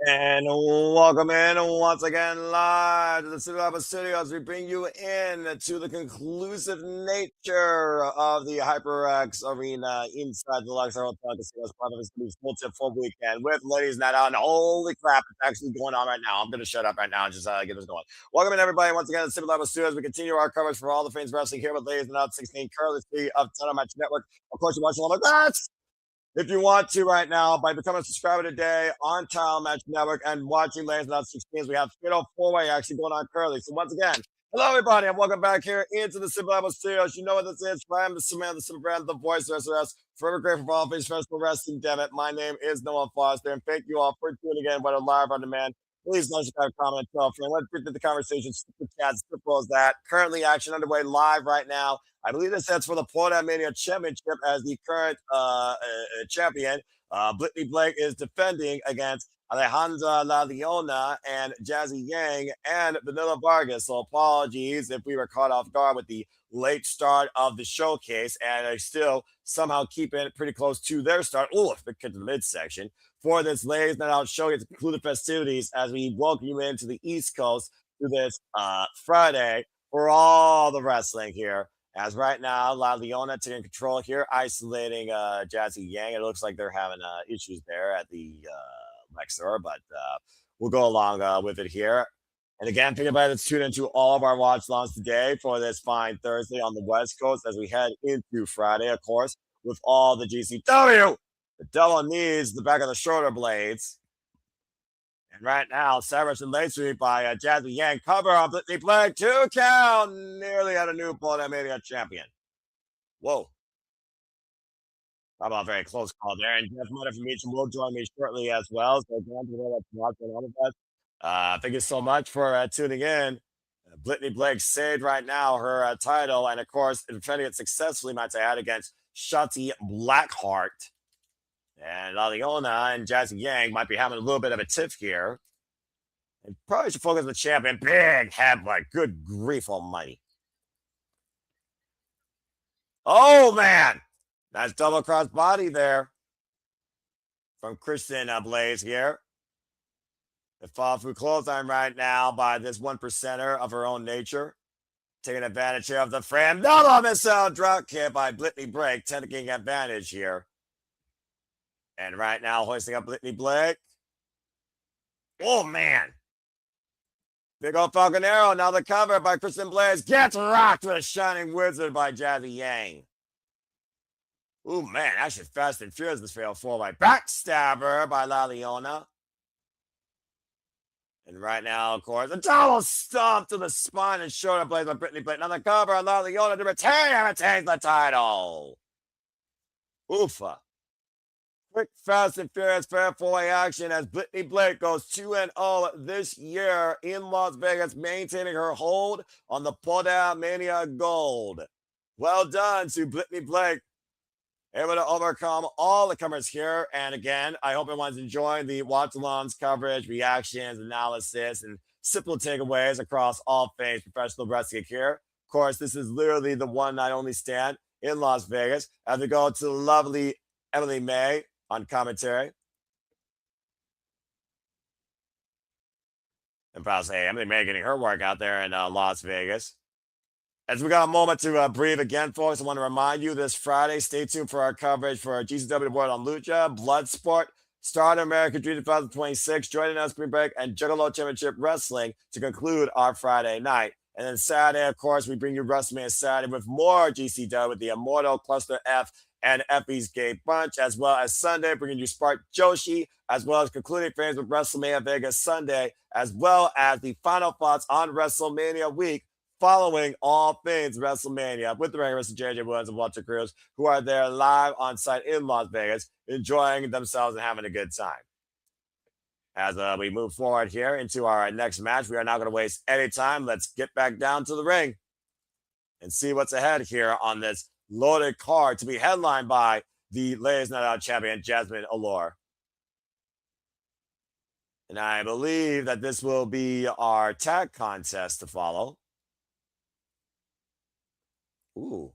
And welcome in once again live to the City Lava Studios. We bring you in to the conclusive nature of the HyperX Arena inside the Luxor Casino as part of this exclusive full weekend with Ladies Night Out. And holy crap, it's actually going on right now. I'm going to shut up right now and just get this going. Welcome in, everybody, once again to the City Lava Studios. We continue our coverage for all the things wrestling here with Ladies Night Out 16, courtesy of Tunnel Match Network. Of course, you're watching all of that if you want to right now by becoming a subscriber today on Tile Match Network and watching Ladies Not 16s. We have Fatal 4-Way actually going on currently. So once again, hello everybody and welcome back here into the Simple Level Studios. You know what this is. I am the Samantha, the Simple Brand, the voice of SRS. Forever grateful for all things professional wrestling. Damn it. My name is Noah Foster and thank you all for tuning in, whether live or on demand. Please don't subscribe, comment, tell a friend. Let's get to the conversation. Super chat, simple as that. Currently action underway live right now. I believe this sets for the Florida Mania Championship as the current champion. Brittany Blake is defending against Alejandra La Leona and Jazzy Yang and Vanilla Vargas. So apologies if we were caught off guard with the late start of the showcase, and I still somehow keep it pretty close to their start. Oh, if it get to the midsection for this Ladies Night Out showcase to conclude the festivities as we welcome you into the East Coast to this Friday for all the wrestling here. As right now, La Leona taking control here, isolating Jazzy Yang. It looks like they're having issues there at the Luxor, but we'll go along with it here. And again, think about it, let's tune into all of our watch longs today for this fine Thursday on the West Coast as we head into Friday, of course, with all the GCW. The devil needs the back of the shoulder blades. And right now, Cyrus and Lacey by Jazzy Yang cover on Brittany Blake. 2 count. Nearly had a new Florida Mania champion. Whoa. How about a very close call there? And Jeff Mutter from Meacham will join me shortly as well. So, again, to watching all of us. Thank you so much for tuning in. Brittany Blake saved right now her title, and of course, defending it successfully, might I add, against Shotzi Blackheart. And Leona and Jazzy Yang might be having a little bit of a tiff here. And probably should focus on the champion. Big headbutt. Good grief almighty. Oh, man. Nice double cross body there from Kristen Blaze here. The fall through clothesline right now by this 1%er of her own nature. Taking advantage here of the frame. Double missile drop kick by Brittany Blake. Taking advantage here. And right now, hoisting up Brittany Blake. Oh, man. Big old Falcon Arrow. Now the cover by Kristen Blaze. Gets rocked with a Shining Wizard by Jazzy Yang. Ooh, man. Actually, Fast and Furious this fail 4-Way. Backstabber by La Leona. And right now, of course, a double stomp to the spine and shoulder blades by Brittany Blake. Now the cover on La Leona to retain and retains the title. Oofa. Quick, fast, and furious fair 4-Way action as Brittany Blake goes 2-0 this year in Las Vegas, maintaining her hold on the Florida Mania Gold. Well done to Brittany Blake, able to overcome all the comers here. And again, I hope everyone's enjoying the watch-alongs coverage, reactions, analysis, and simple takeaways across all things professional wrestling here. Of course, this is literally the one night only stand in Las Vegas as we go to the lovely Emily May on commentary. And probably say Emily May getting her work out there in Las Vegas. As we got a moment to breathe again, folks, I want to remind you this Friday, stay tuned for our coverage for our GCW World on Lucha, Bloodsport, Stardom America Dream 2026, joining us, Green Break, and Juggalo Championship Wrestling to conclude our Friday night. And then Saturday, of course, we bring you WrestleMania Saturday with more GCW with the Immortal Cluster F and Effie's Gay Bunch, as well as Sunday, bringing you Spark Joshi, as well as concluding things with WrestleMania Vegas Sunday, as well as the final thoughts on WrestleMania week, following all things WrestleMania with the regulars JJ Woods and Walter Cruz, who are there live on site in Las Vegas, enjoying themselves and having a good time. As we move forward here into our next match, we are not going to waste any time. Let's get back down to the ring and see what's ahead here on this loaded card to be headlined by the Ladies Night Out champion, Jasmine Allure. And I believe that this will be our tag contest to follow. Ooh.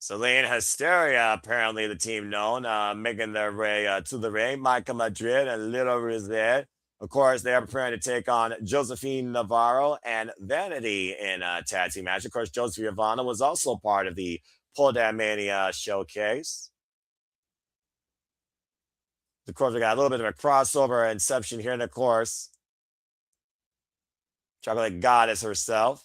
Celine Hysteria, apparently the team known, making their way to the ring. Micah Madrid and Little Rosette. Of course, they are preparing to take on Josephine Navarro and Vanity in a tag team match. Of course, Josephine Ivana was also part of the Pull Down Mania showcase. Of course, we got a little bit of a crossover inception here, and of course, Chocolate Goddess herself.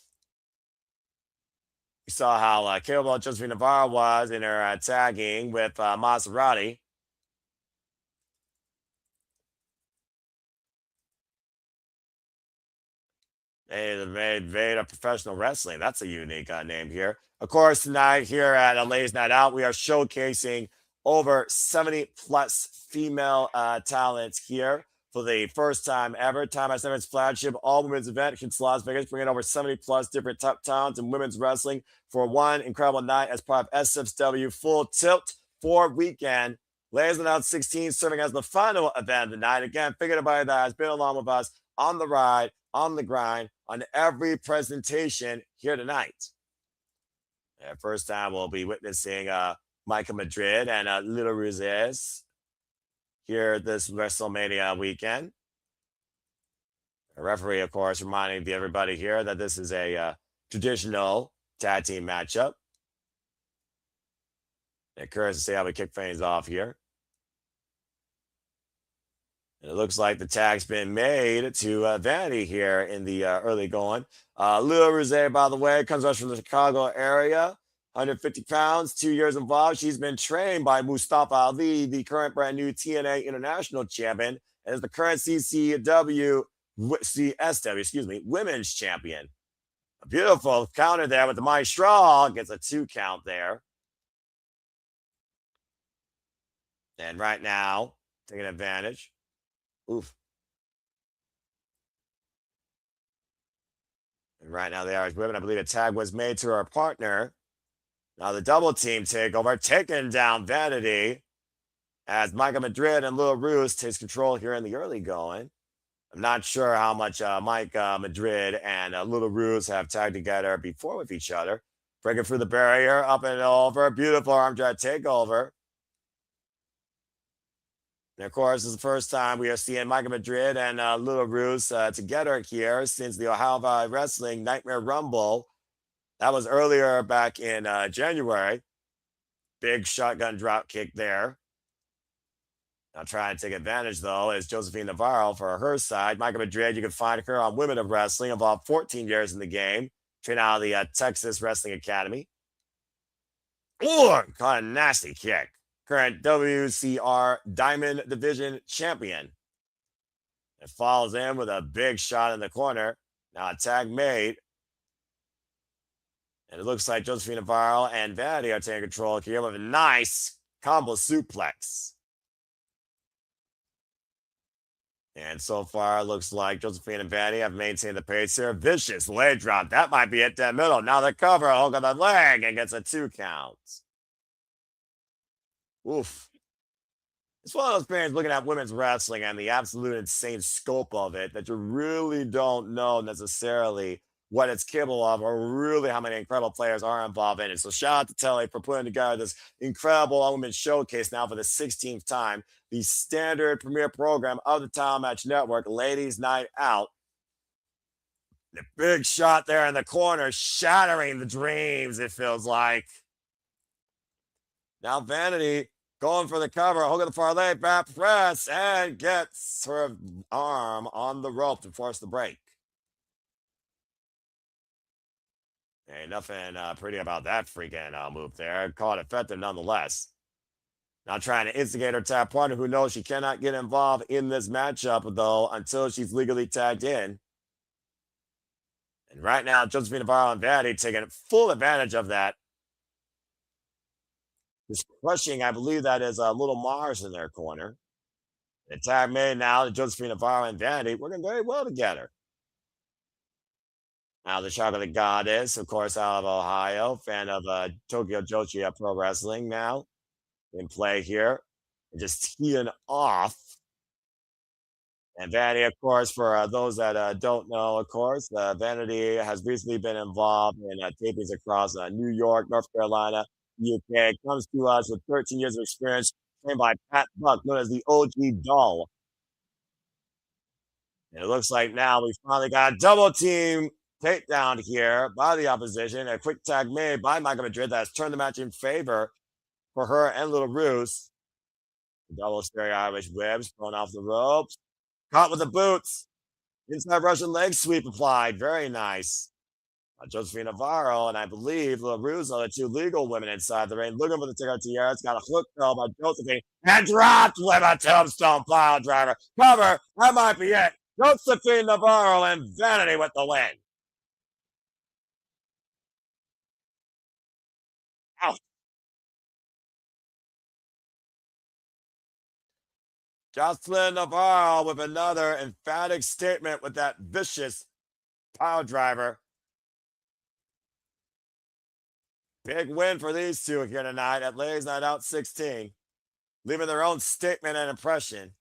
We saw how capable Josephine Navarro was in her tagging with Maserati. They made Veda Professional Wrestling. That's a unique name here. Of course, tonight here at Lay's Night Out, we are showcasing over 70 plus female talents here for the first time ever. Time at Seven's flagship all women's event in Las Vegas, bringing over 70 plus different top talents in women's wrestling for one incredible night as part of SFW Full Tilt 4 weekend. Lay's Night Out 16 serving as the final event of the night. Again, figured everybody that has been along with us on the ride, on the grind, on every presentation here tonight. First time we'll be witnessing Micah Madrid and Little Ruzes here this WrestleMania weekend. A referee, of course, reminding everybody here that this is a traditional tag team matchup. Curious to see how we kick things off here. And it looks like the tag's been made to Vanity here in the early going. Lil Rose, by the way, comes us from the Chicago area, 150 pounds, 2 years involved. She's been trained by Mustafa Ali, the current brand new TNA International Champion, and is the current CSW, Women's Champion. A beautiful counter there with the Maestro. Gets a 2 count there. And right now, taking advantage. Oof. And right now, the Irish women, I believe a tag was made to her partner. Now the double team takeover, taking down Vanity as Micah Madrid and Lil Roos takes control here in the early going. I'm not sure how much Micah Madrid and Little Roos have tagged together before with each other. Breaking through the barrier, up and over. Beautiful arm drag takeover. And of course, this is the first time we are seeing Micah Madrid and Little Roos together here since the Ohio Valley Wrestling Nightmare Rumble. That was earlier back in January. Big shotgun drop kick there. Now trying to take advantage, though, is Josephine Navarro for her side. Micah Madrid, you can find her on Women of Wrestling, involved 14 years in the game. Trained out of the Texas Wrestling Academy. Ooh, kind of nasty kick. Current WCR Diamond Division champion. It follows in with a big shot in the corner. Now a tag made. And it looks like Josephine Navarro and Vanity are taking control here with a nice combo suplex. And so far, it looks like Josephine and Vanity have maintained the pace here. Vicious leg drop. That might be it that middle. Now the cover, hook on the leg, and gets a 2 count. Oof. It's one of those experiences looking at women's wrestling and the absolute insane scope of it that you really don't know necessarily what it's capable of or really how many incredible players are involved in it. So shout out to Telly for putting together this incredible women's showcase now for the 16th time, the standard premiere program of the Time Match Network, Ladies Night Out. The big shot there in the corner, shattering the dreams, it feels like. Now Vanity going for the cover, hook of the far leg, back press, and gets her arm on the rope to force the break. Ain't nothing pretty about that freaking move there. Caught effective nonetheless. Now trying to instigate her tag partner, who knows she cannot get involved in this matchup, though, until she's legally tagged in. And right now, Josephine Navarro and Vanity taking full advantage of that. Just crushing, I believe that is a Little Mars in their corner. The tag made now to Josephine Navarro and Vanity working very well together. Now the Chocolate Goddess, of course, out of Ohio, fan of Tokyo Joshi Pro Wrestling now in play here. And just teeing off. And Vanity, of course, for those that don't know, of course, Vanity has recently been involved in tapings across New York, North Carolina, UK. Comes to us with 13 years of experience, trained by Pat Buck, known as the OG Doll. And it looks like now we finally got a double team takedown here by the opposition. A quick tag made by Michael Madrid that has turned the match in favor for her and Little Roos. Double stereo Irish whips thrown off the ropes. Caught with the boots. Inside Russian leg sweep applied. Very nice. Josephine Varo and I believe Little Roos are the two legal women inside the ring. Looking for the ticker Tierra. It's got a hook throw by Josephine and dropped with a tombstone pile driver. Cover. That might be it. Josephine Navarro and Vanity with the win. Ouch. Jocelyn Navarro with another emphatic statement with that vicious pile driver. Big win for these two here tonight at Ladies Night Out 16, leaving their own statement and impression.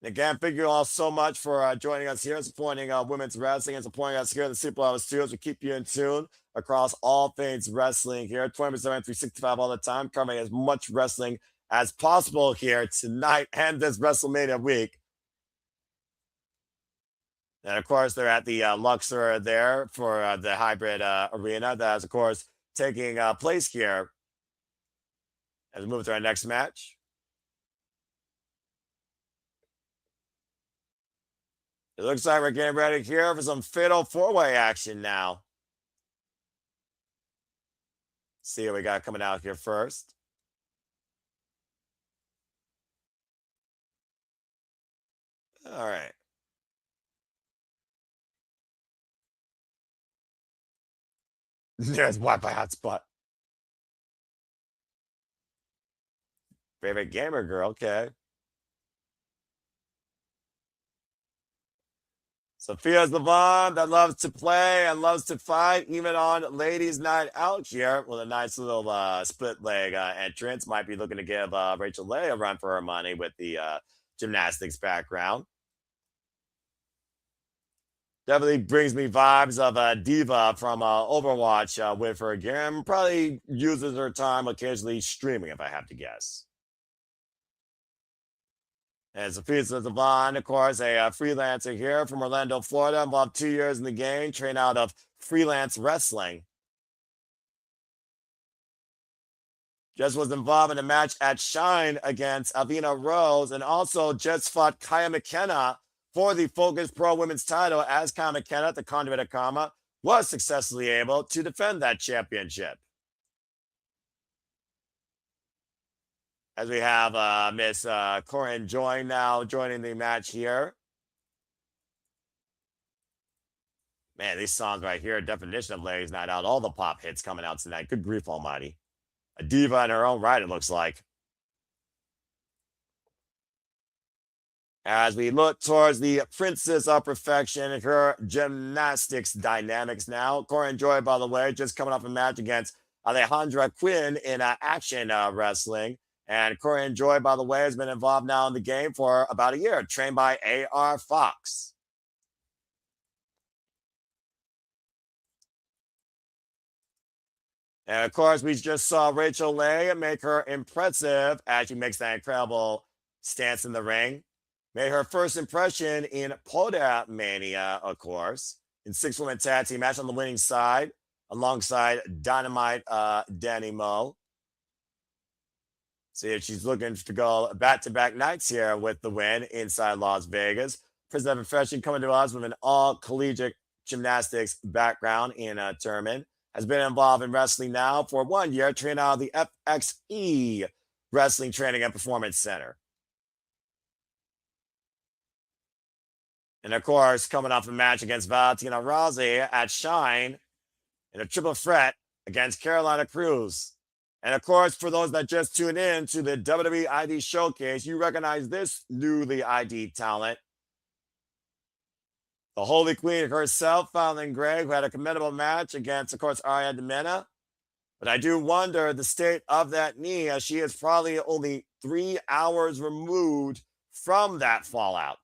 And again, thank you all so much for joining us here, supporting women's wrestling and supporting us here in the Super Level Studios. We keep you in tune across all things wrestling here, 24/7, 365 all the time, covering as much wrestling as possible here tonight and this WrestleMania week. And of course, they're at the Luxor there for the hybrid arena that is, of course, taking place here as we move to our next match. It looks like we're getting ready here for some fatal four-way action now. See what we got coming out here first. All right. There's Wi-Fi hotspot. Favorite gamer girl, okay. Sofia's the one that loves to play and loves to fight, even on Ladies Night Out here with a nice little split leg entrance. Might be looking to give Rachel Leigh a run for her money with the gymnastics background. Definitely brings me vibes of Diva from Overwatch with her game. Probably uses her time occasionally streaming, if I have to guess. And Sophia Devon, of course, a freelancer here from Orlando, Florida. Involved 2 years in the game, trained out of freelance wrestling. Just was involved in a match at Shine against Alvina Rose, and also just fought Kaya McKenna for the Focus Pro Women's title, as Kaya McKenna, the conduit of karma, was successfully able to defend that championship. As we have Miss Corrine joining the match here. Man, these songs right here, definition of Ladies Night Out, all the pop hits coming out tonight. Good grief almighty. A diva in her own right, it looks like. As we look towards the Princess of Perfection and her gymnastics dynamics now. Corrine Joy, by the way, just coming off a match against Alejandra Quinn in action wrestling. And Corrine Joy, by the way, has been involved now in the game for about a year, trained by A.R. Fox. And of course, we just saw Rachel Leigh make her impressive as she makes that incredible stance in the ring. Made her first impression in Poda Mania, of course, in 6-woman tag team match on the winning side, alongside Dynamite Danny Moe. See if she's looking to go back-to-back nights here with the win inside Las Vegas. Princess of Perfection coming to us with an all-collegiate gymnastics background in Turman. Has been involved in wrestling now for 1 year, training out of the FXE Wrestling Training and Performance Center. And of course, coming off a match against Valentina Rossi at Shine in a triple threat against Carolina Cruz. And of course, for those that just tuned in to the WWE ID Showcase, you recognize this newly ID talent. The Holy Queen herself, Fallyn Gray, who had a commendable match against, of course, Ariana Demia. But I do wonder the state of that knee, as she is probably only 3 hours removed from that fallout.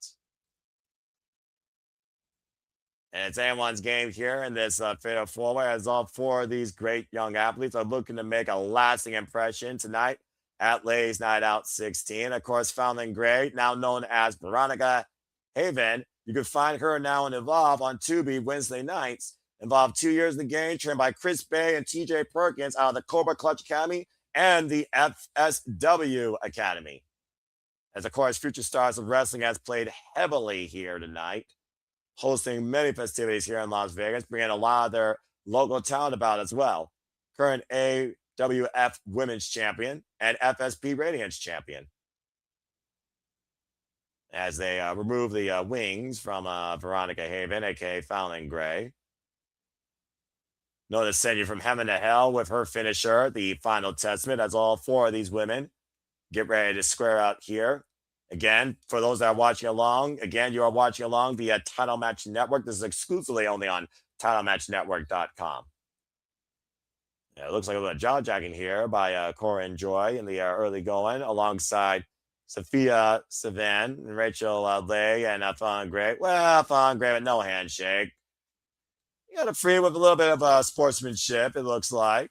And it's anyone's game here in this fatal four-way, as all four of these great young athletes are looking to make a lasting impression tonight at Leigh's Night Out 16. Of course, Fallyn Gray, now known as Veronica Haven. You can find her now in Evolve on Tubi Wednesday nights. Involved 2 years in the game, trained by Chris Bay and TJ Perkins out of the Cobra Clutch Academy and the FSW Academy. As of course, Future Stars of Wrestling has played heavily here tonight, hosting many festivities here in Las Vegas, bringing a lot of their local talent about as well. Current AWF Women's Champion and FSP Radiance Champion. As they remove the wings from Veronica Haven, aka Fallyn Gray. Notice send you from heaven to hell with her finisher, the Final Testament, as all four of these women get ready to square out here. Again, for those that are watching along, again, you are watching along via Title Match Network. This is exclusively only on TitleMatchNetwork.com. Yeah, it looks like a little jaw jacking here by Corrine Joy in the early going, alongside Sofia Savan and Rachel Leigh and Fallyn Gray. Well, Fallyn Gray with no handshake. You got it free with a little bit of sportsmanship, it looks like.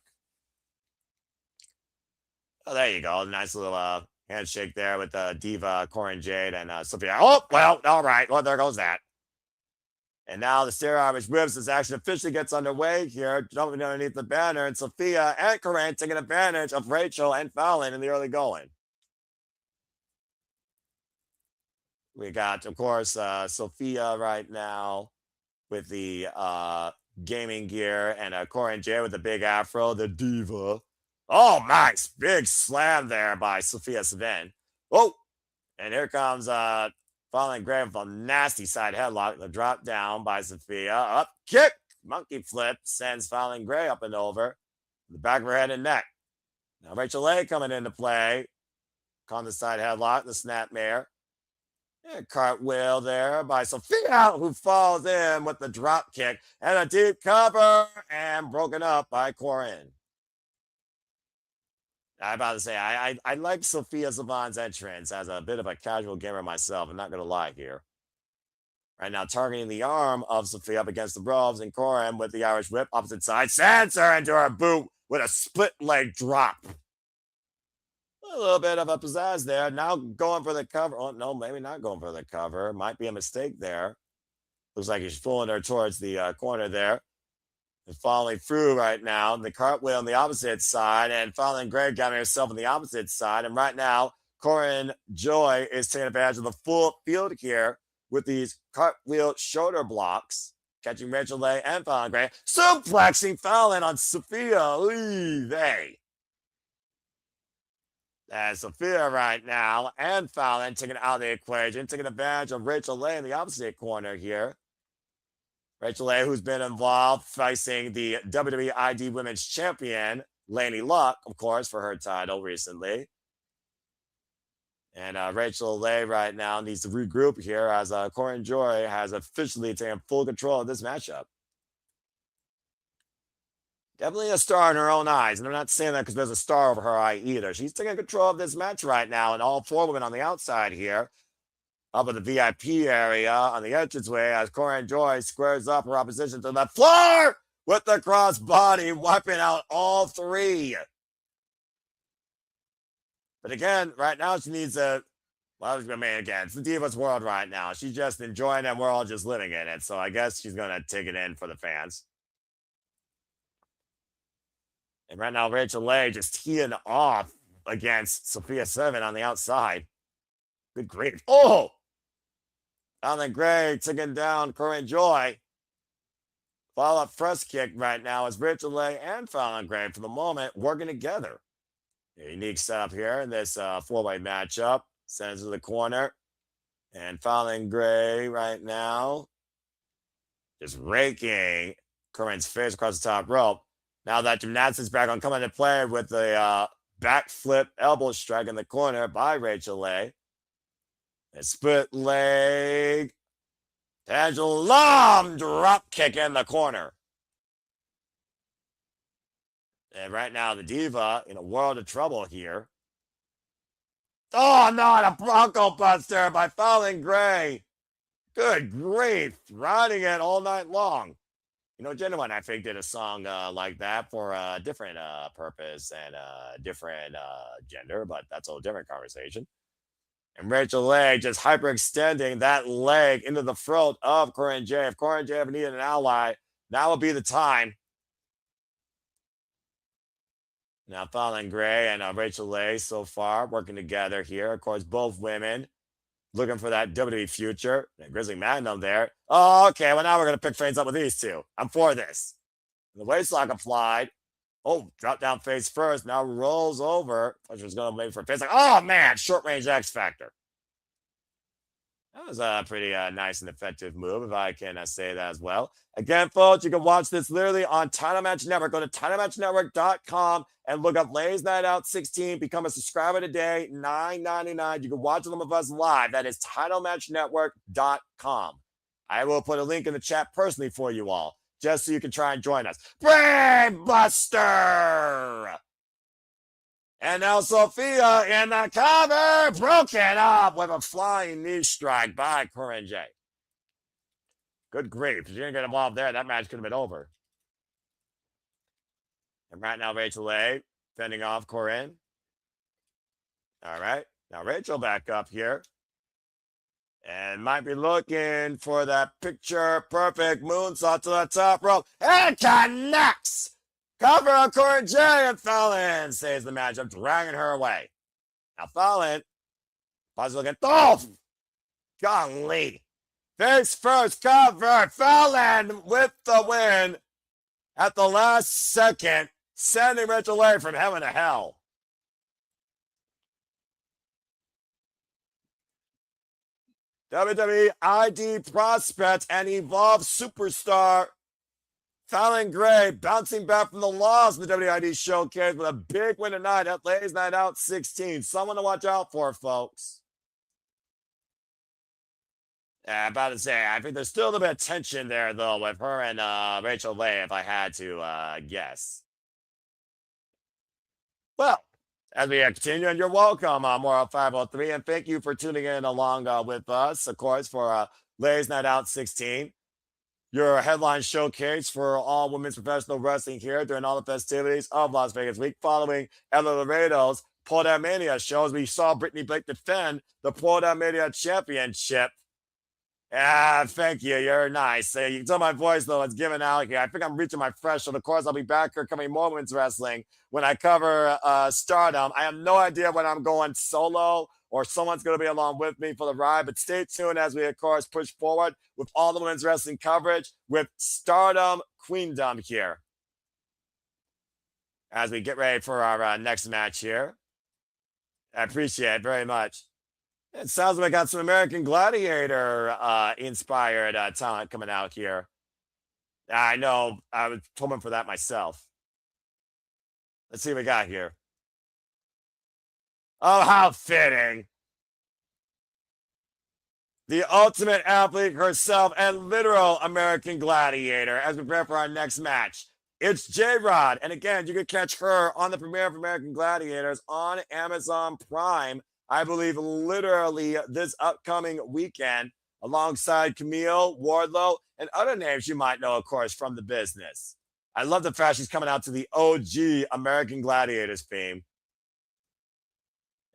Oh, there you go. Nice little handshake there with Diva, Corrine Jade, and Sofia. Oh, well, all right. Well, there goes that. And now the Stair Irish Whips as action officially gets underway here, jumping underneath the banner, and Sofia and Corrine taking advantage of Rachel and Fallyn in the early going. We got, of course, Sofia right now with the gaming gear, and Corrine J with the big afro, the diva. Oh, nice. Big slam there by Sofia Savan. Oh, and here comes Fallyn Gray with a nasty side headlock. The drop down by Sofia. Up kick. Monkey flip sends Fallyn Gray up and over the back of her head and neck. Now Rachel Leigh coming into play. On the side headlock, the snapmare. And cartwheel there by Sofia, who falls in with the drop kick and a deep cover, and broken up by Corrine. I'm about to say, I like Sofia Savan's entrance as a bit of a casual gamer myself. I'm not going to lie here. Right now, targeting the arm of Sofia up against the ropes, and Corrine with the Irish whip opposite side sends her into her boot with a split leg drop. A little bit of a pizzazz there. Now going for the cover. Oh, no, maybe not going for the cover. Might be a mistake there. Looks like he's pulling her towards the corner there. And falling through right now. The cartwheel on the opposite side. And Fallyn Gray got herself on the opposite side. And right now, Corrine Joy is taking advantage of the full field here with these cartwheel shoulder blocks. Catching Rachel Leigh and Fallyn Gray. Suplexing Fallyn on Sofia. Hey. As Sofia right now and Fallyn taking out of the equation, taking advantage of Rachel Leigh in the opposite corner here. Rachel Leigh, who's been involved facing the WWE ID Women's Champion, Laynie Luck, of course, for her title recently. And Rachel Leigh right now needs to regroup here as Corrine Joy has officially taken full control of this matchup. Definitely a star in her own eyes. And I'm not saying that because there's a star over her eye either. She's taking control of this match right now. And all four women on the outside here. Up in the VIP area on the entranceway as Corrine Joy squares up her opposition to the floor with the crossbody, wiping out all three. But again, right now she needs a, well, I mean, again, it's the Divas world right now. She's just enjoying it and we're all just living in it. So I guess she's going to take it in for the fans. And right now, Rachel Leigh just teeing off against Sofia Savan on the outside. Good grief. Oh! Fallyn Gray taking down Corrine Joy. Follow-up press kick right now as Rachel Leigh and Fallyn Gray, for the moment, working together. A unique setup here in this four-way matchup. Sends to the corner. And Fallyn Gray right now just raking Corrine's face across the top rope. Now that gymnastics back on coming into play with the backflip elbow strike in the corner by Rachel Leigh. A split leg. Pendulum drop kick in the corner. And right now the Diva in a world of trouble here. Oh, not a Bronco Buster by Fallyn Gray. Good grief, riding it all night long. You know, Genuine, I think, did a song like that for a different purpose and a different gender, but that's a whole different conversation. And Rachel Leigh just hyperextending that leg into the throat of Corrine J. If Corrine J ever needed an ally, now would be the time. Now, Fallyn Gray and Rachel Leigh so far working together here. Of course, both women looking for that WWE future. And Grizzly Magnum there. Oh, okay. Well, now we're going to pick things up with these two. I'm for this. The waistlock applied. Oh, drop down face first. Now rolls over. Which was going to make for a face. Like, oh, man. Short range X Factor. That was a pretty nice and effective move, if I can say that as well. Again, folks, you can watch this literally on Title Match Network. Go to TitleMatchNetwork.com and look up Lay's Night Out 16. Become a subscriber today, $9.99. You can watch them with us live. That is TitleMatchNetwork.com. I will put a link in the chat personally for you all, just so you can try and join us. Brainbuster! And now Sofia in the cover, broken up with a flying knee strike by Corrine J. Good grief. If you didn't get involved there, that match could have been over. And right now, Rachel Leigh fending off Corrine. All right. Now, Rachel back up here. And might be looking for that picture perfect moonsault to the top rope. And connects! Cover on Corrine J, and Fallyn saves the matchup, dragging her away. Now Fallyn, possibly looking, oh, golly. Face first cover, Fallyn with the win at the last second, sending Rachel Leigh from heaven to hell. WWE ID prospect and Evolve superstar Fallyn Gray bouncing back from the loss in the WID Showcase with a big win tonight at Lay's Night Out 16. Someone to watch out for, folks. Yeah, I'm about to say, I think there's still a little bit of tension there, though, with her and Rachel Leigh, if I had to guess. Well, as we continue, and you're welcome, Moral 503, and thank you for tuning in along with us, of course, for Lay's Night Out 16. Your headline showcase for all women's professional wrestling here during all the festivities of Las Vegas Week, following Ella Laredo's Pro Mania shows. We saw Brittany Blake defend the Pro Mania Championship. Ah, thank you. You're nice. You can tell my voice, though, it's given out here. I think I'm reaching my threshold. Of course, I'll be back here coming more women's wrestling when I cover Stardom. I have no idea when I'm going solo or someone's going to be along with me for the ride. But stay tuned as we, of course, push forward with all the women's wrestling coverage with Stardom Queendom here. As we get ready for our next match here. I appreciate it very much. It sounds like I got some American Gladiator inspired talent coming out here. I know. I was hoping for that myself. Let's see what we got here. Oh, how fitting. The ultimate athlete herself and literal American Gladiator as we prepare for our next match. It's J-Rod. And again, you can catch her on the premiere of American Gladiators on Amazon Prime, I believe literally this upcoming weekend, alongside Camille, Wardlow, and other names you might know, of course, from the business. I love the fact she's coming out to the OG American Gladiators theme.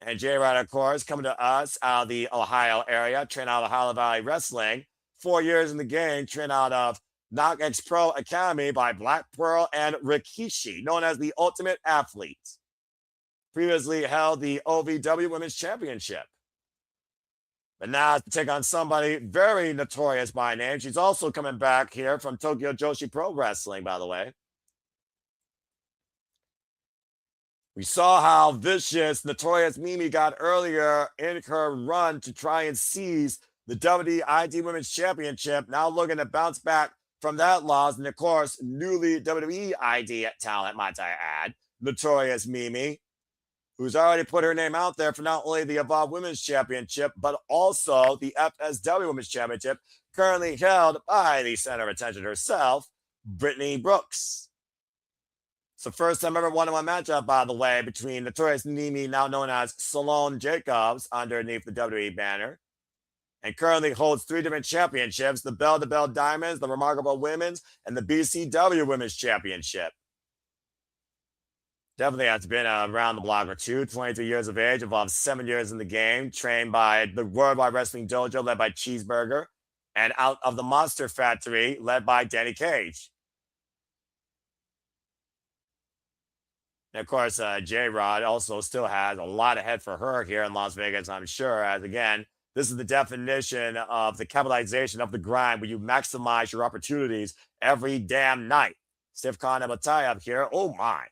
And J-Rod, of course, coming to us out of the Ohio area, trained out of Ohio Valley Wrestling. 4 years in the game, trained out of KnockX Pro Academy by Black Pearl and Rikishi, known as the Ultimate Athlete. Previously held the OVW Women's Championship. But now to take on somebody very notorious by name. She's also coming back here from Tokyo Joshi Pro Wrestling, by the way. We saw how vicious Notorious Mimi got earlier in her run to try and seize the WWID Women's Championship. Now looking to bounce back from that loss. And of course, newly WWE ID talent, might I add, Notorious Mimi, who's already put her name out there for not only the Evolve Women's Championship, but also the FSW Women's Championship, currently held by the center of attention herself, Brittany Brooks. It's the first time ever one-on-one matchup, by the way, between Notorious Mimi, now known as Salone Jacobs, underneath the WWE banner, and currently holds 3 different championships: the Bell to Bell Diamonds, the Remarkable Women's, and the BCW Women's Championship. Definitely has been around the block or two. 23 years of age, involved 7 years in the game, trained by the Worldwide Wrestling Dojo, led by Cheeseburger, and out of the Monster Factory, led by Danny Cage. And of course, J-Rod also still has a lot ahead for her here in Las Vegas, I'm sure, as again, this is the definition of the capitalization of the grind where you maximize your opportunities every damn night. Stiff Khan and up here. Oh my.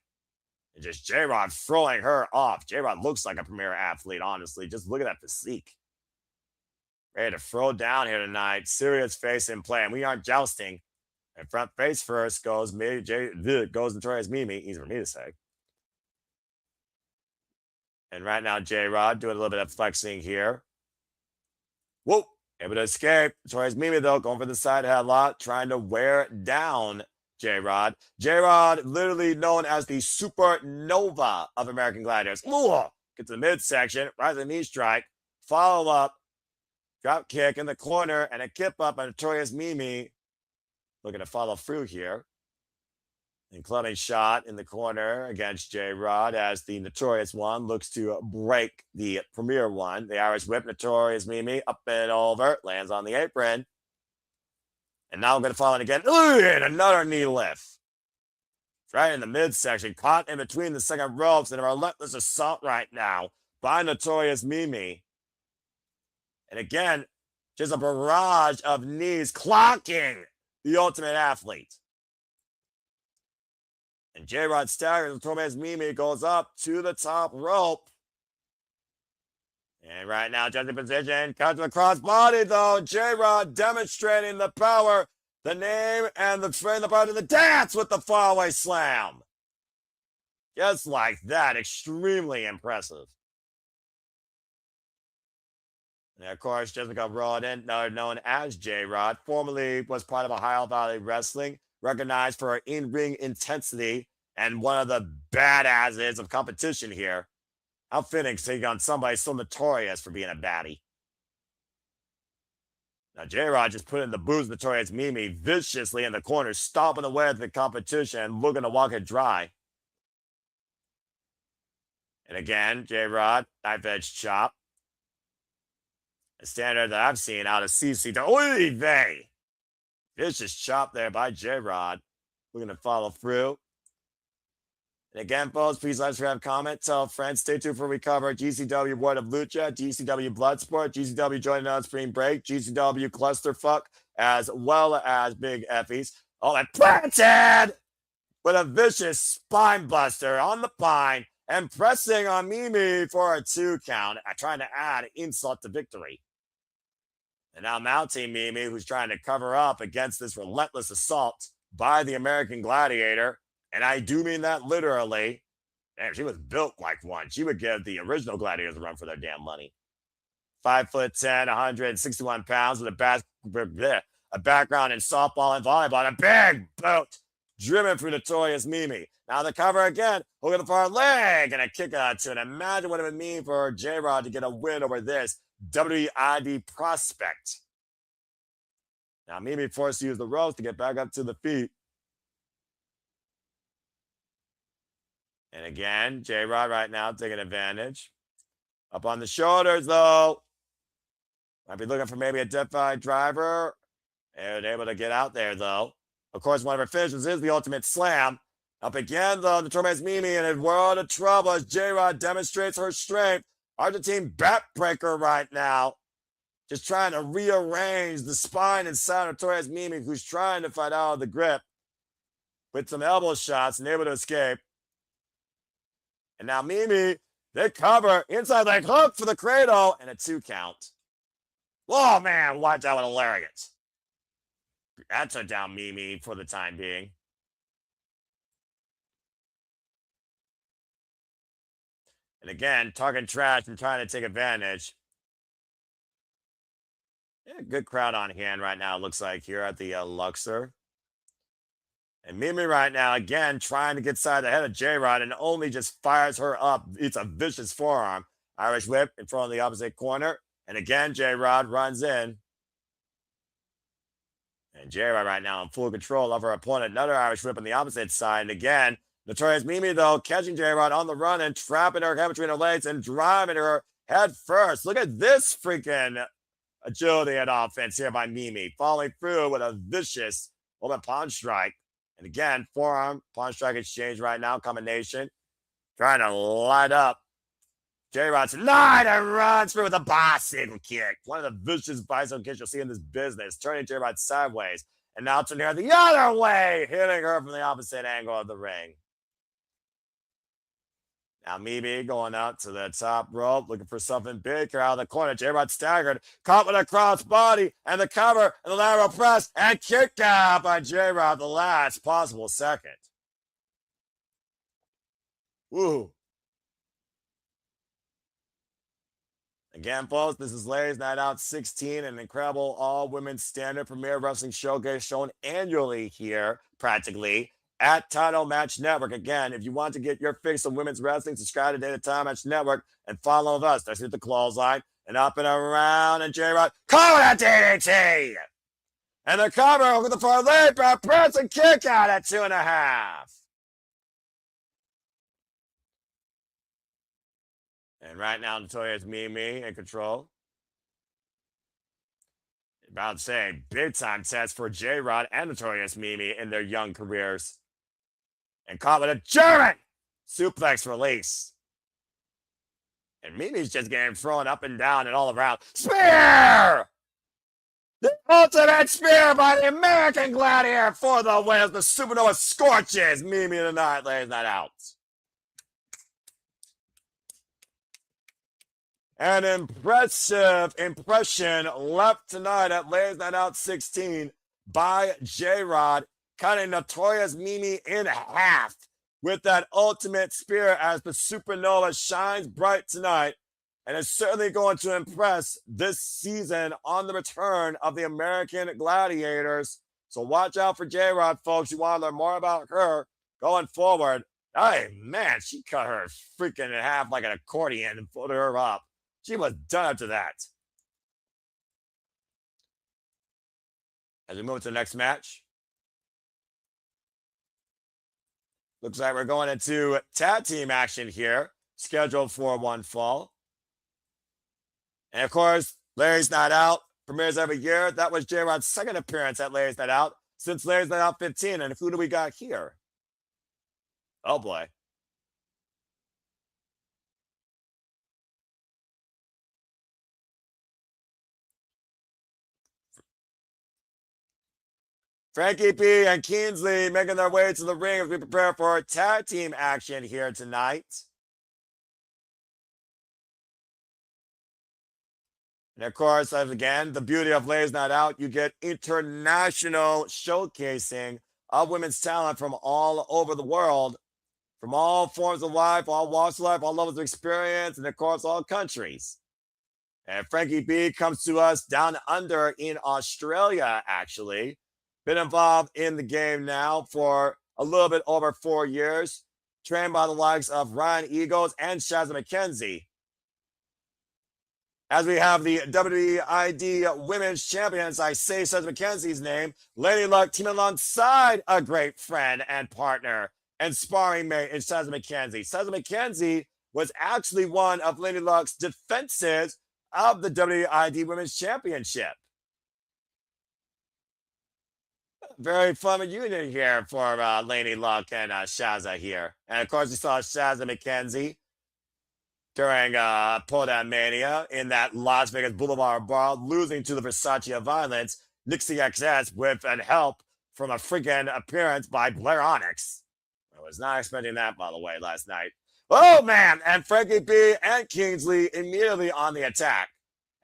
And just J-Rod throwing her off. J-Rod looks like a premier athlete, honestly. Just look at that physique. Ready to throw down here tonight. Serious face in play. And we aren't jousting. And front face first goes Notorious Mimi. Easy for me to say. And right now, J-Rod doing a little bit of flexing here. Whoa, able to escape. Notorious Mimi, though, going for the side headlock, trying to wear down J-Rod. J-Rod, literally known as the supernova of American Gladiators. Ooh, get to the midsection, right to the knee strike, follow up, drop kick in the corner, and a kip up by Notorious Mimi. Looking to follow through here. And clubbing shot in the corner against J-Rod as the Notorious One looks to break the Premier One. The Irish Whip, Notorious Mimi, up and over, lands on the apron. And now I'm going to follow it again. And another knee lift. Right in the midsection, caught in between the second ropes, and a relentless assault right now by Notorious Mimi. And again, just a barrage of knees clocking the Ultimate Athlete. And J-Rod staggers, Notorious Mimi goes up to the top rope. And right now, judging position, cuts the crossbody though. J-Rod demonstrating the power, the name, and the part of the dance with the fallaway slam. Just like that, extremely impressive. And of course, Jessica Rodin, known as J-Rod, formerly was part of Ohio Valley Wrestling, recognized for her in-ring intensity and one of the badasses of competition here. How fitting taking on somebody so notorious for being a baddie. Now, J-Rod just put in the boots Notorious Mimi viciously in the corner, stomping away at the competition, looking to walk it dry. And again, J-Rod, knife edge chop. A standard that I've seen out of CC to Oy vey. Vicious chop there by J-Rod. We're going to follow through. And again, folks, please let us have comments. Tell friends. Stay tuned for we cover GCW World of Lucha, GCW Bloodsport, GCW Joining on Spring Break, GCW Clusterfuck, as well as Big Effies. Oh, and planted with a vicious spine buster on the pine and pressing on Mimi for a 2 count, trying to add insult to victory. And now mounting Mimi, who's trying to cover up against this relentless assault by the American Gladiator. And I do mean that literally. Damn, she was built like one. She would give the original Gladiators a run for their damn money. 5'10", 161 pounds with a background in softball and volleyball, and a big boot driven through Notorious Mimi. Now the cover again, hook at the far leg, and a kick out to it. Imagine what it would mean for J-Rod to get a win over this WID prospect. Now Mimi forced to use the ropes to get back up to the feet. And again, J-Rod right now taking advantage. Up on the shoulders, though. Might be looking for maybe a defied driver. And able to get out there, though. Of course, one of her finishes is the ultimate slam. Up again, though, Notorious Mimi in a world of trouble as J-Rod demonstrates her strength. Argentine backbreaker right now. Just trying to rearrange the spine inside Notorious Mimi, who's trying to fight out of the grip. With some elbow shots and able to escape. And now Mimi, they cover inside leg hook for the cradle and a 2 count. Oh man, watch that one, hilarious. That took down Mimi for the time being. And again, talking trash and trying to take advantage. Yeah, good crowd on hand right now, it looks like, here at the Luxor. And Mimi right now, again, trying to get side the head of J-Rod and only just fires her up. It's a vicious forearm. Irish whip in front of the opposite corner. And again, J-Rod runs in. And J-Rod right now in full control of her opponent. Another Irish whip on the opposite side. And again, Notorious Mimi, though, catching J-Rod on the run and trapping her head between her legs and driving her head first. Look at this freaking agility and offense here by Mimi, following through with a vicious open pawn strike. And again, forearm pawn strike exchange right now, combination. Trying to light up J-Rod tonight and runs through with a bicycle kick. One of the vicious bicycle kicks you'll see in this business. Turning J-Rod sideways and now turning her the other way, hitting her from the opposite angle of the ring. Now Mimi going out to the top rope, looking for something big here out of the corner. J-Rod staggered, caught with a cross body and the cover and the lateral press and kick out by J-Rod the last possible second. Woo. Again, folks, this is Ladies Night Out 16, an incredible all-women standard premier wrestling showcase shown annually here, practically, at Title Match Network. Again, if you want to get your fix of women's wrestling, subscribe to Data Title Match Network and follow us. Let's hit the clothesline and up and around, and J-Rod calling at DDT. And the cover with the far leg, press and kick out at 2.5. And right now, Notorious Mimi in control. About to say, big time test for J-Rod and Notorious Mimi in their young careers. And caught with a German suplex release. And Mimi's just getting thrown up and down and all around. Spear! The ultimate spear by the American Gladiator for the win as the Supernova scorches Mimi tonight, Ladies Night Out. An impressive impression left tonight at Ladies Night Out 16 by J-Rod, cutting Notorious Mimi in half with that ultimate spear as the Supernova shines bright tonight and is certainly going to impress this season on the return of the American Gladiators. So watch out for J-Rod, folks. You want to learn more about her going forward. Hey, man, she cut her freaking in half like an accordion and folded her up. She was done after that. As we move to the next match, looks like we're going into tag team action here, scheduled for one fall. And of course, Ladies Night Out premieres every year. That was J-Rod's second appearance at Ladies Night Out since Ladies Night Out 15. And who do we got here? Oh boy. Frankie P and Kingsley making their way to the ring as we prepare for tag team action here tonight. And of course, as again, the beauty of Ladies Night Out, you get international showcasing of women's talent from all over the world, from all forms of life, all walks of life, all levels of experience, and of course, all countries. And Frankie B comes to us down under in Australia, actually. Been involved in the game now for a little bit over 4 years, trained by the likes of Ryan Eagles and Shazza McKenzie. As we have the WWID Women's Champions, I say Shazza McKenzie's name, Lady Luck teaming alongside a great friend and partner and sparring mate in Shazza McKenzie. Shazza McKenzie was actually one of Lady Luck's defenses of the WWID Women's Championship. Very fun reunion here for Lady Luck and Shazza here. And of course, we saw Shazza McKenzie during Pull Down Mania in that Las Vegas Boulevard Brawl, losing to the Versace of Violence, Nixie XS, with help from a freaking appearance by Blair Onyx. I was not expecting that, by the way, last night. Oh, man! And Frankie B and Kingsley immediately on the attack.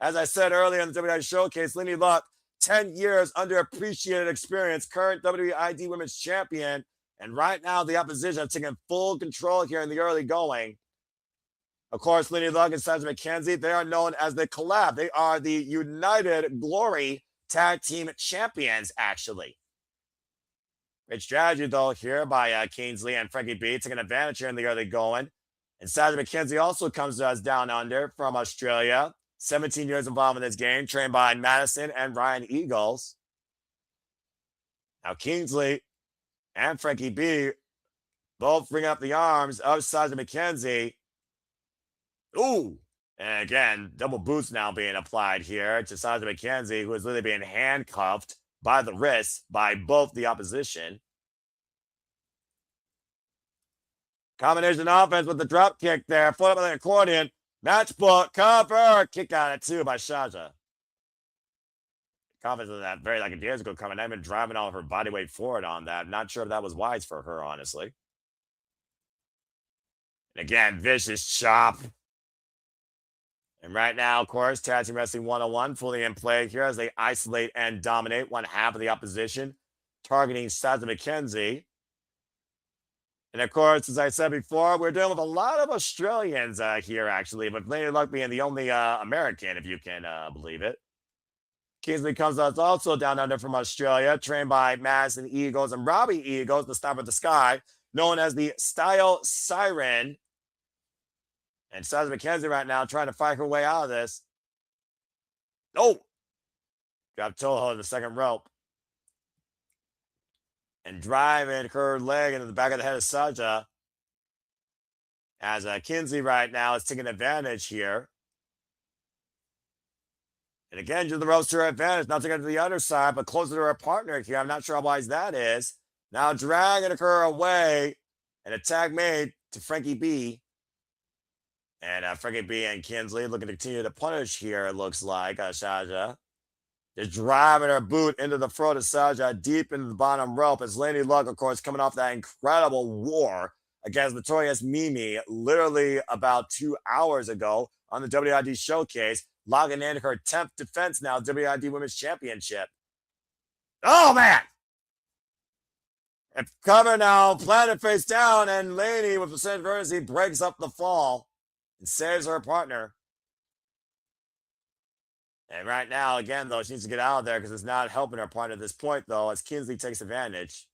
As I said earlier in the WWID Showcase, Lady Luck, 10 years underappreciated experience, current WWID Women's Champion, and right now the opposition are taking full control here in the early going. Of course, Lady Luck and Shazza McKenzie, they are known as the Collab. They are the United Glory Tag Team Champions, actually. Great strategy, though, here by Kingsley and Frankie B, taking advantage here in the early going. And Shazza McKenzie also comes to us down under from Australia, 17 years involved in this game, trained by Madison and Ryan Eagles. Now Kingsley and Frankie B both bring up the arms of Shazza McKenzie. Ooh. And again, double boots now being applied here to Shazza McKenzie, who is literally being handcuffed by the wrists by both the opposition. Combination offense with the drop kick there. Foot up on the accordion. Matchbook cover. Kick out at 2 by Shazza. Confidence in that very like a years ago coming. I've been driving all of her body weight forward on that. Not sure if that was wise for her, honestly. And again, vicious chop. And right now, of course, Tag Team Wrestling 101 fully in play here as they isolate and dominate one half of the opposition, targeting Shazza McKenzie. And of course, as I said before, we're dealing with a lot of Australians here, actually, but Lady Luck being the only American, if you can believe it. Kingsley comes out also down under from Australia, trained by Madison Eagles and Robbie Eagles, the Star of the Sky, known as the Style Siren. And Shazza McKenzie right now trying to fight her way out of this. Oh! Got toe hold in the second rope. And driving her leg into the back of the head of Shazza. As Kingsley right now is taking advantage here. And again, to the ropes to her advantage. Now taking it to the other side, but closer to her partner here. I'm not sure how wise that is. Now dragging her away. And a tag made to Frankie B. And Frankie B and Kingsley looking to continue to punish here, it looks like. Shazza. Just driving her boot into the throat of Shazza, deep into the bottom rope, as Laynie Luck, of course, coming off that incredible war against Notorious Mimi literally about 2 hours ago on the WID Showcase, logging in her 10th defense now, WID Women's Championship. Oh, man! And cover now, planted face down, and Laynie, with percentage urgency, breaks up the fall and saves her partner. And right now, again, though, she needs to get out of there because it's not helping her partner at this point, though, as Kingsley takes advantage.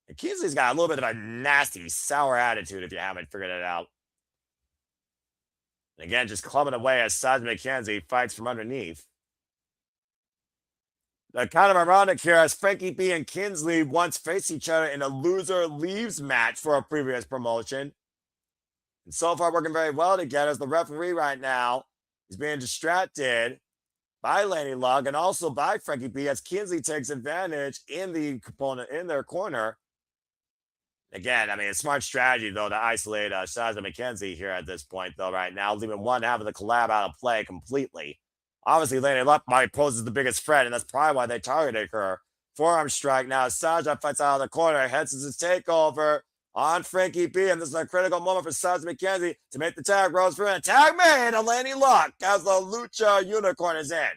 And Kingsley's got a little bit of a nasty, sour attitude if you haven't figured it out. And again, just clubbing away as Shazza McKenzie fights from underneath. Kind of ironic here as Frankie B and Kingsley once faced each other in a loser leaves match for a previous promotion. And so far working very well together as the referee right now is being distracted by Laynie Luck and also by Frankie B as Kingsley takes advantage in the component in their corner. Again, I mean, it's smart strategy, though, to isolate Shazza McKenzie here at this point, though, right now, leaving one half of the collab out of play completely. Obviously, Laynie Luck might poses the biggest threat, and that's probably why they targeted her. Forearm strike now. Shazza fights out of the corner, heads to his takeover on Frankie B, and this is a critical moment for Shazza McKenzie to make the tag. Rose for a tag made on Laynie Luck as the Lucha Unicorn is in.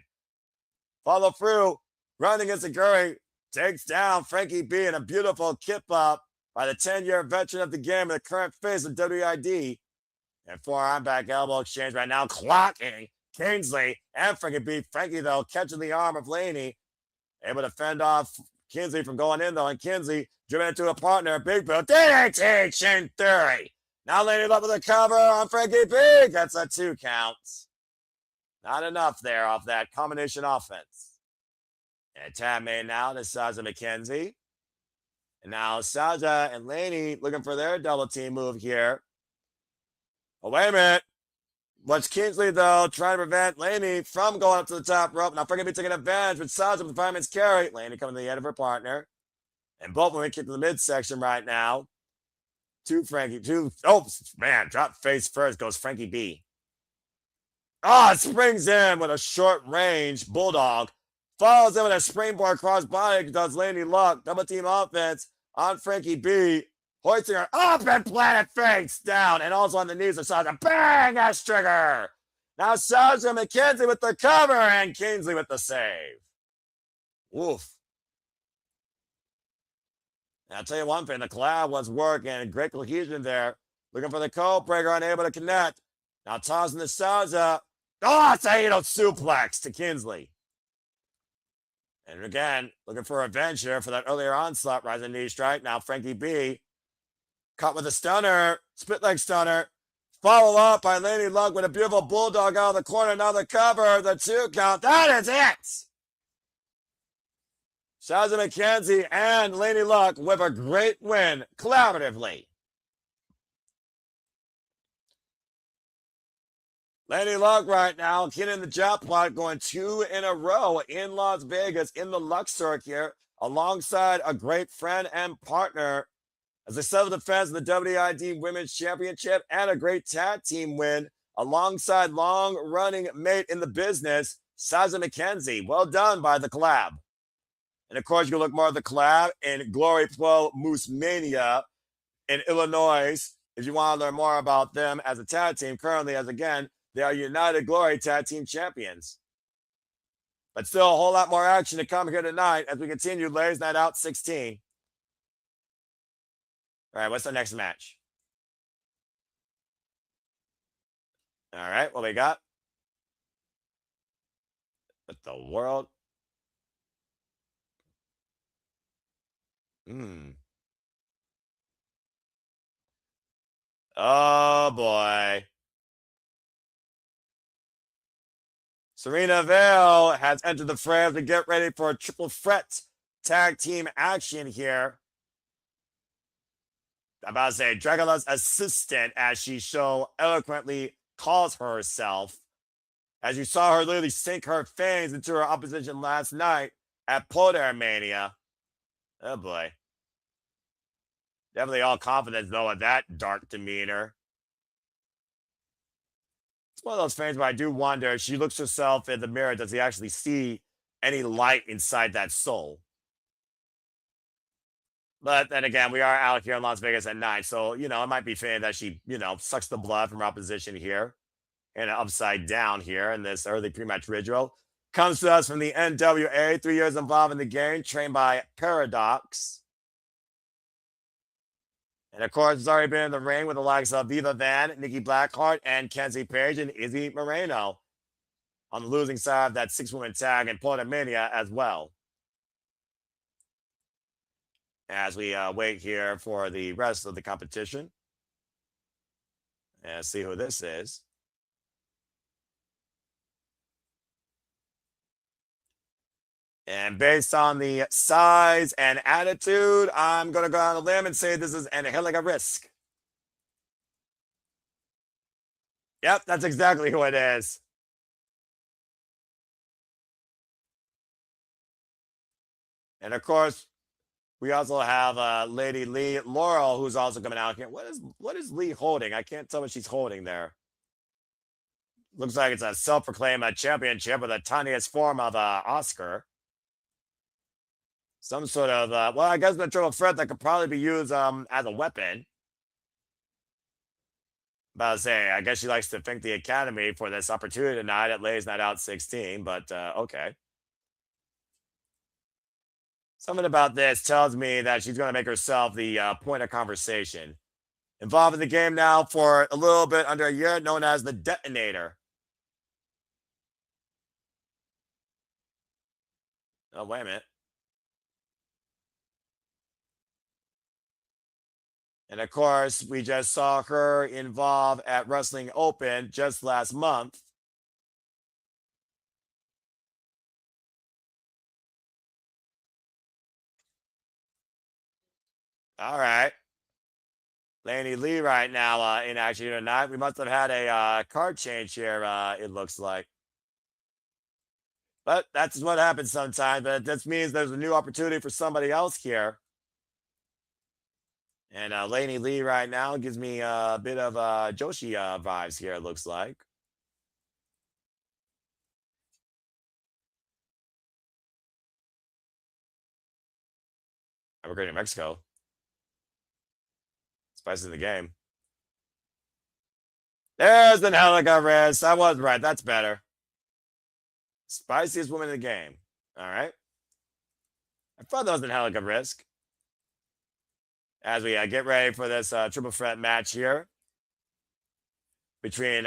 Follow through, running against Aguri, takes down Frankie B in a beautiful kip up by the 10-year veteran of the game and the current face of WID. And forearm back elbow exchange right now, clocking Kingsley and Frankie B. Frankie, though, catching the arm of Laynie, able to fend off Kingsley from going in, though, and Kingsley driven into a partner, Big Bill, DDT, Shin Theory. Now Laynie up with a cover on Frankie B. Gets a 2 count. Not enough there off that combination offense. And tag made now to Shazza McKenzie. And now Shazza and Laynie looking for their double team move here. Oh, wait a minute. What's Kingsley, though, trying to prevent Laynie from going up to the top rope. Now Frankie be taking advantage with Shazza with the fireman's carry. Laynie coming to the end of her partner. And both women kick to the midsection right now. Oh, man, drop face first goes Frankie B. Oh, it springs in with a short range bulldog. Follows in with a springboard crossbody, does Laynie Luck. Double team offense on Frankie B. Hoisting her up and planet face down. And also on the knees of Shazza. Bang! Ass trigger. Now Shazza McKenzie with the cover and Kingsley with the save. Woof. And I'll tell you one thing. The collab was working. Great cohesion there. Looking for the code breaker, unable to connect. Now tossing the Shazza. Oh, it's a suplex to Kingsley. And again, looking for revenge here for that earlier onslaught, rising knee strike. Now Frankie B caught with a stunner, split leg stunner, Follow up by Lady Luck with a beautiful bulldog out of the corner. Now the cover, the 2 count. That is it. Shazza McKenzie and Lady Luck with a great win collaboratively. Lady Luck right now getting the jackpot, going 2 in a row in Las Vegas in the Luxor here, alongside a great friend and partner as they settle defense of the WID Women's Championship and a great tag team win alongside long-running mate in the business, Shazza McKenzie. Well done by the collab. And of course, you can look more at the collab in Glory Pro Moose Mania in Illinois if you want to learn more about them as a tag team. Currently, as again, they are United Glory Tag Team Champions. But still a whole lot more action to come here tonight as we continue Ladies Night Out 16. All right, what's the next match? All right, what we got? What the world? Oh, boy. Sirena Vale has entered the fray to get ready for a triple threat tag team action here. I'm about to say Dracula's assistant, as she so eloquently calls herself. As you saw her literally sink her fangs into her opposition last night at Poder Mania. Oh boy. Definitely all confidence, though, at that dark demeanor. It's one of those things where I do wonder, she looks herself in the mirror, does he actually see any light inside that soul? But then again, we are out here in Las Vegas at night, so, it might be fitting that she, sucks the blood from her opposition here and upside down here in this early pre-match ritual. Comes to us from the NWA, 3 years involved in the game, trained by Paradox. And of course, it's already been in the ring with the likes of Viva Van, Nikki Blackheart, and Kenzie Page and Izzy Moreno on the losing side of that 6-woman tag in Portamania as well. As we wait here for the rest of the competition and see who this is. And based on the size and attitude, I'm going to go on a limb and say this is Angelica Risk. Yep, that's exactly who it is. And of course, we also have Lady Laurel, who's also coming out here. What is Leigh holding? I can't tell what she's holding there. Looks like it's a self-proclaimed championship with the tiniest form of Oscar. Some sort of, well, I guess the triple threat that could probably be used as a weapon. About to say, I guess she likes to thank the Academy for this opportunity tonight at Ladies Night Out 16, but okay. Something about this tells me that she's going to make herself the point of conversation. Involved in the game now for a little bit under a year, known as the Detonator. Oh, wait a minute. And of course, we just saw her involved at Wrestling Open just last month. All right. Laynie Leigh right now in action tonight. We must have had a card change here, it looks like. But that's what happens sometimes. But this means there's a new opportunity for somebody else here. And Laynie Leigh right now gives me a bit of Joshi vibes here, it looks like. We're going to Mexico. Spice in the game. There's an Angelica Risk. I was right. That's better. Spiciest woman in the game. All right. I thought that was an Angelica Risk. As we get ready for this triple threat match here between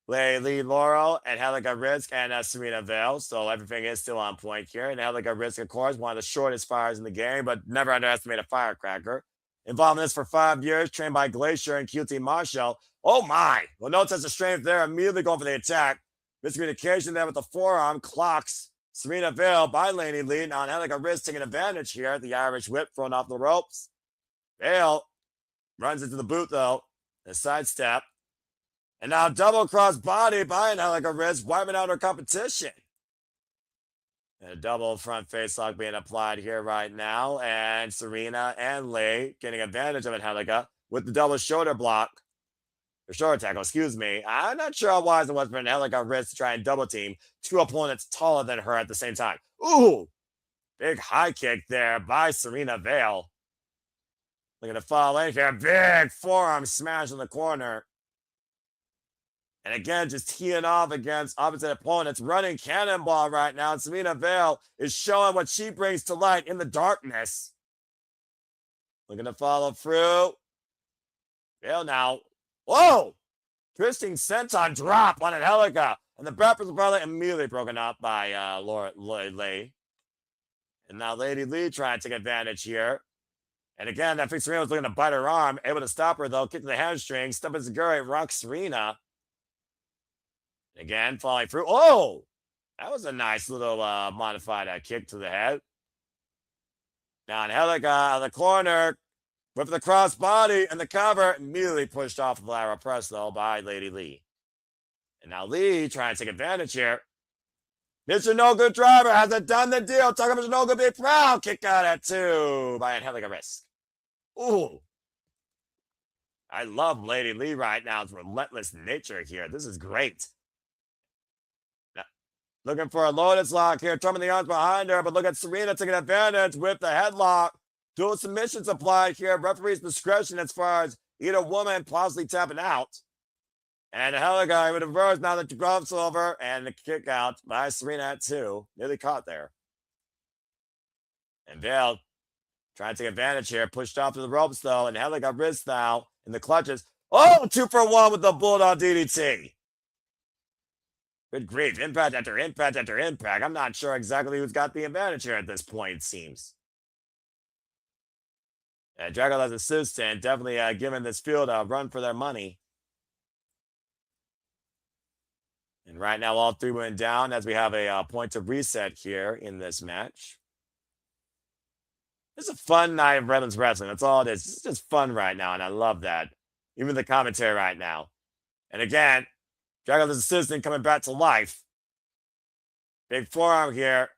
Leigh Laurel and Angelica Risk and Sirena Vale. So everything is still on point here. And Angelica Risk, of course, one of the shortest fires in the game, but never underestimate a firecracker. Involved in this for 5 years, trained by Glacier and QT Marshall. Oh my! Well, no sense of strength there, immediately going for the attack. Miscommunication there with the forearm, clocks Sirena Vale by Laynie lead. Now Angelica wrist taking advantage here. The Irish whip thrown off the ropes. Vale runs into the boot though. A sidestep. And now double cross body by Angelica wrist, wiping out her competition. And a double front face lock being applied here right now. And Sirena and Leigh getting advantage of Angelica with the double shoulder block. Or shoulder tackle, excuse me. I'm not sure how wise it was for Angelica wrist to try and double team two opponents taller than her at the same time. Ooh! Big high kick there by Sirena Vale. Looking to fall in here. Big forearm smash in the corner. And again, just teeing off against opposite opponents. Running cannonball right now. And Sirena Vale is showing what she brings to light in the darkness. Looking to follow through. Vale now. Whoa! Twisting senton drop on Angelica. And the breakfast was probably immediately broken up by Leigh. And now Lady Leigh trying to take advantage here. And again, that Sirena was looking to bite her arm. Able to stop her though. Kick to the hamstring. Step in Zaguri. Rock Sirena. Again, falling through. Oh! That was a nice little modified kick to the head. Now Angelica out of the corner. With the crossbody and the cover, immediately pushed off of lateral press, though, by Lady Leigh. And now Leigh trying to take advantage here. Mr. No Good Driver hasn't done the deal. Talk about Mr. No Good, be proud. Kick out at 2 by Angelica wrist. Ooh. I love Lady Leigh right now. It's relentless nature here. This is great. Now, looking for a Lotus lock here. Trumping the arms behind her, but look at Sirena taking advantage with the headlock. Dual submissions applied here. Referee's discretion as far as either woman possibly tapping out. And Angelica with a reverse now that the gloves over. And the kick out by Sirena at 2. Nearly caught there. And Vale trying to take advantage here. Pushed off to the ropes though. And Angelica wrist now in the clutches. Oh, 2 for 1 with the Bulldog DDT. Good grief. Impact after impact after impact. I'm not sure exactly who's got the advantage here at this point, it seems. Dracula's assistant definitely giving this field a run for their money. And right now, all 3 went down as we have a point of reset here in this match. It's a fun night of Redlands Wrestling. That's all it is. It's just fun right now, and I love that. Even the commentary right now. And again, Dracula's assistant coming back to life. Big forearm here.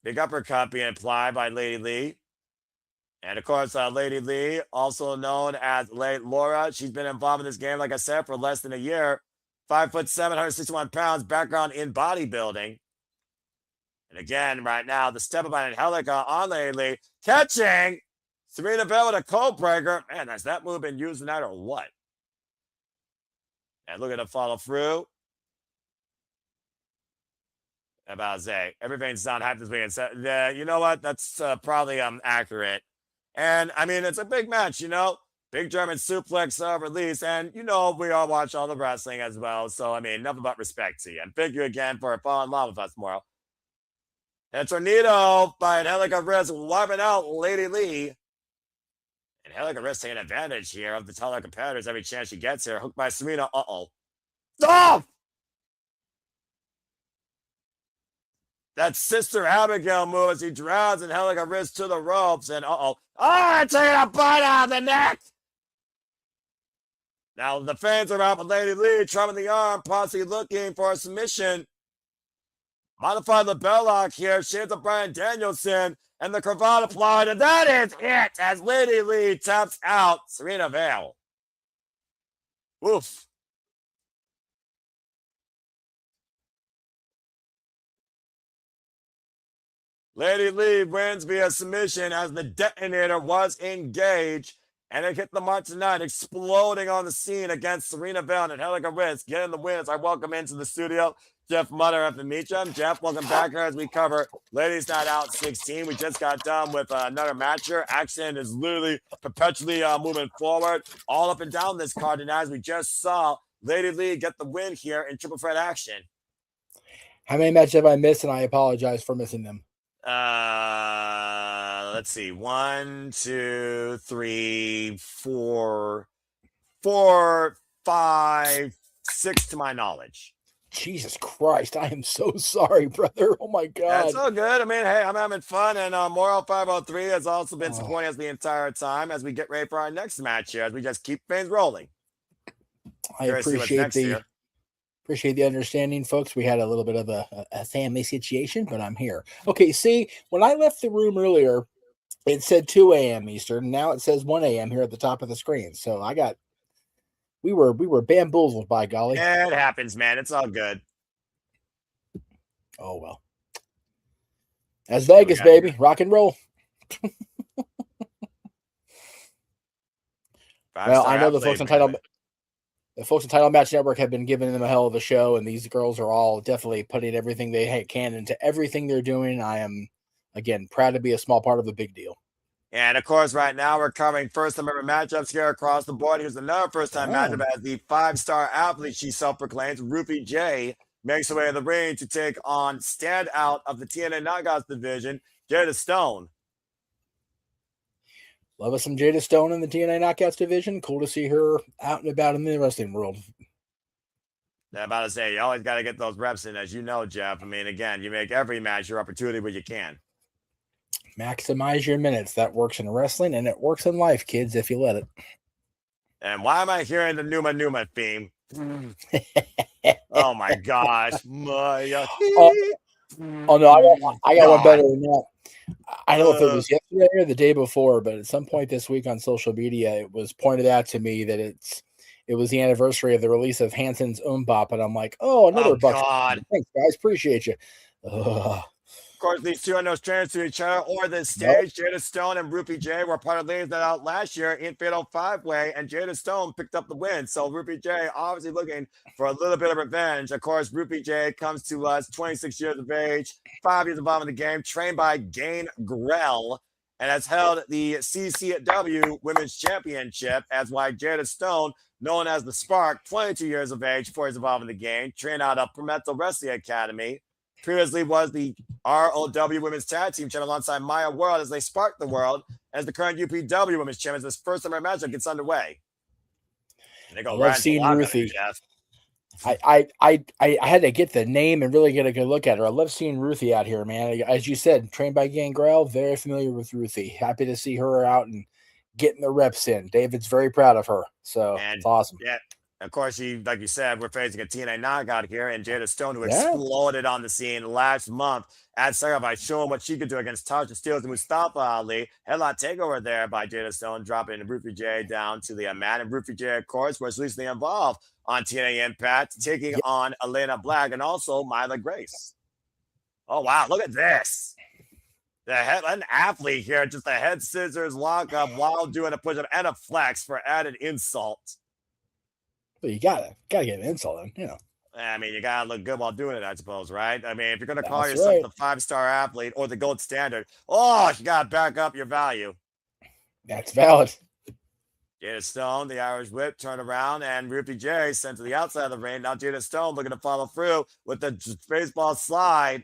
Big uppercut being applied by Lady Leigh. And of course, Lady Leigh, also known as Laura, she's been involved in this game, like I said, for less than a year. 5'7", 161 pounds, background in bodybuilding. And again, right now, the step up on Angelica on Lady Leigh, catching Sirena Vale with a code breaker. Man, has that move been used tonight or what? And look at the follow through. About to say, everything's not hyped this weekend. So, yeah, you know what? That's probably accurate. And, I mean, it's a big match, you know? Big German suplex release. And, you know, we all watch all the wrestling as well. So, I mean, nothing but respect to you. And thank you again for falling in love with us tomorrow. And Tornado by Angelica wrist wiping out Lady Leigh. And Angelica wrist taking advantage here of the taller competitors every chance she gets here. Hooked by Sirena. Uh-oh. Stop! That Sister Abigail move as he drives Angelica wrist to the ropes. And uh-oh. Oh, taking a bite out of the neck. Now the fans are out with Lady Leigh, trumping the arm, possibly looking for a submission. Modified label lock here. Shades of Bryan Danielson. And the cravat applied. And that is it as Lady Leigh taps out Sirena Vale. Oof. Lady Leigh wins via submission as the detonator was engaged. And it hit the mark tonight, exploding on the scene against Sirena Vale and Angelica wrist. Getting the win as I welcome into the studio Jeff Mutter of the Meacham. Jeff, welcome back here as we cover Ladies Night Out 16. We just got done with another match here. Action is literally perpetually moving forward all up and down this card. And as we just saw, Lady Leigh get the win here in triple threat action. How many matches have I missed? And I apologize for missing them. Let's see. 1, 2, 3, 4, 4, 5, 6 to my knowledge. Jesus Christ, I am so sorry, brother. Oh my God. That's all good. I mean, hey, I'm having fun, and Moral 503 has also been supporting us the entire time as we get ready for our next match here, as we just keep things rolling. I appreciate the understanding, folks. We had a little bit of a family situation, but I'm here. Okay, see, when I left the room earlier, it said 2 a.m. Eastern. Now it says 1 a.m. here at the top of the screen. So we were bamboozled, by golly. It happens, man. It's all good. Oh well. As Vegas, baby, rock and roll. Well, I know the folks on Title Match Network have been giving them a hell of a show, and these girls are all definitely putting everything they can into everything they're doing. I am, again, proud to be a small part of the big deal. And of course, right now we're covering first-time ever matchups here across the board. Here's another first-time matchup as the 5-star athlete she self-proclaims, Ruthie J, makes her way to the ring to take on standout of the TNA Knockouts division, Jada Stone. Love us some Jada Stone in the TNA Knockouts division. Cool to see her out and about in the wrestling world. I'm about to say, you always got to get those reps in, as you know, Jeff. I mean, again, you make every match your opportunity where you can. Maximize your minutes. That works in wrestling, and it works in life, kids, if you let it. And why am I hearing the Numa theme? Oh, my gosh. Oh, no, I got one better than that. I don't know if it was yesterday or the day before, but at some point this week on social media, it was pointed out to me that it was the anniversary of the release of Hanson's Bop, and I'm like, oh, another buck. God. Thanks, guys. Appreciate you. Of course, these two are no strangers to each other or this stage. Nope. Jada Stone and Ruthie J were part of Ladies Night Out last year in Fatal 5-Way, and Jada Stone picked up the win. So Ruthie J obviously looking for a little bit of revenge. Of course, Ruthie J comes to us 26 years of age, 5 years involved in the game, trained by Gain Grell, and has held the CCW Women's Championship, as why Jada Stone, known as the Spark, 22 years of age, 4 years involved in the game, trained out of Prometo Wrestling Academy. Previously was the ROW Women's Tag Team Champion alongside Maya World as they spark the world as the current UPW Women's Champion. This first time our matchup gets underway. And they go I love seeing Ruthie. I had to get the name and really get a good look at her. I love seeing Ruthie out here, man. As you said, trained by Gangrel, very familiar with Ruthie. Happy to see her out and getting the reps in. David's very proud of her. So it's awesome. Yeah. Of course, like you said, we're facing a TNA knockout here, and Jada Stone, who exploded on the scene last month at Sirena by showing what she could do against Tasha Steelz and Mustafa Ali. Headlock takeover there by Jada Stone, dropping Ruthie J down to the mat. And Ruthie J, of course, was recently involved on TNA Impact, taking on Elena Black and also Myla Grace. Oh, wow. Look at this. An athlete here, just a head scissors lock up while doing a push-up and a flex for added insult. But you gotta get an insult in, you know. I mean, you gotta look good while doing it, I suppose, right? I mean, if you're gonna call yourself the 5-star athlete or the gold standard, you gotta back up your value. That's valid. Jada Stone, the Irish Whip, turned around, and Ruthie J sent to the outside of the ring. Now Jada Stone looking to follow through with the baseball slide.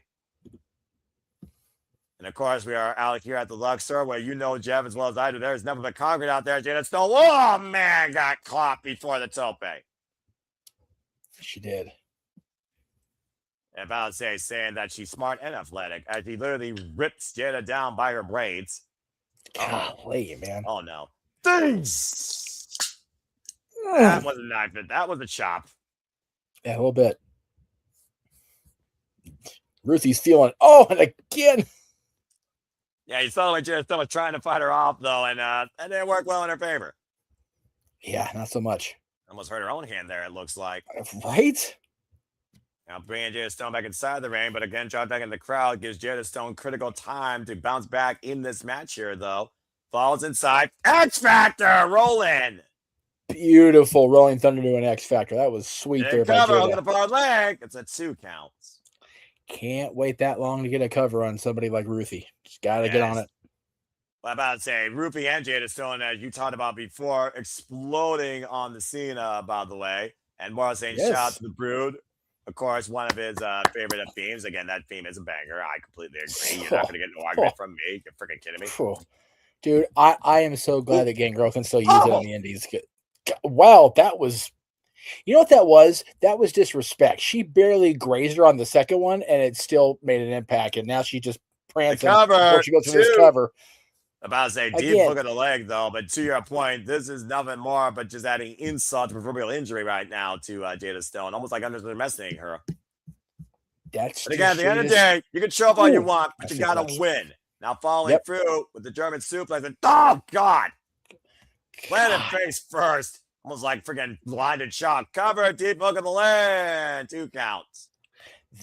And of course, we are out here at the Luxor, where you know, Jeff, as well as I do, there's nothing but concrete out there. Jada Stone, oh man, got caught before the tope. She did. And about to say, saying that she's smart and athletic, as he literally rips Jada down by her braids. Golly, man. Oh no. That was a knife. That was a chop. Yeah, a little bit. Ruthie's feeling. Oh, and again. Yeah, you saw like Jada Stone was trying to fight her off, though, and that didn't work well in her favor. Yeah, not so much. Almost hurt her own hand there, it looks like. Right? Now bringing Jada Stone back inside the ring, but again, dropped back in the crowd gives Jada Stone critical time to bounce back in this match here, though. Falls inside. X Factor, roll in. Beautiful rolling thunder to an X Factor. That was sweet there by Jada. Jada. The far leg. It's a 2 count. Can't wait that long to get a cover on somebody like Ruthie. Just got to get on it. Well, I'm about to say, Ruthie and Jada Stone, as you talked about before, exploding on the scene, by the way. And more saying, shout out to the Brood. of course, one of his favorite themes. Again, that theme is a banger. I completely agree. You're not going to get no argument from me. You're freaking kidding me. Dude, I am so glad that Gangrel can still use it in the Indies. Wow, that was... You know what that was? That was disrespect. She barely grazed her on the second one, and it still made an impact. And now she just prancing before she goes through this cover. About to say, deep hook of the leg, though. But to your point, this is nothing more but just adding insult to proverbial injury right now to Jada Stone. Almost like underestimating her. But again, at the end of the day, you can show up all you want, but you got to win. Now following through with the German suplex. And, oh, God. Landed face first. Almost like freaking blinded shock. Cover, deep hook of the leg. 2 counts.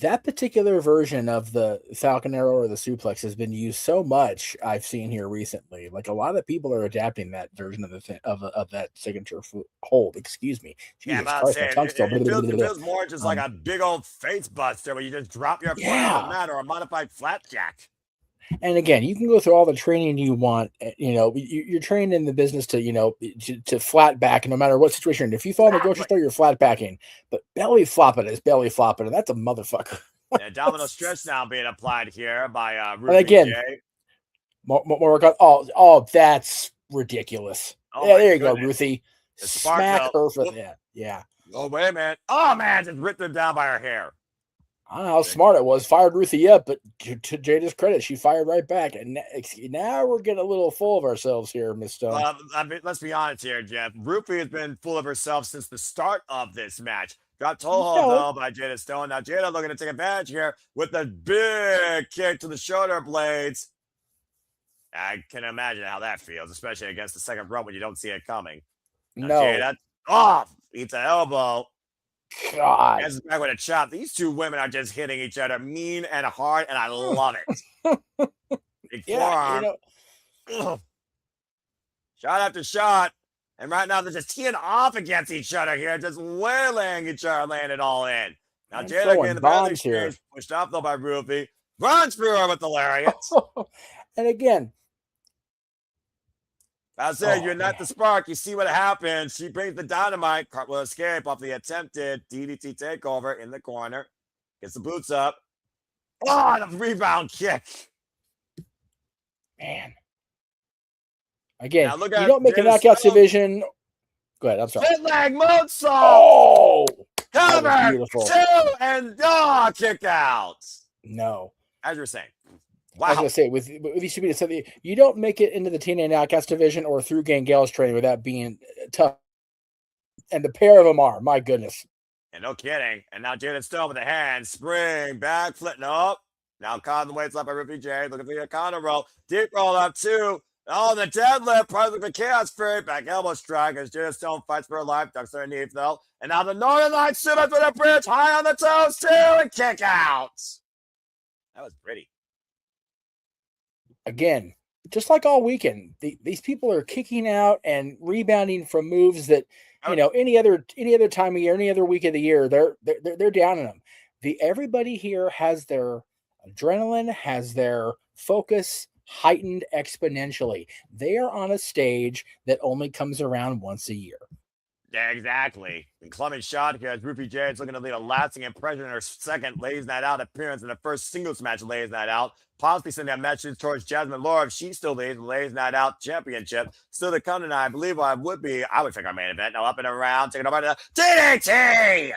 That particular version of the Falcon Arrow or the suplex has been used so much. I've seen here recently. Like a lot of people are adapting that version of the of that signature hold. Excuse me. Jesus Christ, it feels more just like a big old face buster where you just drop your foot on the mat or a modified flapjack. And again, you can go through all the training you want. You know, you're trained in the business to flat back no matter what situation. If you fall in the grocery store, you're flat backing. But belly flopping is belly flopping, and that's a motherfucker. Domino stretch now being applied here by Ruthie. And again, more work on. Oh, that's ridiculous. Yeah, there you go, Ruthie. Smack her for that. Yeah. Oh, wait a minute. Oh, man, just ripped her down by her hair. I don't know how smart it was. Fired Ruthie up, but to Jada's credit, she fired right back. And now we're getting a little full of ourselves here, Miss Stone. I mean, let's be honest here, Jeff. Ruthie has been full of herself since the start of this match. Got toe hold, though, by Jada Stone. Now, Jada looking to take advantage here with a big kick to the shoulder blades. I can imagine how that feels, especially against the second rope when you don't see it coming. Now, Jada, off. Eats an elbow. God. Hands back with a chop. These two women are just hitting each other mean and hard, and I love it. Big forearm. Shot after shot. And right now they're just teeing off against each other here, just wailing each other, laying it all in. Now Jada getting the belly exchange, pushed off though by Ruthie. Runs through her with the lariats. And again, I said, you're not the spark. You see what happens. She brings the dynamite. Cartwheel escape off the attempted DDT takeover in the corner. Gets the boots up. Oh, the rebound kick. Man. Again, you don't make a knockouts division. Go ahead. I'm sorry. Hit leg moonsault. Oh, cover. 2 and kick outs. No. As you're saying. Wow. I was going to say, with these something, you don't make it into the TNA Knockouts division or through Gangel's training without being tough. And the pair of them are, my goodness. And no kidding. And now Jada Stone with the hand. Spring, back, flip, up. Now caught in the weights up by Ruthie J. Looking for the counter roll. Deep roll up, 2. Oh, the deadlift. Part of the chaos free. Back elbow strike as Jada Stone fights for her life. Ducks underneath, though. And now the Northern Lights super for the bridge. High on the toes, 2. And kick out. That was pretty. Again, just like all weekend, these people are kicking out and rebounding from moves that, any other time of year, any other week of the year, they're down in them. Everybody here has their adrenaline, has their focus heightened exponentially. They are on a stage that only comes around once a year. Yeah, exactly. And clubbing shot here as Ruthie J is looking to leave a lasting impression in her second Ladies Night Out appearance in the first singles match of Ladies Night Out. Possibly sending a message towards Jasmine Laura if she still leads the Ladies Night Out Championship. Still to come tonight, I believe I would pick our main event. Now up and around, taking over to the DDT.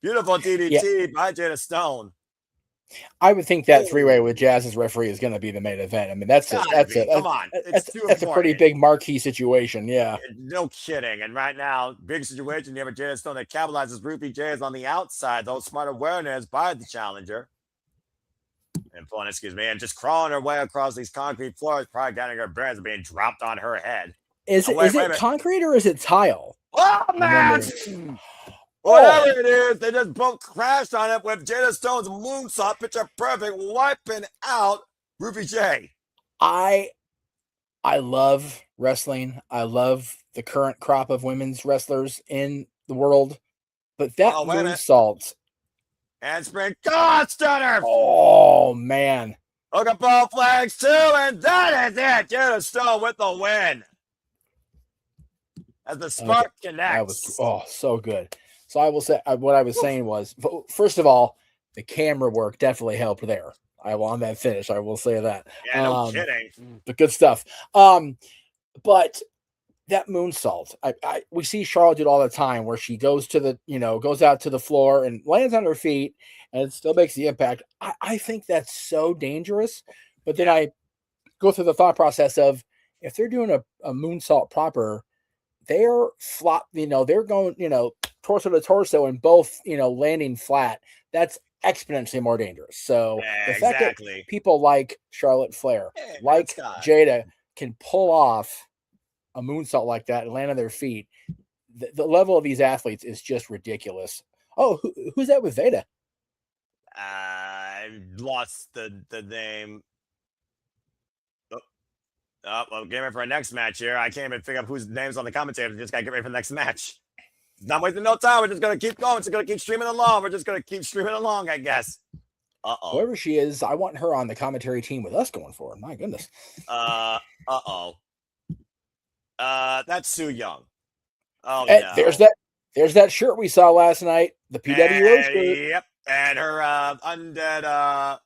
Beautiful DDT by Jada Stone. I would think that 3-way with Jazz as referee is going to be the main event. I mean, that's a pretty big marquee situation. Yeah, no kidding. And right now, big situation. You have a Jada Stone that capitalizes. Ruthie J is on the outside. Though smart awareness by the challenger. And just crawling her way across these concrete floors, probably getting her bearings and being dropped on her head. Is it concrete or is it tile? Oh man! Whatever it is, they just both crashed on it with Jada Stone's moonsault, picture perfect, wiping out Ruthie J. I love wrestling. I love the current crop of women's wrestlers in the world, but that moonsault. And spring, God stunner! Oh, man. Look at both flags, too, and that is it. Jada Stone with the win. As the spark connects. That was, so good. So I will say what I was saying was, first of all, the camera work definitely helped there. I will on that finish. I will say that. Yeah, no kidding. The good stuff. But that moonsault, we see Charlotte do it all the time, where she goes to the, goes out to the floor and lands on her feet, and it still makes the impact. I think that's so dangerous. But then I go through the thought process of, if they're doing a moonsault proper, they're flop, they're going, torso to torso and both, landing flat. That's exponentially more dangerous. So the fact that people like Charlotte Flair, like Jada, can pull off a moonsault like that and land on their feet, the level of these athletes is just ridiculous. Oh, who's that with Veda? I lost the name. Oh, well, get ready for our next match here. I can't even figure out whose name's on the commentator. Just gotta get ready for the next match. Not wasting no time. We're just gonna keep going. It's gonna keep streaming along. We're just gonna keep streaming along, I guess. Whoever she is, I want her on the commentary team with us going forward. My goodness. That's Sue Young. Oh, and no. There's that shirt we saw last night. The PWO shirt. Yep. And her undead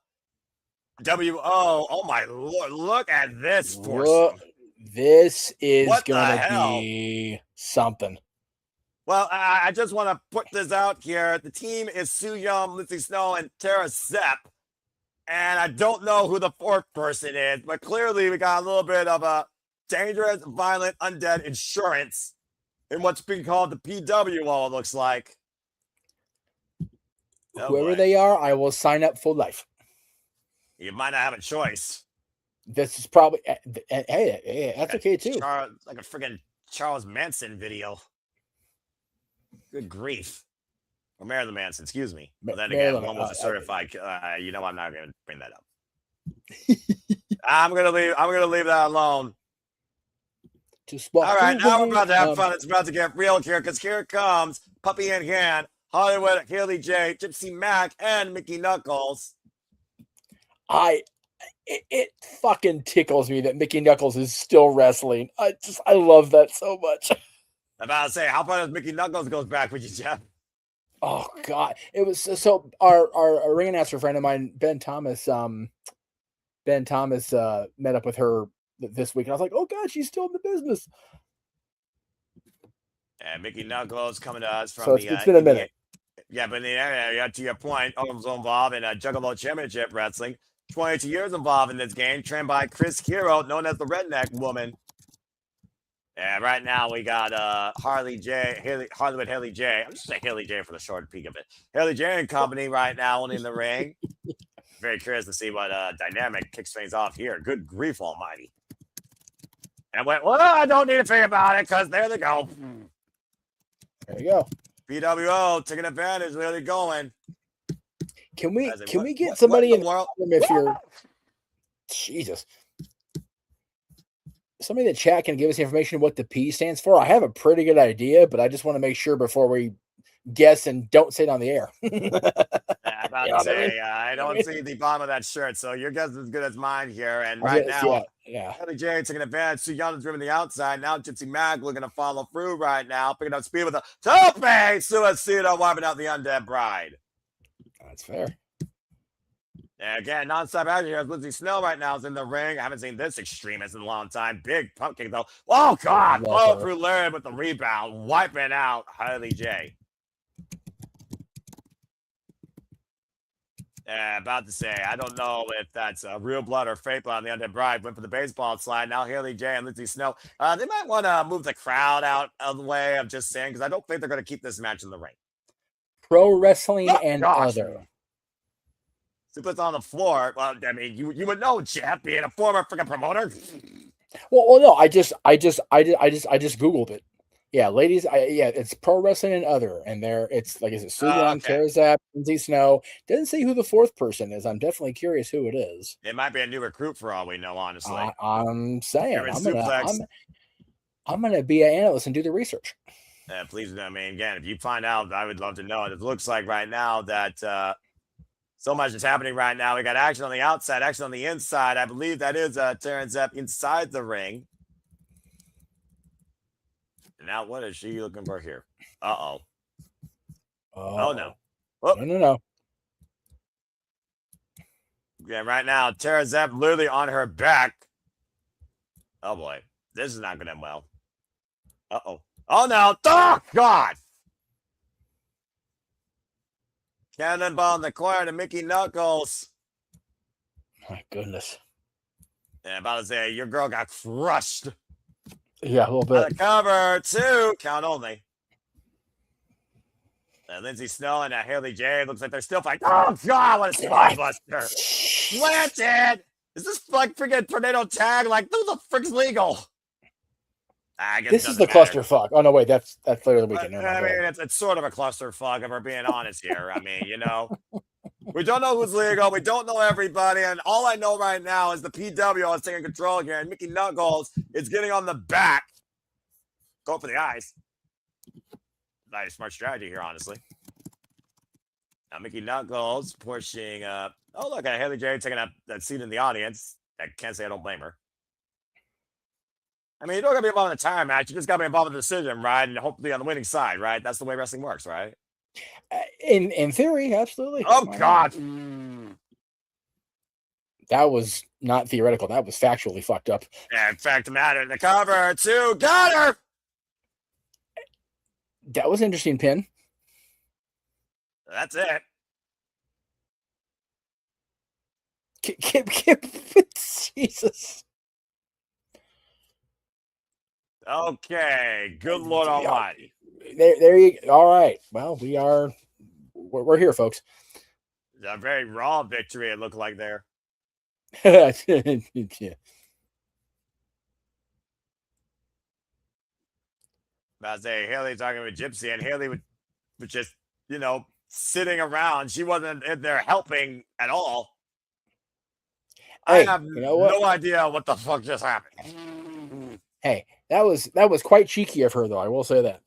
WO. Oh my Lord! Look at this foursome. This is gonna be something. Well, I just want to put this out here. The team is Sue Young, Lindsay Snow, and Tara Sepp. And I don't know who the fourth person is, but clearly we got a little bit of a dangerous, violent, undead insurance in what's being called the PWO, it looks like. Whoever they are, I will sign up for life. You might not have a choice. This is probably, hey, that's okay too. Like a friggin' Charles Manson video. Good grief. Or Marilyn Manson, excuse me. But then again, one was a certified. I'm not going to bring that up. I'm gonna leave that alone. All right, now we're about to have fun. It's about to get real here, because here comes Puppy in Hand, Hollywood, Haley J, Gypsy Mac, and Mickey Knuckles. It fucking tickles me that Mickey Knuckles is still wrestling. I love that so much. I'm about to say, how far does Mickey Knuckles goes back with you, Jeff? Oh God, it was so. Our ring announcer friend of mine, Ben Thomas, met up with her this week, and I was like, oh God, she's still in the business. And Mickey Knuckles coming to us from it's been a minute. Yeah, but in the area, to your point, also involved in a Juggalo Championship Wrestling. 22 years involved in this game, trained by Chris Hero, known as the Redneck Woman. And right now we got Hollywood Haley J. I'm just saying Haley J for the short peek of it. Haley J and company right now in the ring. Very curious to see what dynamic kicks things off here. Good grief almighty. And I went, well, I don't need to think about it, because there they go. There you go. PWO taking advantage, really going. Can we get somebody in the world if you're Jesus? Somebody in the chat can give us information what the P stands for. I have a pretty good idea, but I just want to make sure before we guess and don't say it on the air. I don't see the bottom of that shirt, so your guess is as good as mine here. And right now, Haley J taking advantage. Sue Young is driven the outside. Now Gypsy Mag looking to follow through right now, picking up speed with a tope suicida, wiping out the undead bride. That's fair. And again, non-stop action here. Lindsay Snow right now is in the ring. I haven't seen this extremist in a long time. Big pump kick though. Oh God! Blow through Larry with the rebound, wiping out Haley J. About to say, I don't know if that's real blood or fake blood on the undead bride. Went for the baseball slide. Now Haley J and Lindsay Snow. They might want to move the crowd out of the way. I'm just saying, because I don't think they're going to keep this match in the ring. Pro wrestling and other. Suplex on the floor. Well, I mean, you would know, Jeff, being a former freaking promoter. Well, no, I just Googled it. Yeah, ladies, it's pro wrestling and other, and it's like, is it Sue Young, Tara Sepp, Lindsay Snow? Doesn't say who the fourth person is. I'm definitely curious who it is. It might be a new recruit for all we know, honestly. I'm saying I'm gonna be an analyst and do the research. Please, I mean, again, if you find out, I would love to know. It looks like right now that so much is happening right now. We got action on the outside, action on the inside. I believe that is Tara Sepp inside the ring. Now, what is she looking for here? Uh-oh. Oh no. Whoop. No. Yeah, right now, Tara Zep literally on her back. Oh boy. This is not going to end well. Uh-oh. Oh no. Oh God. Cannonball in the corner to Mickey Knuckles. My goodness. Yeah, about to say, your girl got crushed. Yeah, a little bit. On the cover, 2. Count only. Lindsay Snow and Haley J. Looks like they're still fighting. Oh, God, what a spine buster. Planted. Is this like freaking tornado tag? Like, who the frick's legal? I guess this is the clusterfuck. Oh, no, wait, that's later the weekend. I mean, it's sort of a clusterfuck if we're being honest here. I mean, we don't know who's legal. We don't know everybody. And all I know right now is the PW is taking control here. And Mickey Knuckles is getting on the back. Go for the eyes. Nice, smart strategy here, honestly. Now, Mickey Knuckles pushing up. Oh, look at Haley J taking that seat in the audience. I can't say I don't blame her. I mean, you don't got to be involved in a time match. You just got to be involved in the decision, right? And hopefully on the winning side, right? That's the way wrestling works, right? In theory, absolutely. Oh, God. That was not theoretical. That was factually fucked up. Yeah, in fact, matter. The cover, 2. Got her. That was an interesting pin. That's it. Jesus. Okay. Good Lord Almighty. There you go. All right. Well, we're here, folks. A very raw victory, it looked like there. Yeah. I say Haley talking with Gypsy, and Haley was just, sitting around. She wasn't in there helping at all. Hey, I have no idea what the fuck just happened. Hey, that was quite cheeky of her, though. I will say that.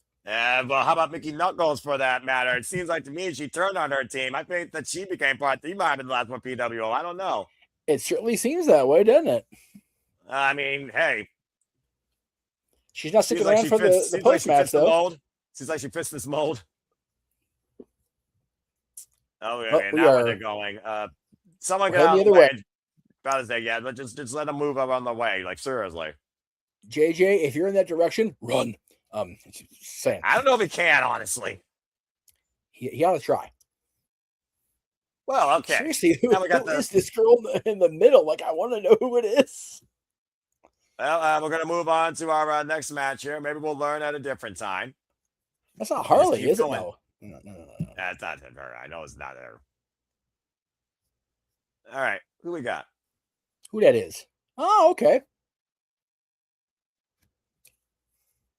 Well, how about Mickey Knuckles for that matter? It seems like to me she turned on her team. I think that she became part. He might have been the last one PWO. I don't know. It certainly seems that way, doesn't it? I mean, hey. She's not sticking around for the post match, though. Seems like she fits this mold. Oh, yeah, well, now where they're going. Someone get out of the way. About to say, yeah, but just let them move up on the way. Like, seriously. JJ, if you're in that direction, run. Saying. I don't know if he can, honestly. He ought to try. Well, okay. Seriously, who is this girl in the middle? Like, I want to know who it is. Well, we're going to move on to our next match here. Maybe we'll learn at a different time. That's not Harley, is it? No. That's not her. I know it's not her. All right. Who we got? Who that is? Oh, okay.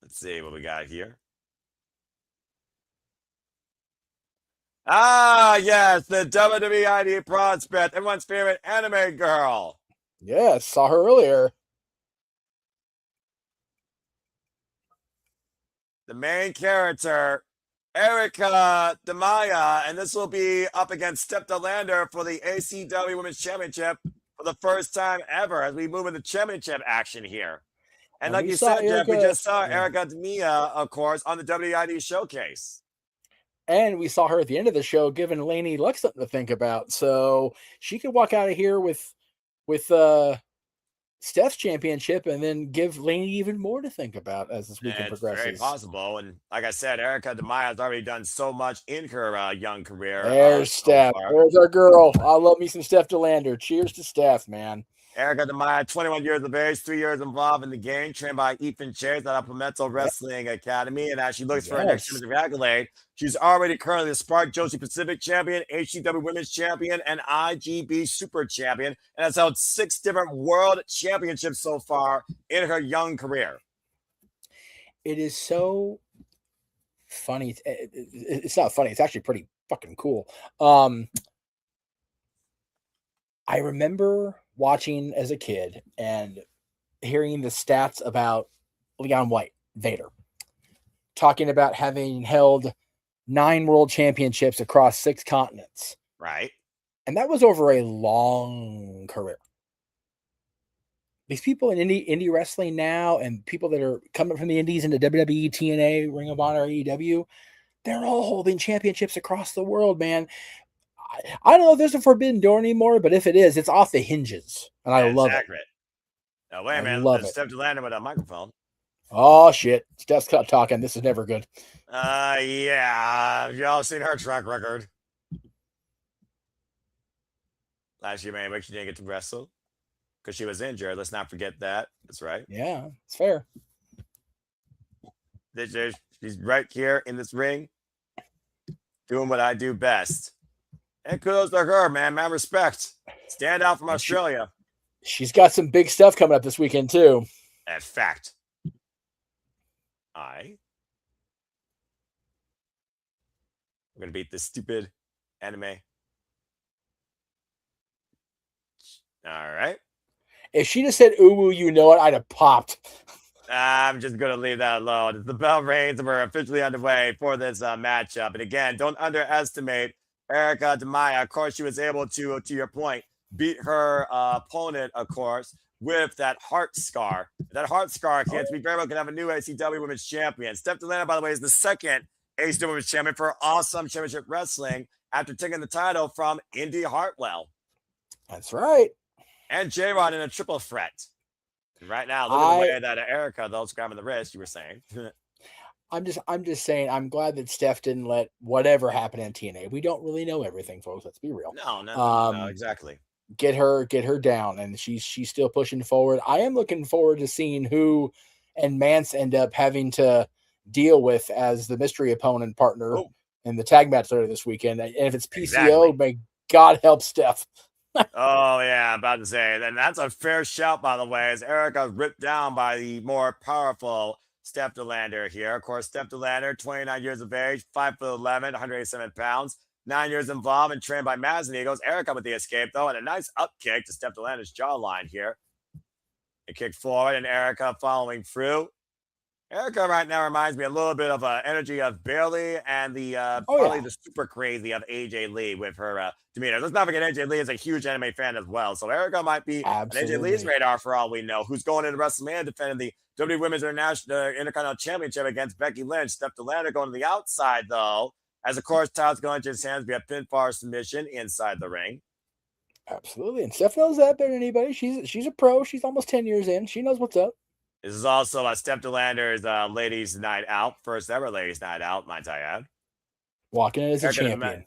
Let's see what we got here. Ah, yes, the WWE ID prospect, everyone's favorite anime girl. Yes, saw her earlier. The main character, Airica Demia, and this will be up against Steph Delander for the ACW Women's Championship for the first time ever as we move into championship action here. And like you said, Jeff, we just saw Airica Demia, of course, on the WID showcase. And we saw her at the end of the show giving Laynie Lux something to think about. So she could walk out of here with Steph's championship and then give Laynie even more to think about as this weekend progresses. Very possible. And like I said, Airica Demia has already done so much in her young career. There's Steph. There's our girl. I love me some Steph Delander. Cheers to Steph, man. Airica Demia, 21 years of age, 3 years involved in the game, trained by Ethan Chase at Palmetto Wrestling Academy. And as she looks for her next championship accolade, she's already currently the Spark Joshi Pacific Champion, HCW Women's Champion, and IGB Super Champion, and has held 6 different world championships so far in her young career. It is so funny. It's not funny. It's actually pretty fucking cool. I remember watching as a kid and hearing the stats about Leon White, Vader, talking about having held 9 world championships across 6 continents. Right. And that was over a long career. These people in indie wrestling now and people that are coming from the indies into WWE, TNA, Ring of Honor, AEW, They're all holding championships across the world, man. I don't know if there's a forbidden door anymore, but if it is, it's off the hinges, and I love it. Now, wait a minute. Love it. Steph landed with a microphone. Oh, shit. Steph's talking. This is never good. Yeah. Y'all seen her track record. Last year, maybe she didn't get to wrestle because she was injured. Let's not forget that. That's right. Yeah, it's fair. She's right here in this ring doing what I do best. And kudos to her, man. Man, respect. Stand out from Australia. She's got some big stuff coming up this weekend, too. That's fact. We're going to beat this stupid anime. All right. If she just said, ooh, you know it, I'd have popped. I'm just going to leave that alone. The bell rings and we're officially underway for this matchup. And again, don't underestimate Airica Demia. Of course, she was able to your point, beat her opponent, of course, with that heart scar. That heart scar can't be very well can have a new ACW Women's Champion. Steph Delana, by the way, is the second ACW Women's Champion for Awesome Championship Wrestling after taking the title from Indy Hartwell. That's right. And J-Rod in a triple threat. Right now, look at the way that Airica, those grabbing the wrist, you were saying. I'm just saying, I'm glad that Steph didn't let whatever happen in TNA. We don't really know everything, folks. Let's be real. No, exactly. Get her down, and she's still pushing forward. I am looking forward to seeing who and Mance end up having to deal with as the mystery opponent partner in the tag match later this weekend. And if it's PCO, may God help Steph. Oh, yeah, I'm about to say. And that's a fair shout, by the way, as Airica ripped down by the more powerful Steph DeLander here. Of course, Steph DeLander, 29 years of age, 5'11", 187 pounds, 9 years involved and trained by Mazin Eagles. Airica with the escape, though, and a nice up kick to Steph DeLander's jawline here. A kick forward, and Airica following through. Airica right now reminds me a little bit of energy of Bailey and the probably the super crazy of AJ Lee with her demeanor. Let's not forget AJ Lee is a huge anime fan as well. So Airica might be on AJ Lee's radar for all we know. Who's going into WrestleMania defending the WWE Women's Intercontinental Championship against Becky Lynch. Steph DeLander going to the outside, though, as of course, title's going to his hands via pinfall submission inside the ring. Absolutely. And Steph knows that better than anybody. She's a pro. She's almost 10 years in. She knows what's up. This is also Steph DeLander's ladies' night out. First ever ladies' night out, might I add. Walking in as a champion.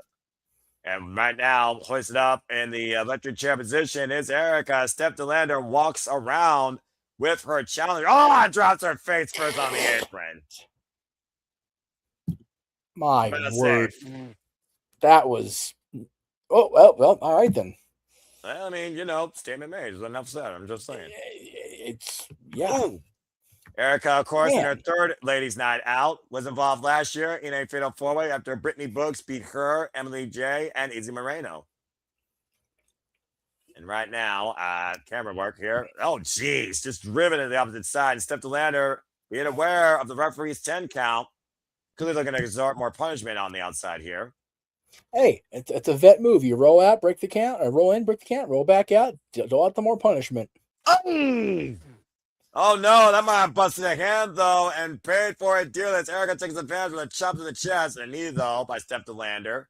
And right now, hoisted up in the electric chair position is Airica. Steph DeLander walks around with her challenger. Oh, drops her face first on the apron. My word. That was... Oh, well, all right then. Well, I mean, statement made. There's enough said. I'm just saying. Ooh. Airica, of course, in her third ladies' night out, was involved last year in a fatal four-way after Brittany Books beat her, Emily J, and Izzy Moreno. And right now, camera work here. Oh, geez, just driven to the opposite side. And Steph DeLander, being aware of the referee's 10 count, clearly looking to exert more punishment on the outside here. Hey, it's a vet move. You roll out, break the count, or roll in, break the count, roll back out, dole out the more punishment. Oh, no, that might have busted a hand, though, and paid for it dearly. Airica takes advantage with a chop to the chest and a knee, though, by Steph DeLander.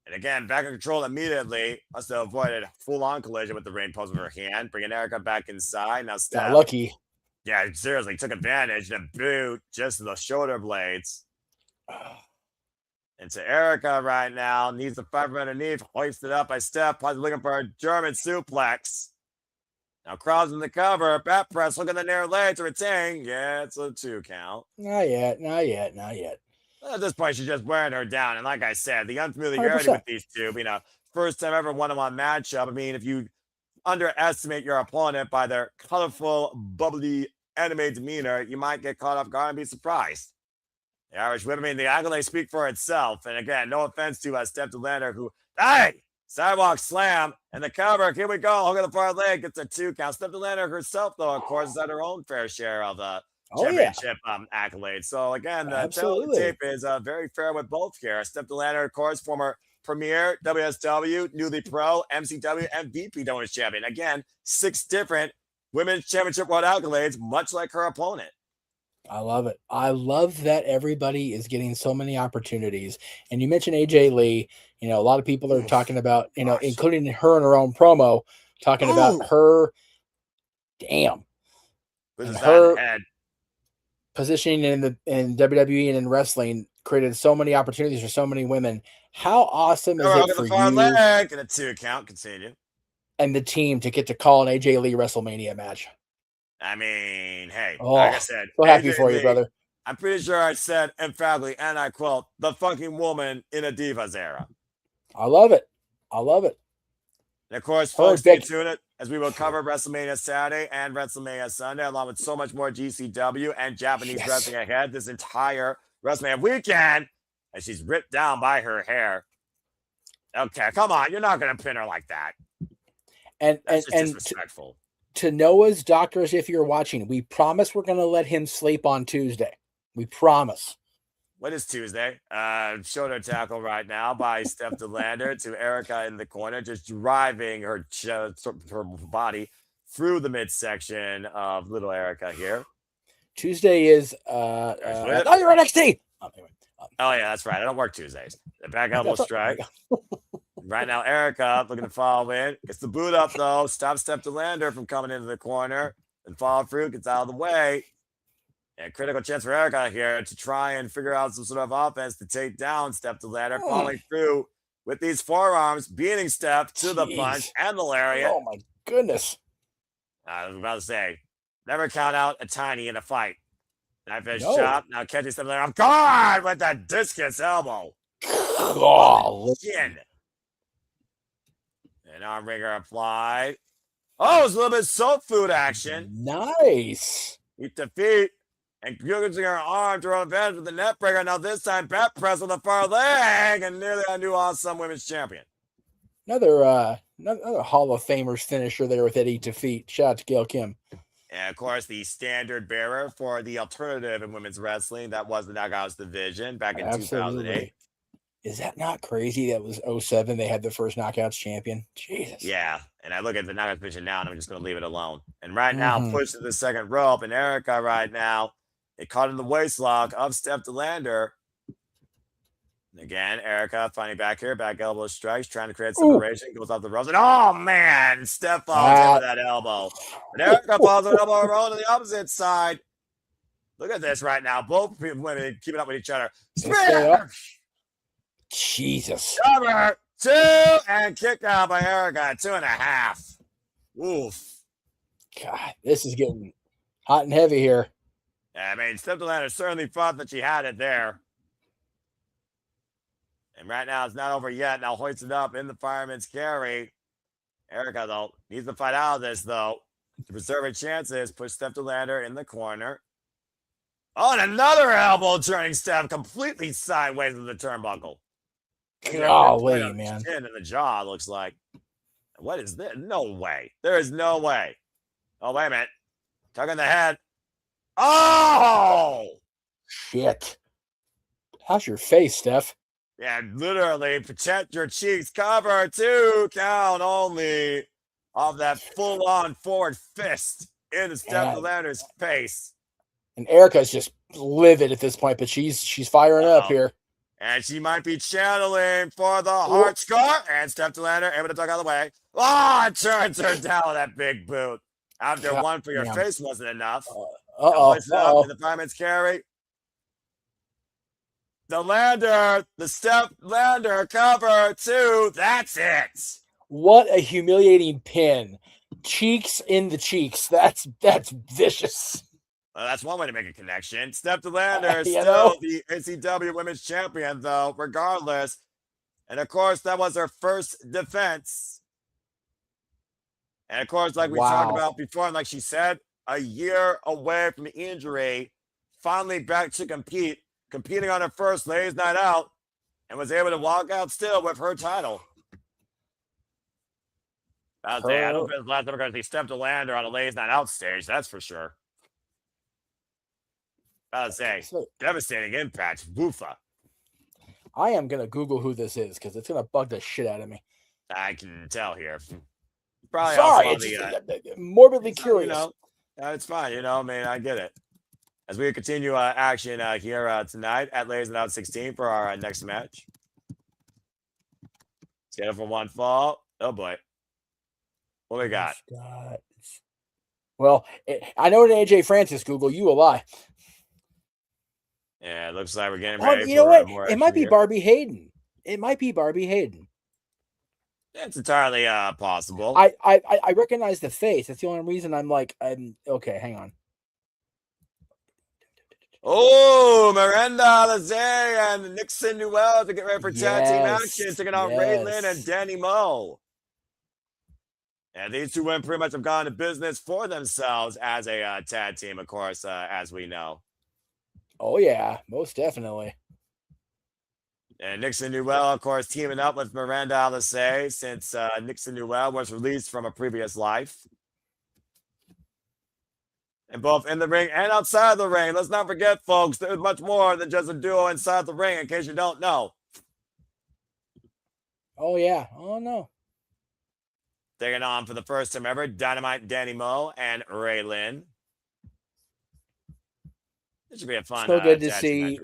And again, back in control immediately. Must have avoided full-on collision with the ring post with her hand, bringing Airica back inside. Now Steph. Lucky. Yeah, seriously, took advantage and boot just to the shoulder blades. And to Airica right now, needs the fight from underneath, hoisted up by Steph, possibly looking for a German suplex. Now crossing the cover, back press, looking at the near leg to retain. Yeah, it's a 2 count. Not yet. At this point, she's just wearing her down. And like I said, the unfamiliarity with these two, first time ever one-on-one matchup. I mean, if you underestimate your opponent by their colorful, bubbly anime demeanor, you might get caught off guard and be surprised. The Irish women, the accolades speak for itself. And again, no offense to Steph DeLander, who, sidewalk slam, and the cover. Here we go. Hook at the far leg. Gets a 2 count. Steph DeLander herself, though, of course, has had her own fair share of championship accolades. So, again, the tape is very fair with both here. Steph DeLander, of course, former Premier, WSW, newly pro, MCW, and VPW champion. Again, 6 different women's championship world accolades, much like her opponent. I love it. I love that everybody is getting so many opportunities. And you mentioned AJ Lee. You know, a lot of people are talking about, you know, including her in her own promo, talking about her. Damn. And her positioning in WWE and in wrestling created so many opportunities for so many women. How awesome is it for you? Leg and a 2 count. Continue. And the team to get to call an AJ Lee WrestleMania match. I mean, hey, like I said, so happy for you, brother. I'm pretty sure I said emphatically, and I quote, the fucking woman in a Divas era. I love it. I love it. And of course, folks, stay tuned as we will cover WrestleMania Saturday and WrestleMania Sunday, along with so much more GCW and Japanese wrestling ahead this entire WrestleMania weekend. And she's ripped down by her hair. Okay, come on. You're not going to pin her like that. And that's just disrespectful. To Noah's doctors, if you're watching, we promise we're going to let him sleep on Tuesday. We promise. What is Tuesday? Shoulder tackle right now by Steph DeLander to Airica in the corner, just driving her body through the midsection of little Airica here. Tuesday is oh, you're NXT. Oh yeah, that's right. I don't work Tuesdays. The back elbow strike. Right now, Airica looking to follow in. Gets the boot up though. Stops Steph DeLander from coming into the corner and follow through. Gets out of the way. And critical chance for Airica here to try and figure out some sort of offense to take down Steph DeLander, following through with these forearms, beating Steph to the punch and the lariat. Oh my goodness! I was about to say, never count out a tiny in a fight. Knife edge chop. Now catching Steph DeLander. I'm gone with that discus elbow. Oh, chin. And arm wringer applied. Oh, it's a little bit of soul food action. Nice. Feet to feet. And using her arm to her advantage with the net breaker. Now this time, bat press with the far leg. And nearly a new awesome women's champion. Another Hall of Famers finisher there with Eddie to feet. Shout out to Gail Kim. And of course, the standard bearer for the alternative in women's wrestling. That was the Knockouts division back in 2008. Is that not crazy? That was 2007. They had the first Knockouts champion. Jesus. Yeah. And I look at the Knockouts division now, and I'm just going to leave it alone. And right now, push to the second rope. And Airica right now, it caught in the waist lock of Steph DeLander. And again, Airica finding back here, back elbow strikes, trying to create separation. Goes off the ropes. And oh, man, Steph falls over that elbow. And Airica falls on elbow roll to the opposite side. Look at this right now. Both women keeping up with each other. Jesus. Cover 2 and kick out by Airica. 2.5. Oof. God, this is getting hot and heavy here. I mean, Steph DeLander certainly thought that she had it there. And right now, it's not over yet. Now hoists it up in the fireman's carry. Airica, though, needs to fight out of this, though. To preserve her chances, push Steph DeLander in the corner. Oh, and another elbow turning Steph completely sideways with the turnbuckle. Golly, man. Chin in the jaw, looks like. What is this? No way. There is no way. Oh, wait a minute. Tugging the head. Oh! Shit. How's your face, Steph? Yeah, literally, protect your cheeks. Cover 2 count only of that full-on forward fist into Steph DeLander's face. And Airica's just livid at this point, but she's firing up here. And she might be channeling for the heart scar. And Steph DeLander able to duck out of the way. Oh, it turns her down with that big boot. After one for your face wasn't enough. In the fireman's carry. The Steph Lander cover 2. That's it. What a humiliating pin. Cheeks in the cheeks. That's vicious. Well, that's one way to make a connection. Steph DeLander is still the NCW Women's Champion, though, regardless. And, of course, that was her first defense. And, of course, like we talked about before, and like she said, a year away from the injury, finally back to competing on her first Ladies Night Out, and was able to walk out still with her title. I don't think it's the last time we're going to see Steph DeLander on a Ladies Night Out stage, that's for sure. I would say, devastating impact. Woofa. I am going to Google who this is because it's going to bug the shit out of me. I can tell here. Probably sorry, it's morbidly curious. It's fine. I mean, I get it. As we continue action here tonight at Ladies Without 16 for our next match. Scheduled for one fall. Oh boy. What we got? Well, I know that AJ Francis, Google, you a lie. Yeah, it looks like we're getting ready you know what? More it might be here. Barbie Hayden. It might be Barbie Hayden. It's entirely possible. I recognize the face. That's the only reason I'm like, okay, hang on. Oh, Miranda Alizé and Nixon Newell to get ready for tag team action, taking on Raylan and Danny Moe. And these two women pretty much have gone to business for themselves as a tag team, of course, as we know. Oh, yeah, most definitely. And Nixon Newell, of course, teaming up with Miranda Alizé since Nixon Newell was released from a previous life. And both in the ring and outside the ring. Let's not forget, folks, there's much more than just a duo inside the ring, in case you don't know. Oh, yeah. Oh, no. Taking on for the first time ever, Dynamite Danny Moe and Raylan. This should be a fun. So good to see.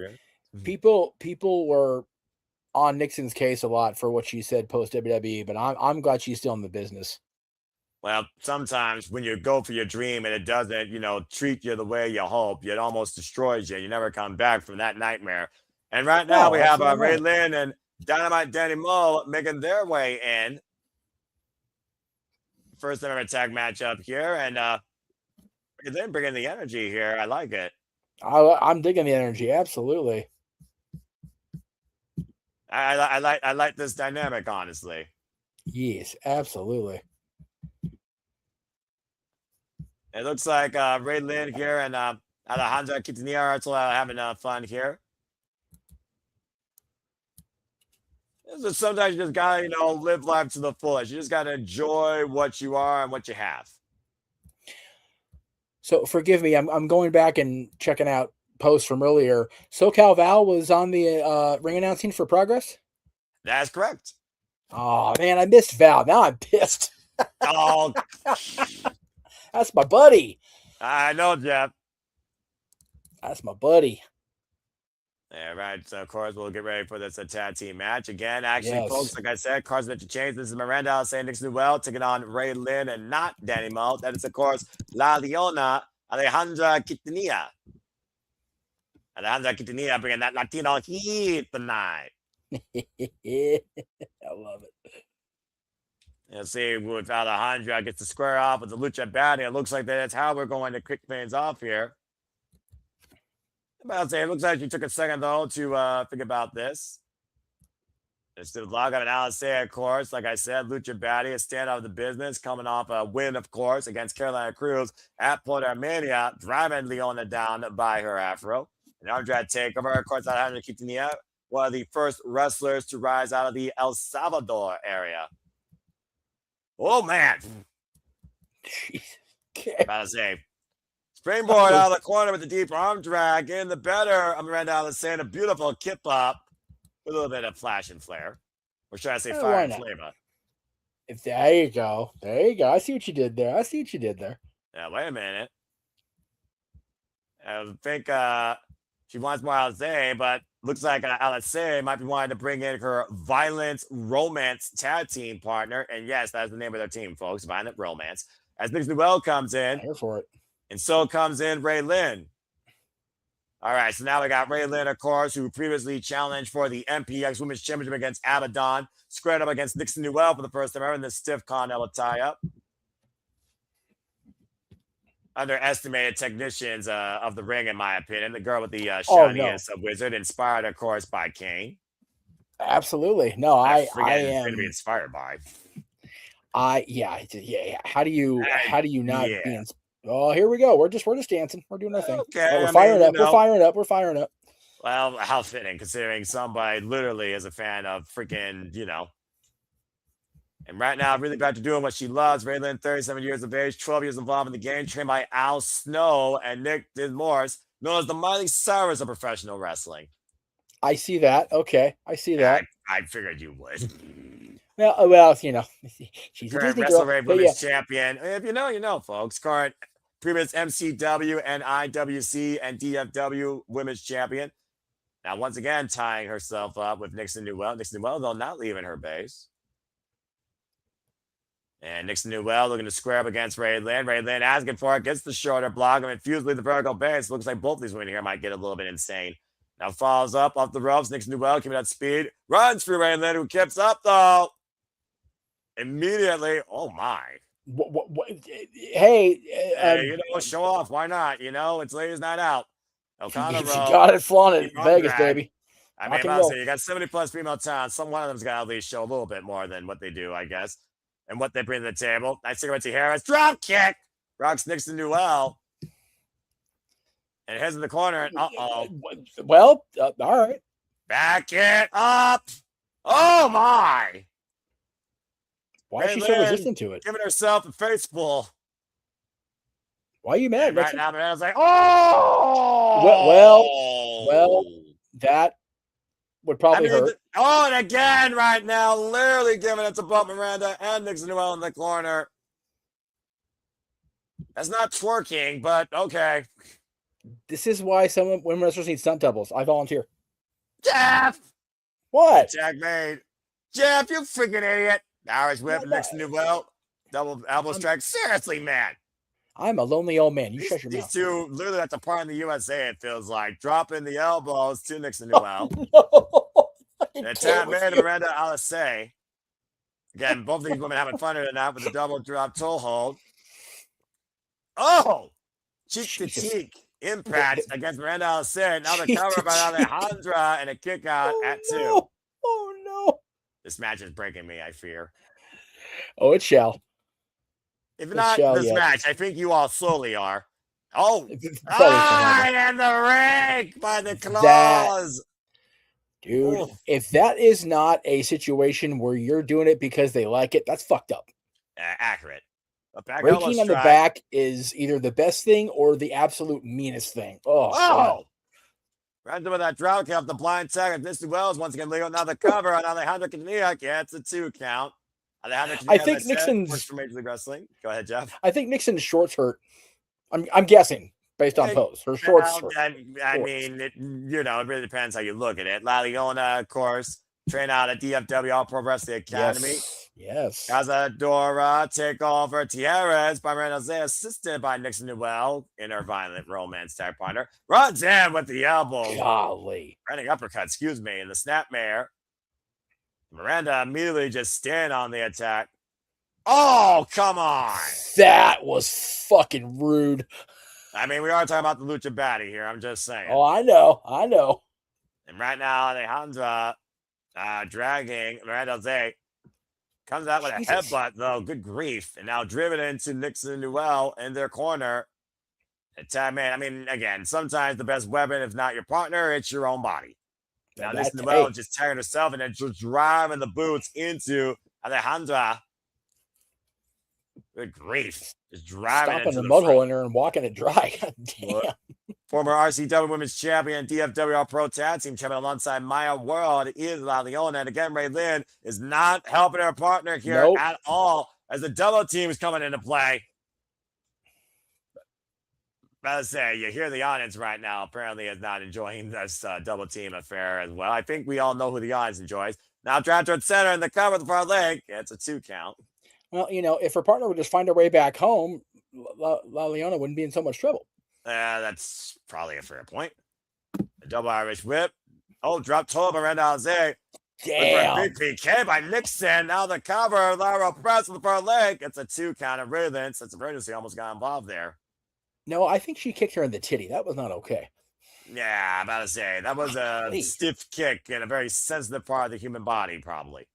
People were on Nixon's case a lot for what she said post WWE, but I'm glad she's still in the business. Well, sometimes when you go for your dream and it doesn't, treat you the way you hope, it almost destroys you. You never come back from that nightmare. And right now we have Raylan and Dynamite Danny Moe making their way in. First ever tag matchup here, and they're bringing the energy here. I like it. I'm digging the energy, absolutely. I like this dynamic, honestly. Yes, absolutely. It looks like Raylan here and Alejandra Quintanilla are also having fun here. Sometimes you just gotta, live life to the fullest. You just gotta enjoy what you are and what you have. So forgive me, I'm going back and checking out posts from earlier. SoCal Val was on the ring announcing for Progress? That's correct. Oh man, I missed Val. Now I'm pissed. Oh, that's my buddy. I know, Jeff. That's my buddy. Yeah, right. So, of course, we'll get ready for this tag team match. Again, actually, folks, like I said, cards that you change. This is Miranda Alizé Nixon Newell taking on Raylan and not Danny Moe. That is, of course, La Leona Alejandra Quintanilla. Alejandra Quintanilla bringing that Latino heat tonight. I love it. Let's see, with Alejandra gets to square off with the Lucha Baddie. It looks like that's how we're going to kick things off here. I'll say it looks like you took a second though to think about this. There's the log of an Alizé, of course. Like I said, Lucha Baddie, a stand out of the business, coming off a win, of course, against Carolina Cruz at Puerto Mania, driving Leona down by her afro. An Andrade takeover, of course, Alejandra Quintanilla, one of the first wrestlers to rise out of the El Salvador area. Oh man. About to say. Springboard out of the corner with the deep arm drag in the better. Miranda Alizé, a beautiful kip up with a little bit of flash and flare. Or should I say fire and flavor? There you go. There you go. I see what you did there. Yeah, wait a minute. I think she wants more Alizé, but looks like Alizé might be wanting to bring in her Violent Romance tag team partner. And yes, that's the name of their team, folks. Violent Romance. As Nixon Newell comes in. Here for it. And so comes in Raylan. All right, so now we got Raylan, of course, who previously challenged for the MPX Women's Championship against Abaddon, squared up against Nixon Newell for the first time ever in the stiff Continental tie-up. Underestimated technicians of the ring, in my opinion. The girl with the shiniest wizard, inspired, of course, by Kane. Absolutely. No, I am going to be inspired by. Yeah. How do you not be inspired? Oh, here we go. We're just dancing. We're doing our thing. Okay, we're firing up. We're firing up. Well, how fitting, considering somebody literally is a fan of freaking, And right now, really back to doing what she loves. Raylan, 37 years of age, 12 years involved in the game, trained by Al Snow and Nick Morris, known as the Miley Cyrus of professional wrestling. I see that. Okay, I see that. I figured you would. Well, she's current a Disney girl. Women's champion. If you know, folks. Current previous MCW and IWC and DFW women's champion. Now, once again, tying herself up with Nixon Newell. Nixon Newell, though, not leaving her base. And Nixon Newell looking to square up against Ray Lynn. Ray Lynn asking for it, gets the shoulder block. I mean, Fusely the vertical base. Looks like both these women here might get a little bit insane. Now follows up off the ropes. Nixon Newell keeping that speed. Runs through Ray Lynn, who keeps up, though. Immediately, oh my. Hey, show off. Why not? It's ladies' night out. O'Connor, got it flaunted in Vegas, baby. I mean, you got 70+ female talent. Some one of them's got to at least show a little bit more than what they do, I guess, and what they bring to the table. Nice cigarette to Harris. Drop kick. Rocks Nixon Newell. And it heads in the corner. And well, all right. Back it up. Oh, my. Why is she so resistant to it? Giving herself a face full. Why are you mad? Right now, I was like, oh! Well, that would probably hurt. And again, right now, literally giving it to both Miranda and Nixon Newell in the corner. That's not twerking, but okay. This is why some women wrestlers need stunt doubles. I volunteer. Jeff! What? Attack made. Jeff, you freaking idiot. Irish whip, Nixon Newell. Double elbow strike. Seriously, man. I'm a lonely old man. You shut your mouth. These two, literally at the part in the USA, it feels like, dropping the elbows to Nixon Newell. And attack made Miranda Alice. Again, both of these women having fun tonight with a double drop toe hold. Oh! Cheek to cheek. Impact against Miranda Alice. Now the cover by Alejandra and a kick out at 2. No. Oh, no. This match is breaking me, I fear. Oh, it shall. If not this match, I think you all slowly are. Oh, and the rake by the claws. Dude, if that is not a situation where you're doing it because they like it, that's fucked up. Accurate. Raking on the back is either the best thing or the absolute meanest thing. Oh. Right with that drought kick off the blind tag of Mr. Wells once again legal. Now the cover on Alejandro Cadilla gets a 2 count. I think Nixon's works for Major League Wrestling. Go ahead, Jeff. I think Nixon's shorts hurt. I'm guessing based on pose. Her shorts hurt. I mean, it really depends how you look at it. La Leona, of course, train out at DFW All Pro Wrestling Academy. Yes. Cazadora takeover Tierras by Miranda Jose, assisted by Nixon Newell in her violent romance tag partner. Runs in with the elbow. Golly. Running uppercut, in the snapmare. Miranda immediately just stand on the attack. Oh, come on. That was fucking rude. I mean, we are talking about the Lucha Baddie here. I'm just saying. Oh, I know. And right now, Alejandra dragging Miranda Jose. Comes out with a headbutt, though. Good grief. And now driven into Nixon Newell in their corner. Attack, man. I mean, again, sometimes the best weapon, if not your partner, it's your own body. Now, Nixon Newell just tearing herself and then just driving the boots into Alejandra. Good grief. Just driving stomping the mud hole in her and walking it dry. God damn. Former RCW Women's Champion, DFW All Pro Tag Team Champion alongside Maya World is La Leona. And again, Ray Lynn is not helping her partner here at all as the double team is coming into play. But I say, you hear the audience right now apparently is not enjoying this double team affair as well. I think we all know who the audience enjoys. Now, drive towards center in the cover of the far leg. It's a 2 count. Well, if her partner would just find her way back home, La Leona wouldn't be in so much trouble. That's probably a fair point. The double Irish whip. Oh, drop toe by Miranda Jose. Damn. Big PK by Nixon. Now the cover. Laurel press with the far leg. It's a 2 count. And Ray Lynn, since emergency, almost got involved there. No, I think she kicked her in the titty. That was not okay. Yeah, I'm about to say. That was a stiff kick in a very sensitive part of the human body, probably.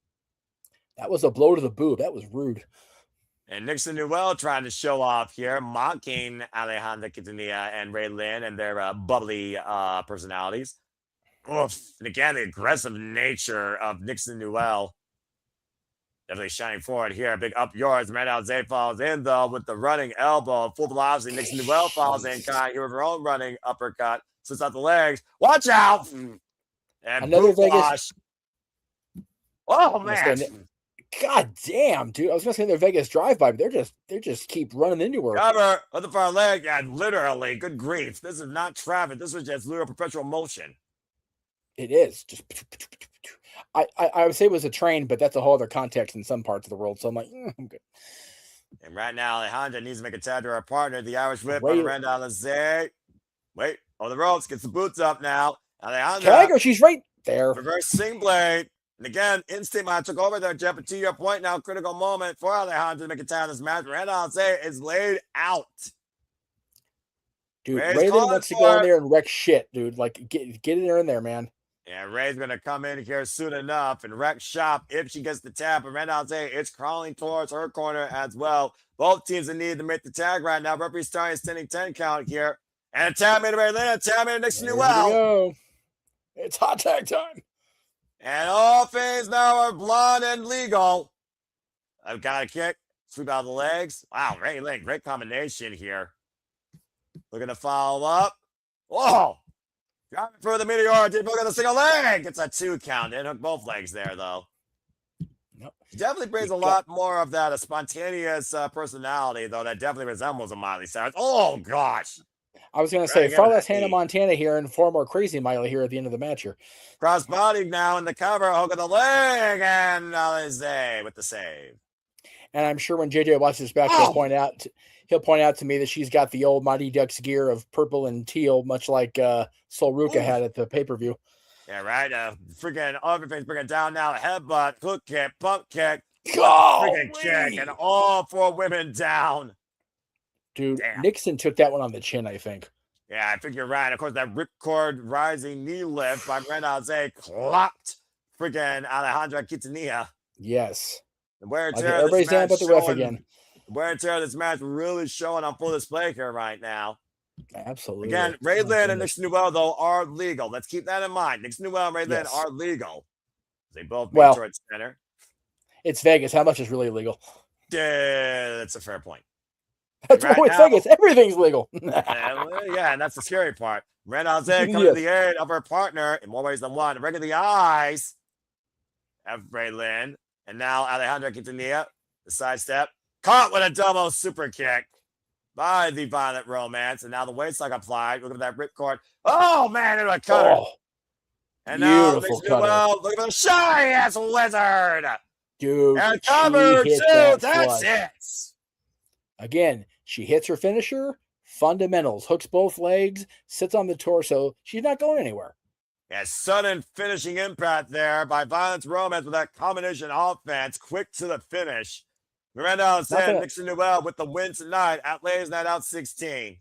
That was a blow to the boob. That was rude. And Nixon Newell trying to show off here, mocking Alejandra Quintanilla and Ray Lynn and their bubbly personalities. Oof. And again, the aggressive nature of Nixon Newell. Definitely shining forward here. Big up yours. Miranda Jose falls in, though, with the running elbow. Full velocity. Nixon Newell falls in. Kind here with her own running uppercut. Sits out the legs. Watch out. And another Vegas. Oh, man. God damn, dude. I was gonna say they're Vegas drive-by, but they just keep running into her. Cover with the far leg. Yeah, literally. Good grief. This is not traffic. This was just literal perpetual motion. It is. Just I would say it was a train, but that's a whole other context in some parts of the world. So I'm like, I'm good. And right now, Alejandra needs to make a tag to her partner. The Irish whip on Miranda Alizé. Wait. Oh, the ropes. Gets the boots up now. Alejandra. She's right there. Reverse sing blade. And again, Instinct Man took over there, Jeff. But to your point now, critical moment for Alejandra to make a tag in this match. Miranda Alizé is laid out. Dude, Raylan wants to go in there and wreck shit, dude. Like, get in there, man. Yeah, Ray's going to come in here soon enough and wreck shop if she gets the tap. And Miranda Alizé, it's crawling towards her corner as well. Both teams in need to make the tag right now. Referee starting a standing 10 count here. And a tap made to Raylan, a tap made to Nixon Newell. It's hot tag time. And all things now are blonde and legal. I've got a kick. Sweep out the legs. Wow, Raylan, great combination here. Looking to follow up. Whoa! Driving for the meteor. Did look at the single leg. It's a 2 count. Didn't hook both legs there, though. Nope. He definitely brings a lot more of that, a spontaneous personality, though, that definitely resembles a Miley Cyrus. Oh, gosh. I was going to say, far less Hannah Montana here and far more Crazy Miley here at the end of the match here. Crossbody now in the cover. Hook of the leg. And Alizé with the save. And I'm sure when JJ watches this back, he'll point out to me that she's got the old Mighty Ducks gear of purple and teal, much like Sol Ruka had at the pay-per-view. Yeah, right. Freaking everything's bringing down now. Headbutt, hook kick, pump kick, freaking kick, and all 4 women down. Dude, damn. Nixon took that one on the chin, I think. Yeah, I think you're right. Of course, that ripcord rising knee lift by Miranda Alizé clocked freaking Alejandra Quintanilla. Yes. The wear and tear. Everybody's down but the ref again. The wear and tear of this match really showing on full display here right now. Absolutely. Again, Raylan and Nixon Newell, though, are legal. Let's keep that in mind. Nixon Newell and Raylan are legal. They both meet towards center. It's Vegas. How much is really legal? Yeah, that's a fair point. That's right with Vegas. Everything's legal. Yeah, and that's the scary part. Miranda Alizé coming to the aid of her partner in more ways than one. Right in the eyes of Raylan. And now Alejandra Quintanilla, the sidestep. Caught with a double super kick by the Violent Romance. And now the waistlock applied. Look at that ripcord. Oh, man, into a cutter. Oh, and now look at the shy-ass wizard. Dude, and cover 2. That's it. Again, she hits her finisher, fundamentals, hooks both legs, sits on the torso. She's not going anywhere. Yeah, sudden finishing impact there by Violent Romance with that combination offense. Quick to the finish. Miranda Alizé, Nixon Newell with the win tonight at Ladies Night Out 16.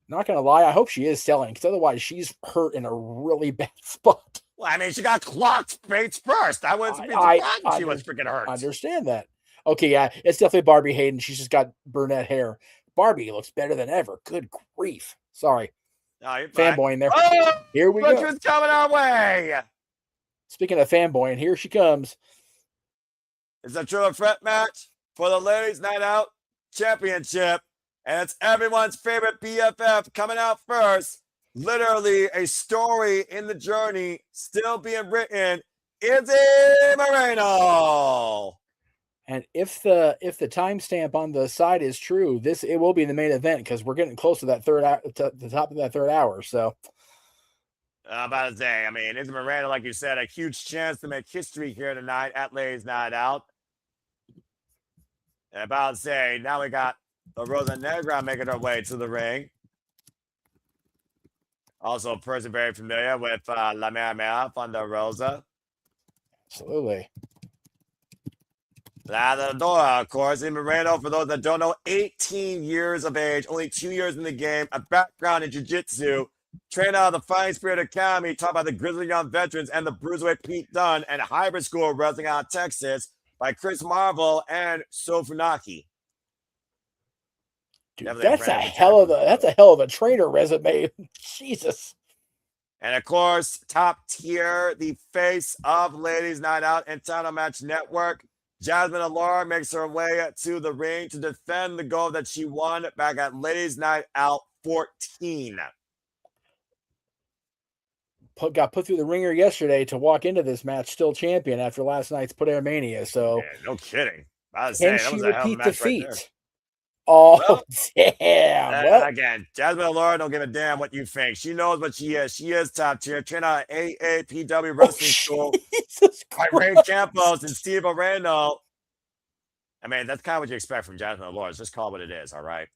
Not going to lie, I hope she is selling, because otherwise she's hurt in a really bad spot. Well, I mean, she got clocked face first. I was surprised she was freaking hurt. I understand that. Okay, yeah, it's definitely Barbie Hayden. She's just got brunette hair. Barbie looks better than ever. Good grief. Sorry. No, you're fanboying there. Oh, here we go. Who's coming our way? Speaking of fanboying, here she comes. It's a triple threat match for the Ladies Night Out Championship. And it's everyone's favorite BFF coming out first. Literally a story in the journey still being written. Izzy Moreno. And if the timestamp on the side is true, it will be the main event because we're getting close to that the top of that third hour. So, about to say, I mean, Izzy Moreno, like you said, a huge chance to make history here tonight at Ladies Night Out. And about to say, now we got the Rosa Negra making her way to the ring. Also, a person very familiar with La Mera Mera, Fonda Rosa. Absolutely. Ladybird, of course. Izzy Moreno, for those that don't know, 18 years of age, only 2 years in the game, a background in jiu-jitsu, trained out of the Fighting Spirit Academy, taught by the Grizzly Young Veterans and the Bruiserweight Pete Dunne, and hybrid school of wrestling out of Texas by Chris Marvel and Sofunaki. Dude, that's a hell of a trainer resume. Jesus. And of course, top tier, the face of Ladies Night Out and Title Match Network. Jasmine Allure makes her way to the ring to defend the gold that she won back at Ladies Night Out 14. got put through the ringer yesterday to walk into this match still champion after last night's Put Air Mania. So yeah, no kidding. I was can saying, that she was a hell of a repeat match right defeat? there. Oh, well, damn. Well, again, Jasmine and Laura don't give a damn what you think. She knows what she is. She is top tier. Trained out of AAPW Wrestling School by Ray Campos and Steve Moreno. I mean, that's kind of what you expect from Jasmine and Laura. Just call it what it is, all right?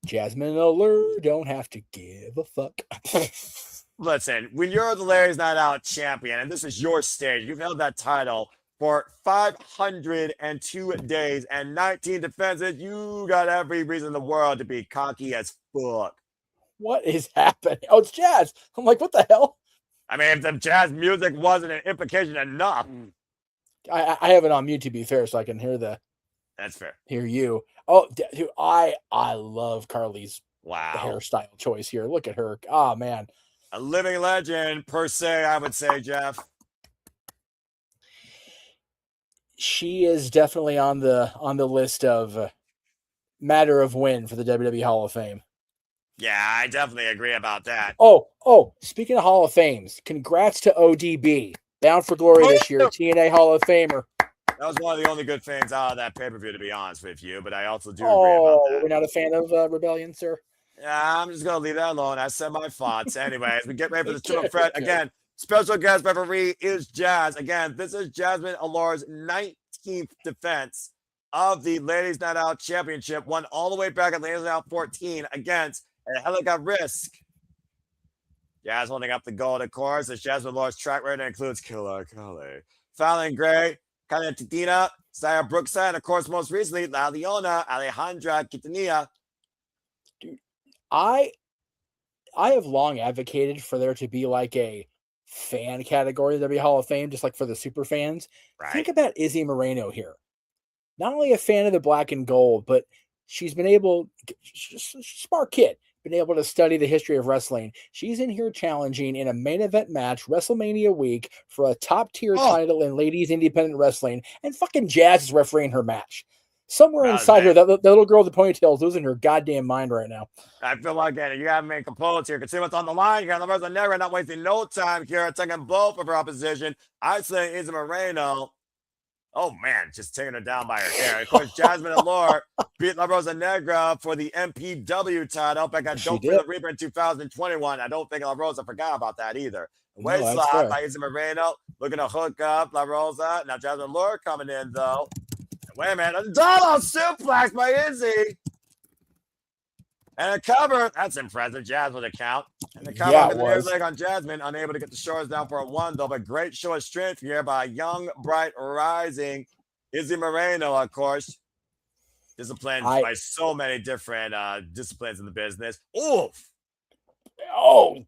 Jasmine and Laura don't have to give a fuck. Listen, when you're the Ladies Night Out champion, and this is your stage, you've held that title for 502 days and 19 defenses, you got every reason in the world to be cocky as fuck. What is happening? Oh, it's Jazz. I'm like, what the hell? I mean, if the jazz music wasn't an implication enough. I have it on mute, to be fair, so I can hear That's fair. Hear you. Oh, dude, I love Carly's hairstyle choice here. Look at her. Oh, man. A living legend, per se, I would say, Jeff. She is definitely on the list of matter of win for the WWE Hall of Fame. Yeah, I definitely agree about that. Oh, speaking of Hall of Fames, congrats to ODB. Bound for Glory this year, TNA Hall of Famer. That was one of the only good things out of that pay-per-view, to be honest with you, but I also do agree about that. We're not a fan of Rebellion, sir? Yeah, I'm just going to leave that alone. I said my thoughts. Anyways, we get ready for the triple threat. Again, special guest referee is Jazz. Again, this is Jasmine Allura's 19th defense of the Ladies Night Out Championship, won all the way back at Ladies Night Out 14 against Angelica Risk. Jazz holding up the gold, of course, as Jasmine Allura's track record includes Killer Kelly, Fallyn Gray, Kaya Titina, Saya Brookside, and of course, most recently, La Leona, Alejandra Quintanilla. Dude, I have long advocated for there to be like a fan category of the WWE Hall of Fame, just like for the super fans. Right. Think about Izzy Moreno here. Not only a fan of the black and gold, but she's been able, she's a smart kid, been able to study the history of wrestling. She's in here challenging in a main event match, WrestleMania week, for a top tier title in ladies independent wrestling, and fucking Jazz is refereeing her match. Somewhere inside her, that little girl with the ponytail is losing her goddamn mind right now. I feel like you got to make components here. Consider what's on the line. You got Rosa Negra not wasting no time here, taking both of her opposition. I say Izzy Moreno. Oh, man, just taking her down by her hair. Of course, Jasmine Allure beat La Rosa Negra for the MPW title back at Don't Feel the Reaper in 2021. I don't think La Rosa forgot about that either. Waistlock by Izzy Moreno, looking to hook up La Rosa. Now Jasmine Allure coming in, though. Wait a minute, a dollar suplex by Izzy. And a cover. That's impressive. Jazz with a count. And the cover with the near leg on Jasmine. Unable to get the shoulders down for a one, though. But great show of strength here by young, bright, rising Izzy Moreno, of course. Disciplined by so many different disciplines in the business. Oof. Oh.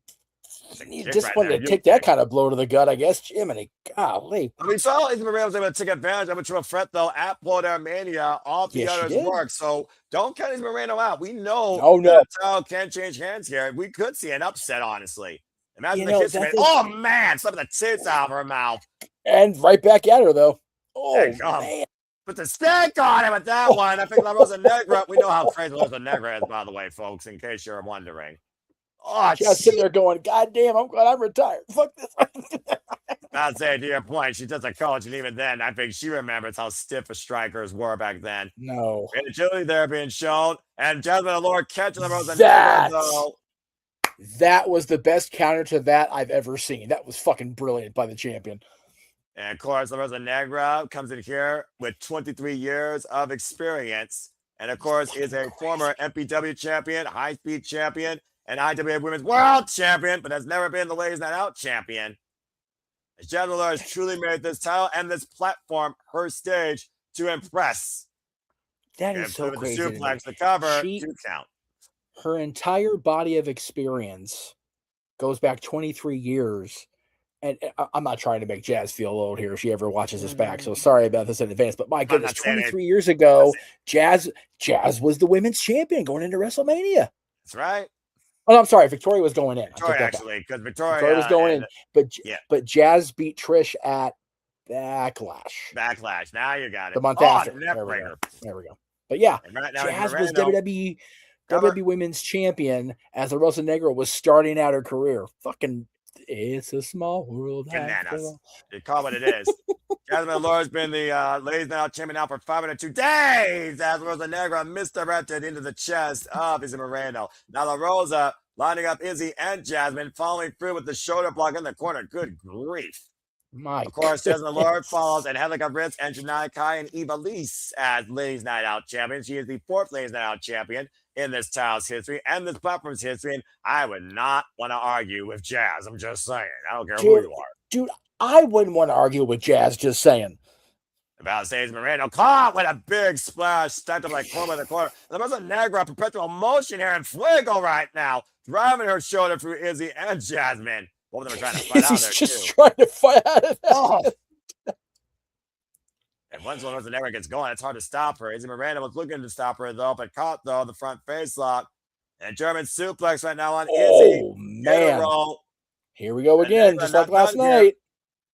You just wanted to take that kind of blow to the gut, I guess. Jiminy, golly. I mean, so Izzy Moreno was able to take advantage of a triple threat, though, at Put Air Mania. All the others work. So don't count Izzy Moreno out. We know that title can change hands here. We could see an upset, honestly. Imagine the kiss. Oh, man. Some of the tits out of her mouth. And right back at her, though. Oh, man. Put the stick on him with that one. I think La Rosa Negra. We know how crazy La Rosa Negra is, by the way, folks, in case you're wondering. Oh, just sitting there going, God damn, I'm glad I'm retired. Fuck this. I'd say to your point, she's just a coach, and even then, I think she remembers how stiff the strikers were back then. No. And agility there being shown, and Jasmine Allure catching La Rosa Negra, though. That was the best counter to that I've ever seen. That was fucking brilliant by the champion. And of course, La Rosa Negra comes in here with 23 years of experience, and of course, is a former MPW champion, high-speed champion, and IWA Women's World Champion, but has never been the Ladies Night Out Champion. As Jasmine Allure has truly made this title and this platform her stage to impress. That is so crazy. The suplex, the cover, two count. Her entire body of experience goes back 23 years. And I'm not trying to make Jazz feel old here if she ever watches this back, so sorry about this in advance. But my goodness, 23 years ago, Jazz was the women's champion going into WrestleMania. That's right. Oh, no, I'm sorry. Victoria was going in. Victoria, actually, because Victoria was going in. But Jazz beat Trish at Backlash. Backlash. Now you got it. The month after. There we go. But yeah, Jazz was WWE Women's Champion as La Rosa Negra was starting out her career. Fucking It's a small world. Bananas. You call what it is. Jasmine Laura's been the ladies night champion now for 502 days as Rosa Negra misdirected into the chest of Izzy Moreno. Now La Rosa lining up Izzy and Jasmine, following through with the shoulder block in the corner. Good grief. Of course, Jasmine Laura follows Angelica Ritz and Janai Kai and Eva Lise as Ladies Night Out champion. She is the 4th Ladies Night Out champion in this title's history and this platform's history. And I would not want to argue with Jazz. I'm just saying. I don't care who you are. Dude, I wouldn't want to argue with Jazz, just saying. About Sage Moreno caught with a big splash, stepped up like corner by the corner. And there's a Negra perpetual motion here in Fuego right now, driving her shoulder through Izzy and Jasmine. Both of them are trying to fight out there, just trying to fight out of that. Oh. And once Rosa Negra gets going, it's hard to stop her. Izzy Moreno was looking to stop her, though, but caught, though, the front face lock. And German suplex right now on Izzy. Oh, man. Here we go again, just like last night. Here.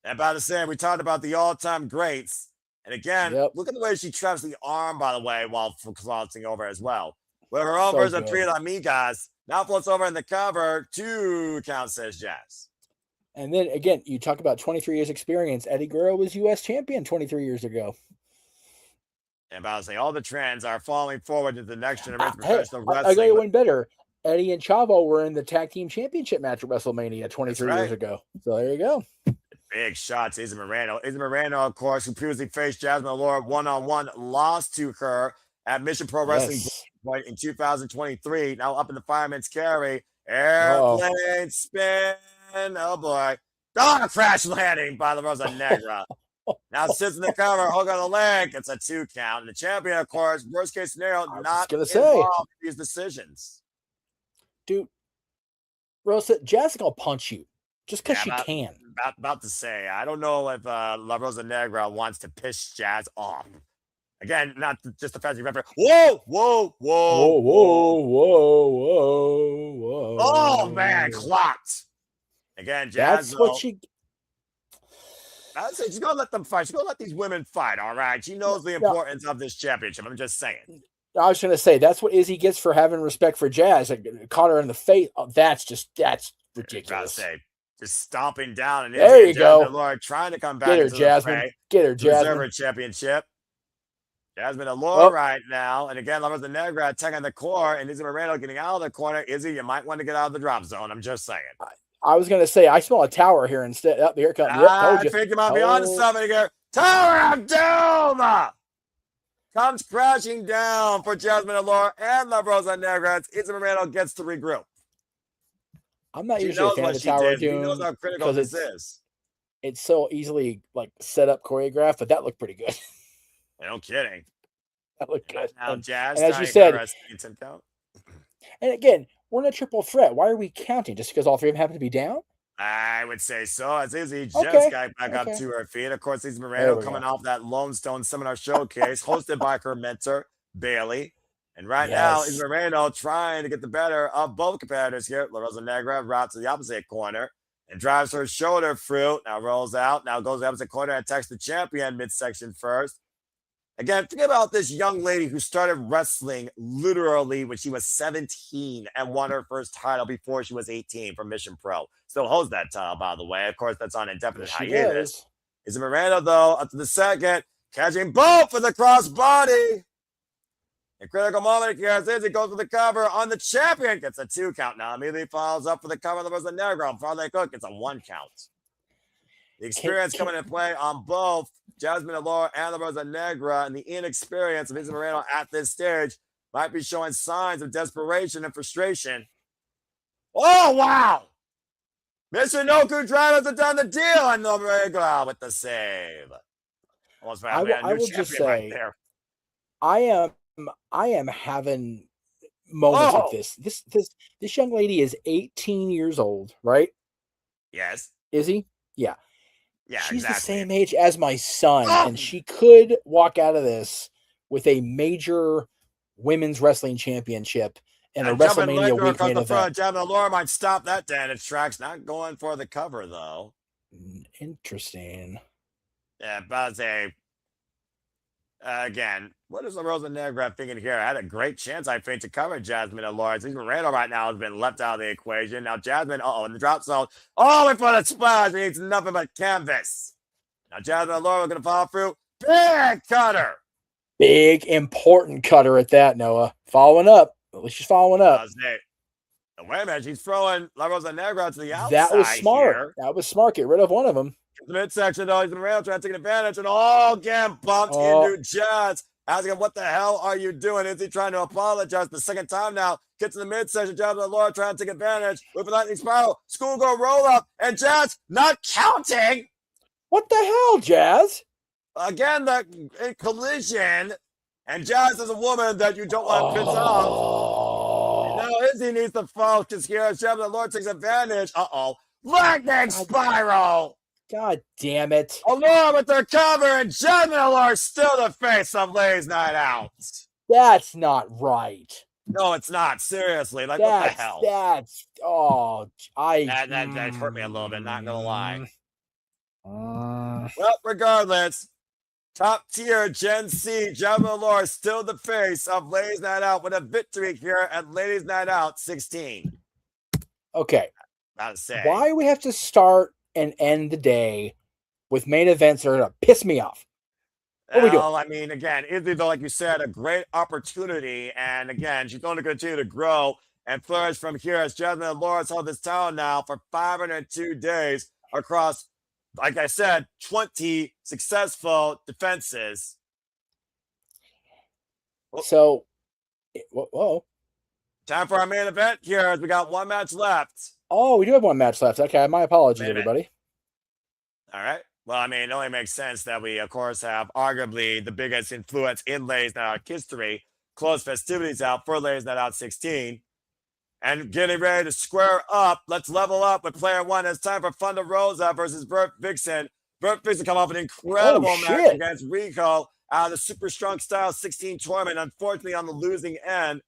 And about to say, we talked about the all-time greats. And again, look at the way she traps the arm, by the way, while crossing over as well. With her own version of Three Amigas, now floats over in the cover. 2 count, says Jazz. And then, again, you talk about 23 years experience. Eddie Guerrero was U.S. champion 23 years ago. And about to say, all the trends are falling forward to the next generation of professional wrestling. I got you one better. Eddie and Chavo were in the tag team championship match at WrestleMania 23 years ago. So there you go. Big shots, Izzy Moreno. Izzy Moreno, of course, who previously faced Jasmine Laura one-on-one, lost to her at Mission Pro Wrestling Point in 2023. Now up in the fireman's carry. Airplane spin. Oh, boy. Crash landing by La Rosa Negra. Now sits in the cover, hook on the leg. It's a 2 count. And the champion, of course, worst case scenario, not involved in these decisions. Dude, Rosa, Jazz gonna punch you just because she can. About to say, I don't know if La Rosa Negra wants to piss Jazz off. Again, not just the fancy referee. Whoa. Oh, man, clocked. Again, Jazz. That's what she. I'd say she's gonna let them fight. She's gonna let these women fight. All right. She knows the importance of this championship. I'm just saying. I was gonna say that's what Izzy gets for having respect for Jazz. I caught her in the face. Oh, that's ridiculous. Just stomping down and there you go. Lord trying to come back. Get her, Jasmine. Get her, Jasmine. Reserve her championship. Jasmine Allure right now. And again, La Rosa Negra attacking the core and Izzy Moreno getting out of the corner. Izzy, you might want to get out of the drop zone. I'm just saying. I was going to say, I smell a tower here instead. Up here comes. I think you might be on to something here. Tower of Doom comes crashing down for Jasmine Allure and La Rosa Negra. Izzy Moreno gets to regroup. I'm not usually a fan of the Tower of Doom. He knows how critical this is. It's so easily set up, choreographed, but that looked pretty good. No kidding. That looked good. Now, Jazz, and as you said, count. And again, we're in a triple threat. Why are we counting? Just because all 3 of them happen to be down? I would say so. As Izzy just got back up to her feet. Of course, Izzy Moreno coming off that Lone Stone Seminar Showcase hosted by her mentor, Bailey. And right now, Izzy Moreno trying to get the better of both competitors here. La Rosa Negra routes to the opposite corner and drives her shoulder through. Now rolls out. Now goes to the opposite corner and attacks the champion midsection first. Again, think about this young lady who started wrestling literally when she was 17 and won her first title before she was 18 from Mission Pro. Still holds that title, by the way. Of course, that's on indefinite hiatus. Izzy Moreno, though, up to the second, catching both for the crossbody. In critical moment here, as Izzy goes for the cover on the champion, gets a 2 count. Now immediately follows up for the cover of the Rosa Negra. Farley Cook gets a 1 count. The experience coming into play on both Jasmine Allure and La Rosa Negra, and the inexperience of Izzy Moreno at this stage might be showing signs of desperation and frustration. Oh, wow! Michinoku Drivers have done the deal on Negra with the save. Almost I will just say, right there. I am having moments like this. This young lady is 18 years old, right? Yes. Is he? Yeah. Yeah, she's the same age as my son, and she could walk out of this with a major women's wrestling championship and a WrestleMania week main event. Jasmine Allure might stop that dead in its tracks. Not going for the cover, though. Interesting. Yeah, but Again, what is the Rosa Negra thinking here? I had a great chance, I think, to cover Jasmine and Lawrence. Even Randall right now has been left out of the equation. Now Jasmine, in the drop zone. Oh, in front of splash. He needs nothing but canvas. Now Jasmine and Laurel are going to follow through. Big cutter. Big, important cutter at that, Noah. Following up. At least she's following up. Wait a minute. She's throwing La Rosa Negra to the outside. That was smart. Here. That was smart. Get rid of one of them. The midsection, though, he's been trying to take advantage, and again bumped into Jazz. Asking him, what the hell are you doing? Is he trying to apologize the second time now? Gets in the midsection, Jazz and Laura trying to take advantage with a lightning spiral. Schoolgirl roll up, and Jazz not counting. What the hell, Jazz? Again, the collision, and Jazz is a woman that you don't want to piss off. Now Izzy needs to focus here. Jazz and Laura takes advantage. Lightning spiral. God damn it. Along with their cover, and Jasmine are still the face of Leigh's night out. That's not right. No, it's not. Seriously. What the hell? That hurt me a little bit, not gonna lie. Well, regardless, top tier Gen C, Jasmine Allure still the face of Leigh's night out with a victory here at Ladies Night Out 16. Okay. Gotta say. Why do we have to start and end the day with main events that are going to piss me off? What are we doing? I mean, again, Izzy, though, like you said, a great opportunity. And again, she's going to continue to grow and flourish from here as Jasmine and Laura held this town now for 502 days across, like I said, 20 successful defenses. So, whoa. Time for our main event here as we got one match left. Oh, we do have one match left. Okay, my apologies, everybody. All right. Well, I mean, it only makes sense that we, of course, have arguably the biggest influence in Ladies Night Out history. Close festivities out for Ladies Night Out 16. And getting ready to square up. Let's level up with player one. It's time for Thunder Rosa versus Vert Vixen. Vert Vixen come off an incredible match against Rico out of the Super Strong Style 16 tournament. Unfortunately, on the losing end.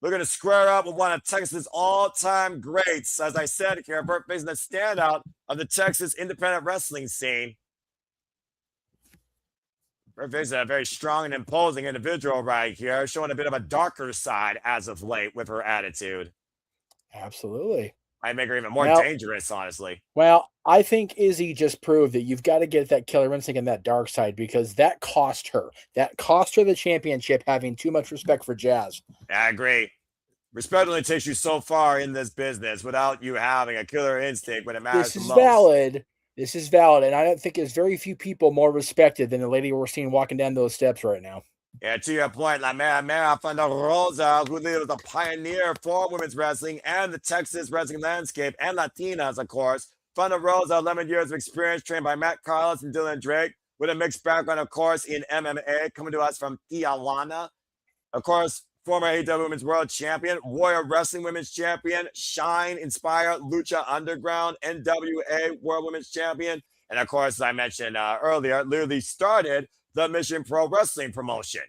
We're going to square up with one of Texas' all-time greats. As I said here, Vert Vixen, the standout of the Texas independent wrestling scene. Vert Vixen, a very strong and imposing individual right here, showing a bit of a darker side as of late with her attitude. Absolutely. Might make her even more dangerous, honestly. Well, I think Izzy just proved that you've got to get that killer instinct and that dark side because that cost her. That cost her the championship, having too much respect for Jazz. I agree. Respect only takes you so far in this business without you having a killer instinct when it matters the most. This is valid, and I don't think there's very few people more respected than the lady we're seeing walking down those steps right now. Yeah, to your point, La Mera Thunder Rosa, who was a pioneer for women's wrestling and the Texas wrestling landscape, and Latinas, of course. Thunder Rosa, 11 years of experience, trained by Matt Carlos and Dylan Drake, with a mixed background, of course, in MMA, coming to us from Tijuana. Of course, former AEW Women's World Champion, Warrior Wrestling Women's Champion, Shine, Inspire, Lucha Underground, NWA World Women's Champion, and of course, as I mentioned earlier, literally started the Mission Pro Wrestling promotion.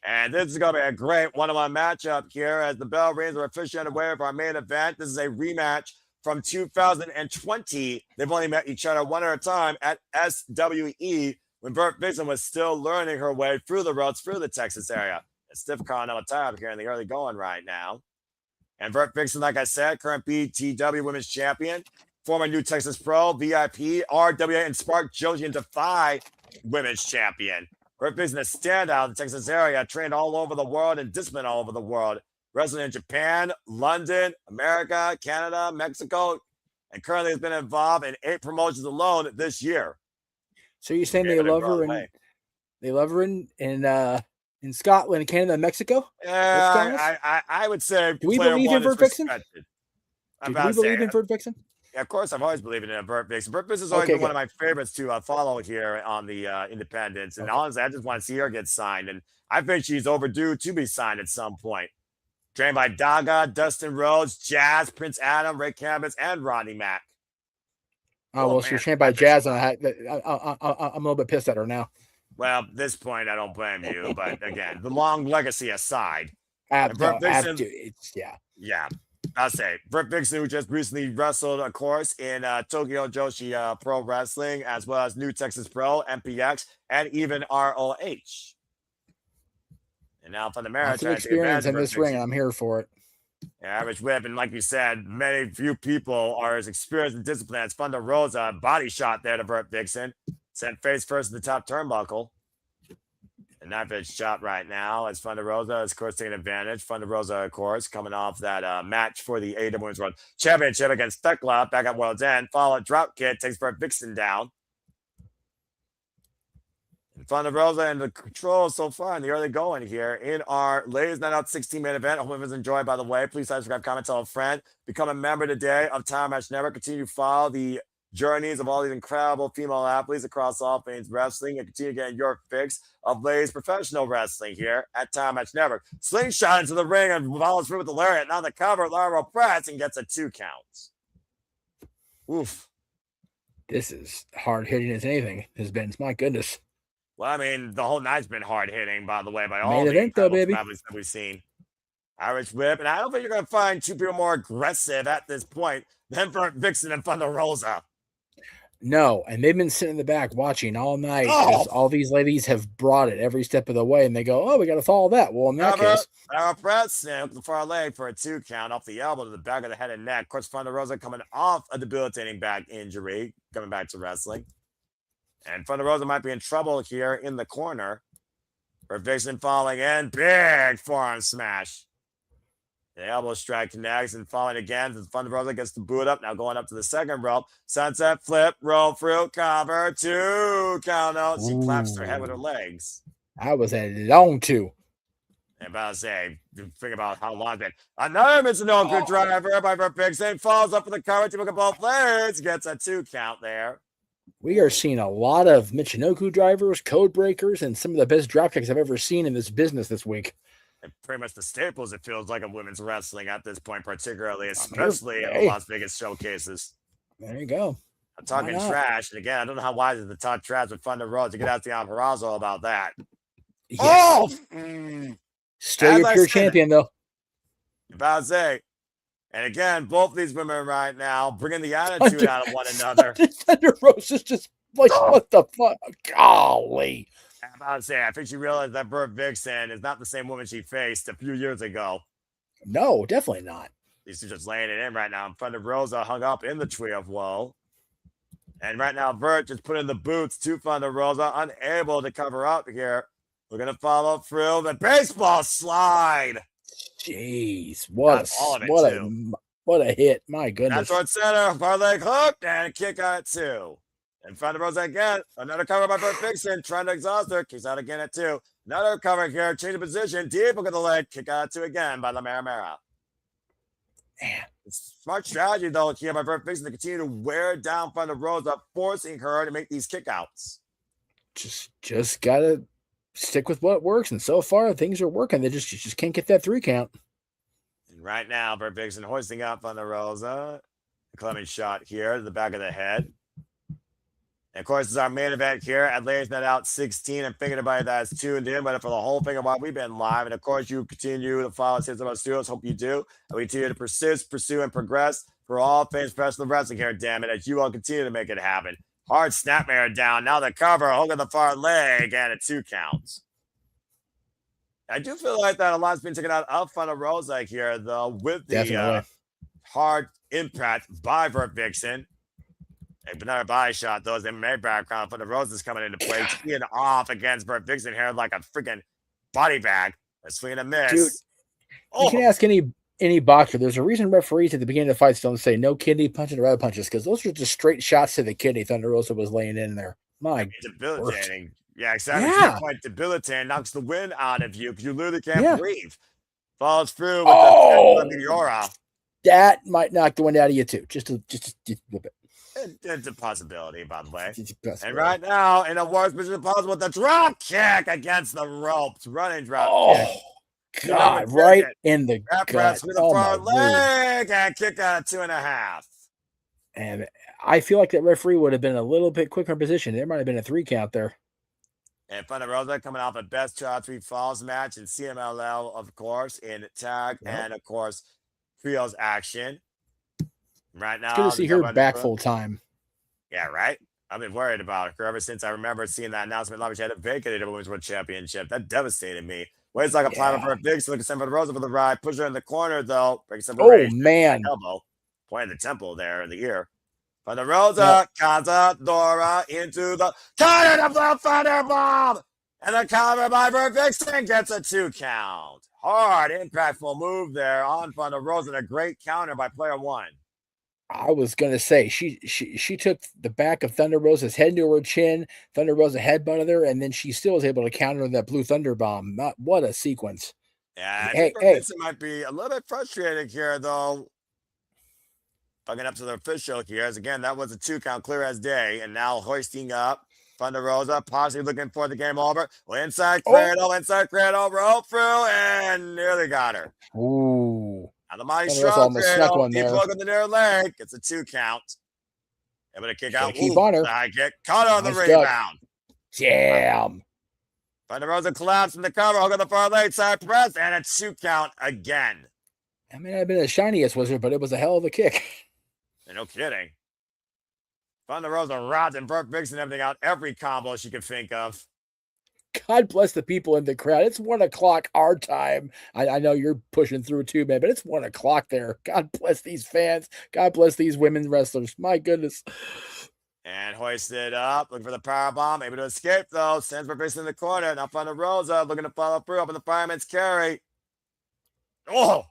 And this is going to be a great one-on-one matchup here as the bell rings are officially underway for our main event. This is a rematch from 2020. They've only met each other one at a time at SWE when Vert Vixen was still learning her way through the ropes through the Texas area. A stiff Continental tab here in the early going right now. And Vert Vixen, like I said, current BTW Women's Champion, former New Texas Pro, VIP, RWA, and Spark Joji and Defy Women's Champion. Vert Vixen, a standout in the Texas area, trained all over the world and disciplined all over the world. Wrestling in Japan, London, America, Canada, Mexico, and currently has been involved in 8 promotions alone this year. So you're saying they love her in Scotland, Canada, and Mexico? Yeah, I would say. Do we believe in Vert Vixen? Do we believe in Vert Vixen? Yeah, of course, I've always believed in Vert Vixen. Vert Vixen has always been one of my favorites to follow here on the Independents. And honestly, I just want to see her get signed. And I think she's overdue to be signed at some point. Trained by Daga, Dustin Rhodes, Jazz, Prince Adam, Ray Canvas, and Rodney Mack. Oh, well, she's trained by Jazz, and I'm a little bit pissed at her now. Well, at this point, I don't blame you. But again, the long legacy aside. Yeah. I'll say Vert Vixen, who just recently wrestled, of course, in Tokyo Joshi Pro Wrestling, as well as New Texas Pro, MPX, and even ROH. And now from the Mara, lots of experience in this ring. I'm here for it. Average whip, and like you said, few people are as experienced and disciplined as Thunder Rosa. Body shot there to Vert Vixen. Sent face first in the top turnbuckle. And that bitch shot right now as Thunder Rosa is, of course, taking advantage. Thunder Rosa, of course, coming off that match for the AEW Women's World Championship against Thekla back at World's End. Follow drop kick, takes Vert Vixen down. And Thunder Rosa and the control so far in the early going here in our Ladies Night Out 16-minute event. I hope everyone's enjoyed, by the way. Please subscribe, comment, tell a friend. Become a member today of Time Match Network. Continue to follow the journeys of all these incredible female athletes across all things wrestling, and continue getting your fix of ladies professional wrestling here at Time Match Network. Slingshot into the ring and follows through with the lariat. Now the cover, Laurel press, and gets a 2 count. Oof. This is hard hitting as anything has been. My goodness. Well, I mean, the whole night's been hard hitting, by the way, by all the event, though, baby. That we've seen. Irish whip, and I don't think you're going to find two people more aggressive at this point than Vert Vixen and Thunder Rosa. No, and they've been sitting in the back watching all night because all these ladies have brought it every step of the way, and they go, "Oh, we got to follow that." Well, in that case, press and the far leg for a 2 count off the elbow to the back of the head and neck. Of course, Thunder Rosa coming off a debilitating back injury, coming back to wrestling, and Thunder Rosa might be in trouble here in the corner. Vert Vixen falling in, big forearm smash. The elbow strike connects and falling again. The Thunder Rosa gets the boot up. Now going up to the second rope. Sunset flip, roll through, cover, 2 count out. She claps her head with her legs. I was a long 2. And about to say, think about how long that. Another Michinoku driver by Vert Vixen falls up for the cover to look at both legs. Gets a 2 count there. We are seeing a lot of Michinoku drivers, code breakers, and some of the best drop kicks I've ever seen in this business this week. And pretty much the staples, it feels like, of women's wrestling at this point, particularly, especially in the Las Vegas showcases. There you go. I'm talking trash. And again, I don't know how wise is to talk trash with Thunder Rosa to get out the Amparazo about that. Yes. Still your pure champion, though. About to say. And again, both these women right now bringing the attitude out of one another. Thunder Rosa's just like, what the fuck? Golly. I'm about to say, I think she realized that Vert Vixen is not the same woman she faced a few years ago. No, definitely not. She's just laying it in right now. In front of Rosa, hung up in the tree of woe. And right now, Vert just put in the boots to Thunder Rosa, unable to cover up here. We're going to follow through the baseball slide. Jeez, what a hit. My goodness. That's towards center, far leg hook, and a kick out at 2. In front of Rosa again, another cover by Vert Vixen, trying to exhaust her, kicks out again at 2. Another cover here, change of position, deep look at the leg, kick out at 2 again by La Mera. Man, it's smart strategy though here by Vert Vixen to continue to wear down Thunder Rosa, forcing her to make these kickouts. Just gotta stick with what works, and so far things are working. You just can't get that 3 count. And right now, Vert Vixen hoisting up Thunder Rosa, a Clement shot here to the back of the head. And of course, this is our main event here at Ladies Night Out 16. And thank anybody that's tuned in, but for the whole thing of why we've been live. And of course, you continue to follow us here at Studios. Hope you do. And we continue to persist, pursue, and progress for all things professional wrestling here, damn it, as you all continue to make it happen. Hard snapmare down. Now the cover, hook at the far leg, and a 2 counts. I do feel like that a lot's been taken out of Thunder Rosa here, though, with the hard impact by Vert Vixen. Another body shot, though, as they made background. Thunder Rosa's coming into play, teeing off against Vert Vixen here like a freaking body bag. A swing and a miss. Dude, you can ask any boxer. There's a reason referees at the beginning of the fights don't say no kidney punches or rabbit punches, because those are just straight shots to the kidney. Thunder Rosa was laying in there. My debilitating. Word. Yeah, exactly. Quite debilitating. Knocks the wind out of you because you literally can't breathe. Follows through with the Meteora. That might knock the wind out of you too. Just a little bit. It's a possibility, by the way. And right now, in a worst position possible, the drop kick against the ropes. Running drop kick. God, right in the gut. With a far leg and kick out at 2.5. And I feel like that referee would have been a little bit quicker in position. There might have been a 3 count there. And Thunder Rosa coming off a best 3 falls match in CMLL, of course, in tag, and of course, trios action. Right now, it's good to see her back full time. Yeah, right. I've been worried about her ever since I remember seeing that announcement. She had vacated the Women's World Championship. That devastated me. Waits like a climber for a Vixen, looking for the Rosa for the ride. Push her in the corner though. Breaks some man! Elbow, point in the temple there in the ear. For the Rosa, Cazadora into the corner of the Thunder Bomb, and the counter by Vert Vixen gets a 2 count. Hard, impactful move there on Thunder Rosa, and a great counter by player 1. I was gonna say she took the back of Thunder Rosa's head into her chin. Thunder Rosa headbutted her, and then she still was able to counter that blue Thunder Bomb. What a sequence! Yeah, I think Vixen might be a little bit frustrated here, though. Bugging up to the official here, as again that was a 2 count, clear as day, and now hoisting up Thunder Rosa, possibly looking for the game over. Well, inside cradle, roll through, and nearly got her. Ooh. Now the mighty strong cradle, deep plug in the near leg. It's a 2 count. Able to kick out. Keep on her. The high kick. Caught her on the rebound. Damn. Thunder Rosa collapsed in the cover. Hook on the far late side press. And a 2 count again. I mean, I've been the shiniest wizard, but it was a hell of a kick. No kidding. Thunder Rosa rods and Vert Vixen everything out. Every combo she could think of. God bless the people in the crowd. It's 1 o'clock our time. I know you're pushing through too, man, but it's 1 o'clock there. God bless these fans. God bless these women wrestlers. My goodness. And hoisted up, looking for the power bomb. Able to escape though. Sends Vert Vixen in the corner. Now Thunder Rosa looking to follow through up in the fireman's carry. Oh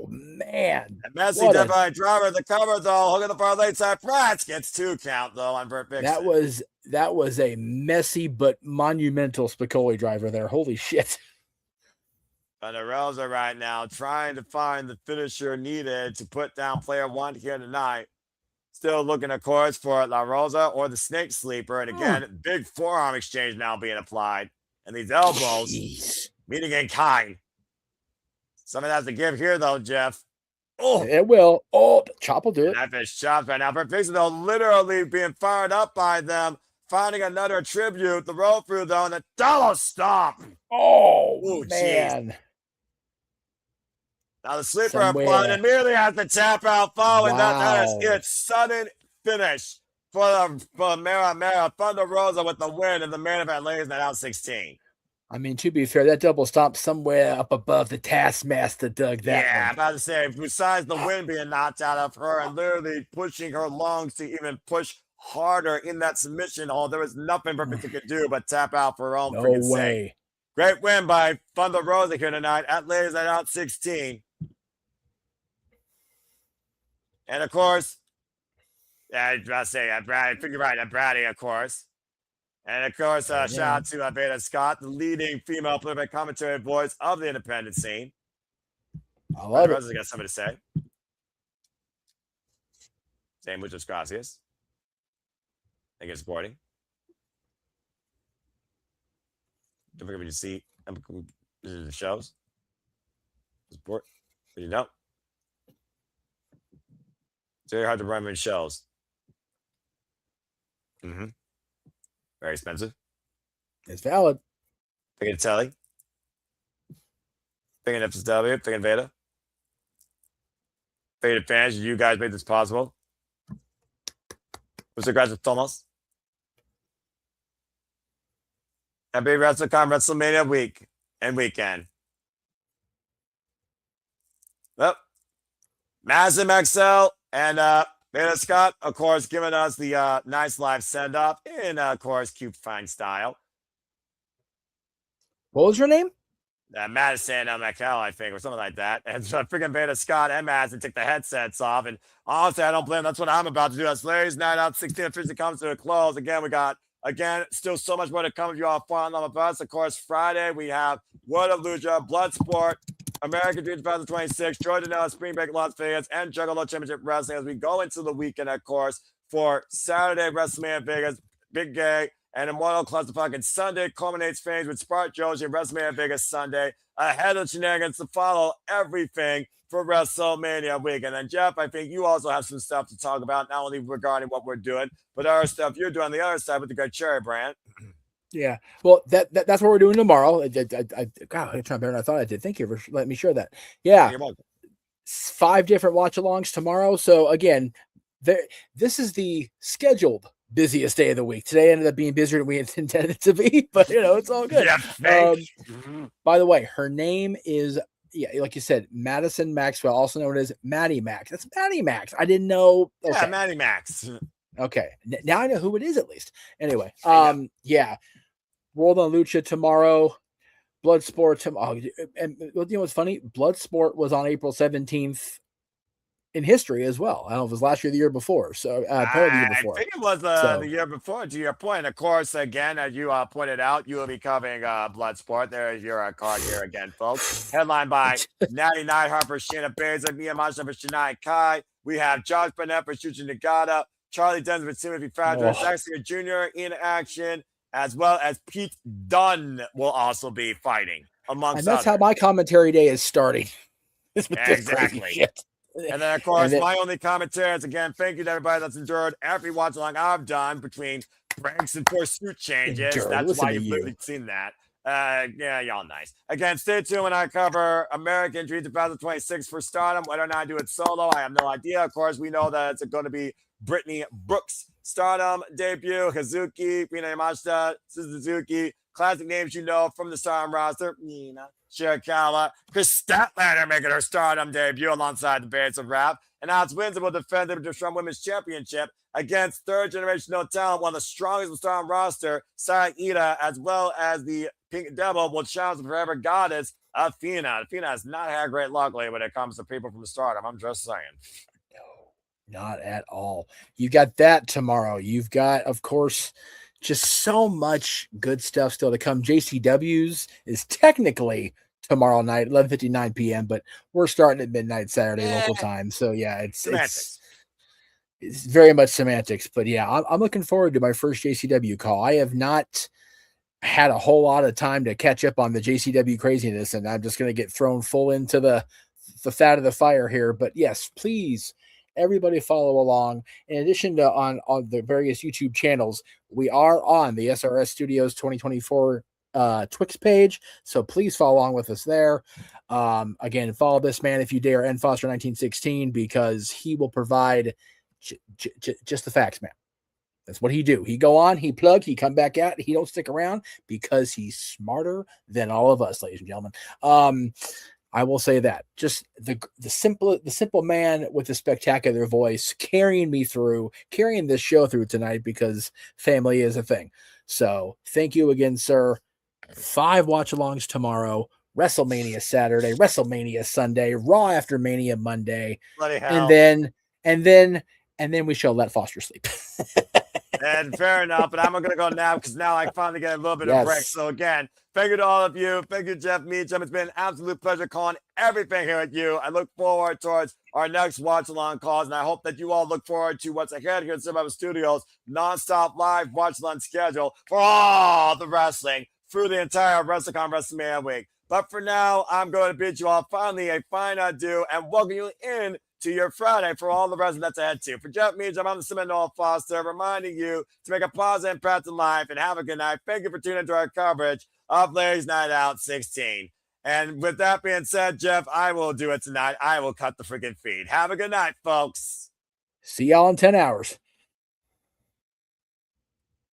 man. And Messi divine driver the cover though. Hook on the far late side press. Gets 2 count though on Vert Vixen. That was a messy but monumental Spicoli driver there. Holy shit. Thunder Rosa right now trying to find the finisher needed to put down player 1 here tonight. Still looking, of course, for La Rosa or the Snake Sleeper. And again, big forearm exchange now being applied. And these elbows meeting in kind. Something has to give here, though, Jeff. It will. The chop will do it. That fish chops right now. Vert Vixen, though, literally being fired up by them. Finding another tribute. The roll through, though, and the double stomp. Oh, man. Geez. Now the sleeper applied and merely has to tap out following that is its sudden finish for Mara Thunder Rosa with the win and the main event ladies night out 16. I mean, to be fair, that double stomp somewhere up above the Taskmaster dug that one. I'm about to say, besides the wind being knocked out of her and literally pushing her lungs to even push harder in that submission hole, there was nothing Vixen could do but tap out for her own freaking sake. Great win by Thunder Rosa here tonight at ladies night out 16. And of course, I was about to say, Brady, figure right, Brady, of course. And of course, shout out to Beta Scott, the leading female political commentary voice of the independent scene. I love it. Rosa's got something to say. Say muchas gracias. Thank you for supporting. Don't forget to see the shows. Support. Did you know? It's very hard to run in shows. Very expensive. It's valid. Thinking Telly. Thinking FSW. Thinking Veda. Thinking fans. You guys made this possible. Mr. Gracias, Thomas. Happy WrestleCon WrestleMania week and weekend. Well, Massive XL and Beta Scott, of course, giving us the nice live send-off in, of course, cute fine style. What was your name? Madison McHell, I think, or something like that. And so freaking Beta Scott and Madison took the headsets off. And honestly, I don't blame them. That's what I'm about to do. That's Larry's night out 16 officially comes to a close. Again, we got, still so much more to come if you all fun on the us. Of course, Friday, we have World of Lucha, Bloodsport, American Dream 2026, Troy Denell, Spring Break Las Vegas, and Juggalo Championship Wrestling as we go into the weekend, of course, for Saturday, WrestleMania Vegas, Big Gay, and Immortal Clusterfuck. And Sunday culminates things with Spark Joshi and WrestleMania Vegas Sunday, ahead of shenanigans to follow everything for WrestleMania week. And then, Jeff, I think you also have some stuff to talk about, not only regarding what we're doing, but our stuff you're doing on the other side with the Good Cherry brand. Yeah, well, that's what we're doing tomorrow. God, I'm trying better than I thought I did. Thank you for letting me share that. Yeah, you're welcome. 5 different watch-alongs tomorrow. So again, this is the scheduled busiest day of the week. Today ended up being busier than we intended it to be, but it's all good. Yeah, by the way, her name is, like you said, Madison Maxwell, also known as Maddie Max. That's Maddie Max. I didn't know. Okay. Yeah, Maddie Max. Okay, now I know who it is at least. Anyway, yeah, World on Lucha tomorrow. Bloodsport tomorrow. And what's funny? Bloodsport was on April 17th in history as well. I don't know if it was last year or the year before. So apparently the year before. I think it was the year before, to your point. Of course, again, as you pointed out, you will be covering Bloodsport. There's your card here again, folks. Headlined by Natty Neidhart for Shayna Baszler, Mia Mashina for Shania Kai. We have Josh Burnett for Shuji Nagata, Charlie Denver for Timothy Fadra, Zaxxia Jr. in action, as well as Pete Dunne will also be fighting, amongst And that's others. how my commentary day is starting. Exactly. And then, of course, my only commentary is, again, thank you to everybody that's endured every watch along I've done between breaks and suit changes. That's why you've really seen that. Yeah, y'all nice. Again, stay tuned when I cover American Dream 2026 for Stardom. Whether or not I do it solo, I have no idea. Of course, we know that it's going to be Brittany Brooks' Stardom debut, Hazuki, Pina Yamashita, Suzuki, classic names you know from the Stardom roster. Nina, Shirakawa, Chris Statlander making her Stardom debut alongside the Barons of Rap. And Alex Windsor will defend the Strong Women's Championship against third-generation talent, one of the strongest in the Stardom roster, Saya Ida, as well as the Pink Devil will challenge the Forever Goddess, Athena. Athena has not had great luck lately when it comes to people from the Stardom. I'm just saying. No, not at all. You got that tomorrow. You've got, of course, just so much good stuff still to come. JCW's is technically tomorrow night, 11:59 p.m., but we're starting at midnight Saturday local time. So yeah, it's very much semantics. But yeah, I'm looking forward to my first JCW call. I have not had a whole lot of time to catch up on the JCW craziness, and I'm just going to get thrown full into the fat of the fire here. But yes, please, everybody follow along. In addition to on the various YouTube channels, we are on the SRS Studios 2024 Twix page, so please follow along with us there. Again, follow this man if you dare, N Foster 1916, because he will provide just the facts, man. That's what he do. He go on, he plug, he come back out. He don't stick around because he's smarter than all of us, ladies and gentlemen. I will say that. Just the simple man with a spectacular voice carrying this show through tonight, because family is a thing. So thank you again, sir. 5 watch-alongs tomorrow, WrestleMania Saturday, WrestleMania Sunday, Raw after Mania Monday, and then we shall let Foster sleep. And fair enough, but I'm going to go now because now I finally get a little bit of break. So again, thank you to all of you. Thank you, Jeff Meacham. It's been an absolute pleasure calling everything here with you. I look forward towards our next watch-along calls, and I hope that you all look forward to what's ahead here at Survivor Studios, non-stop live watch-along schedule for all the wrestling through the entire WrestleCon WrestleMania week. But for now, I'm going to bid you all finally a fine adieu and welcome you in to your Friday for all the wrestling that's ahead too. For Jeff Meacham, I'm the Seminole Foster, reminding you to make a positive impact in life and have a good night. Thank you for tuning into our coverage of Ladies Night Out 16. And with that being said, Jeff, I will do it tonight. I will cut the freaking feed. Have a good night, folks. See y'all in 10 hours.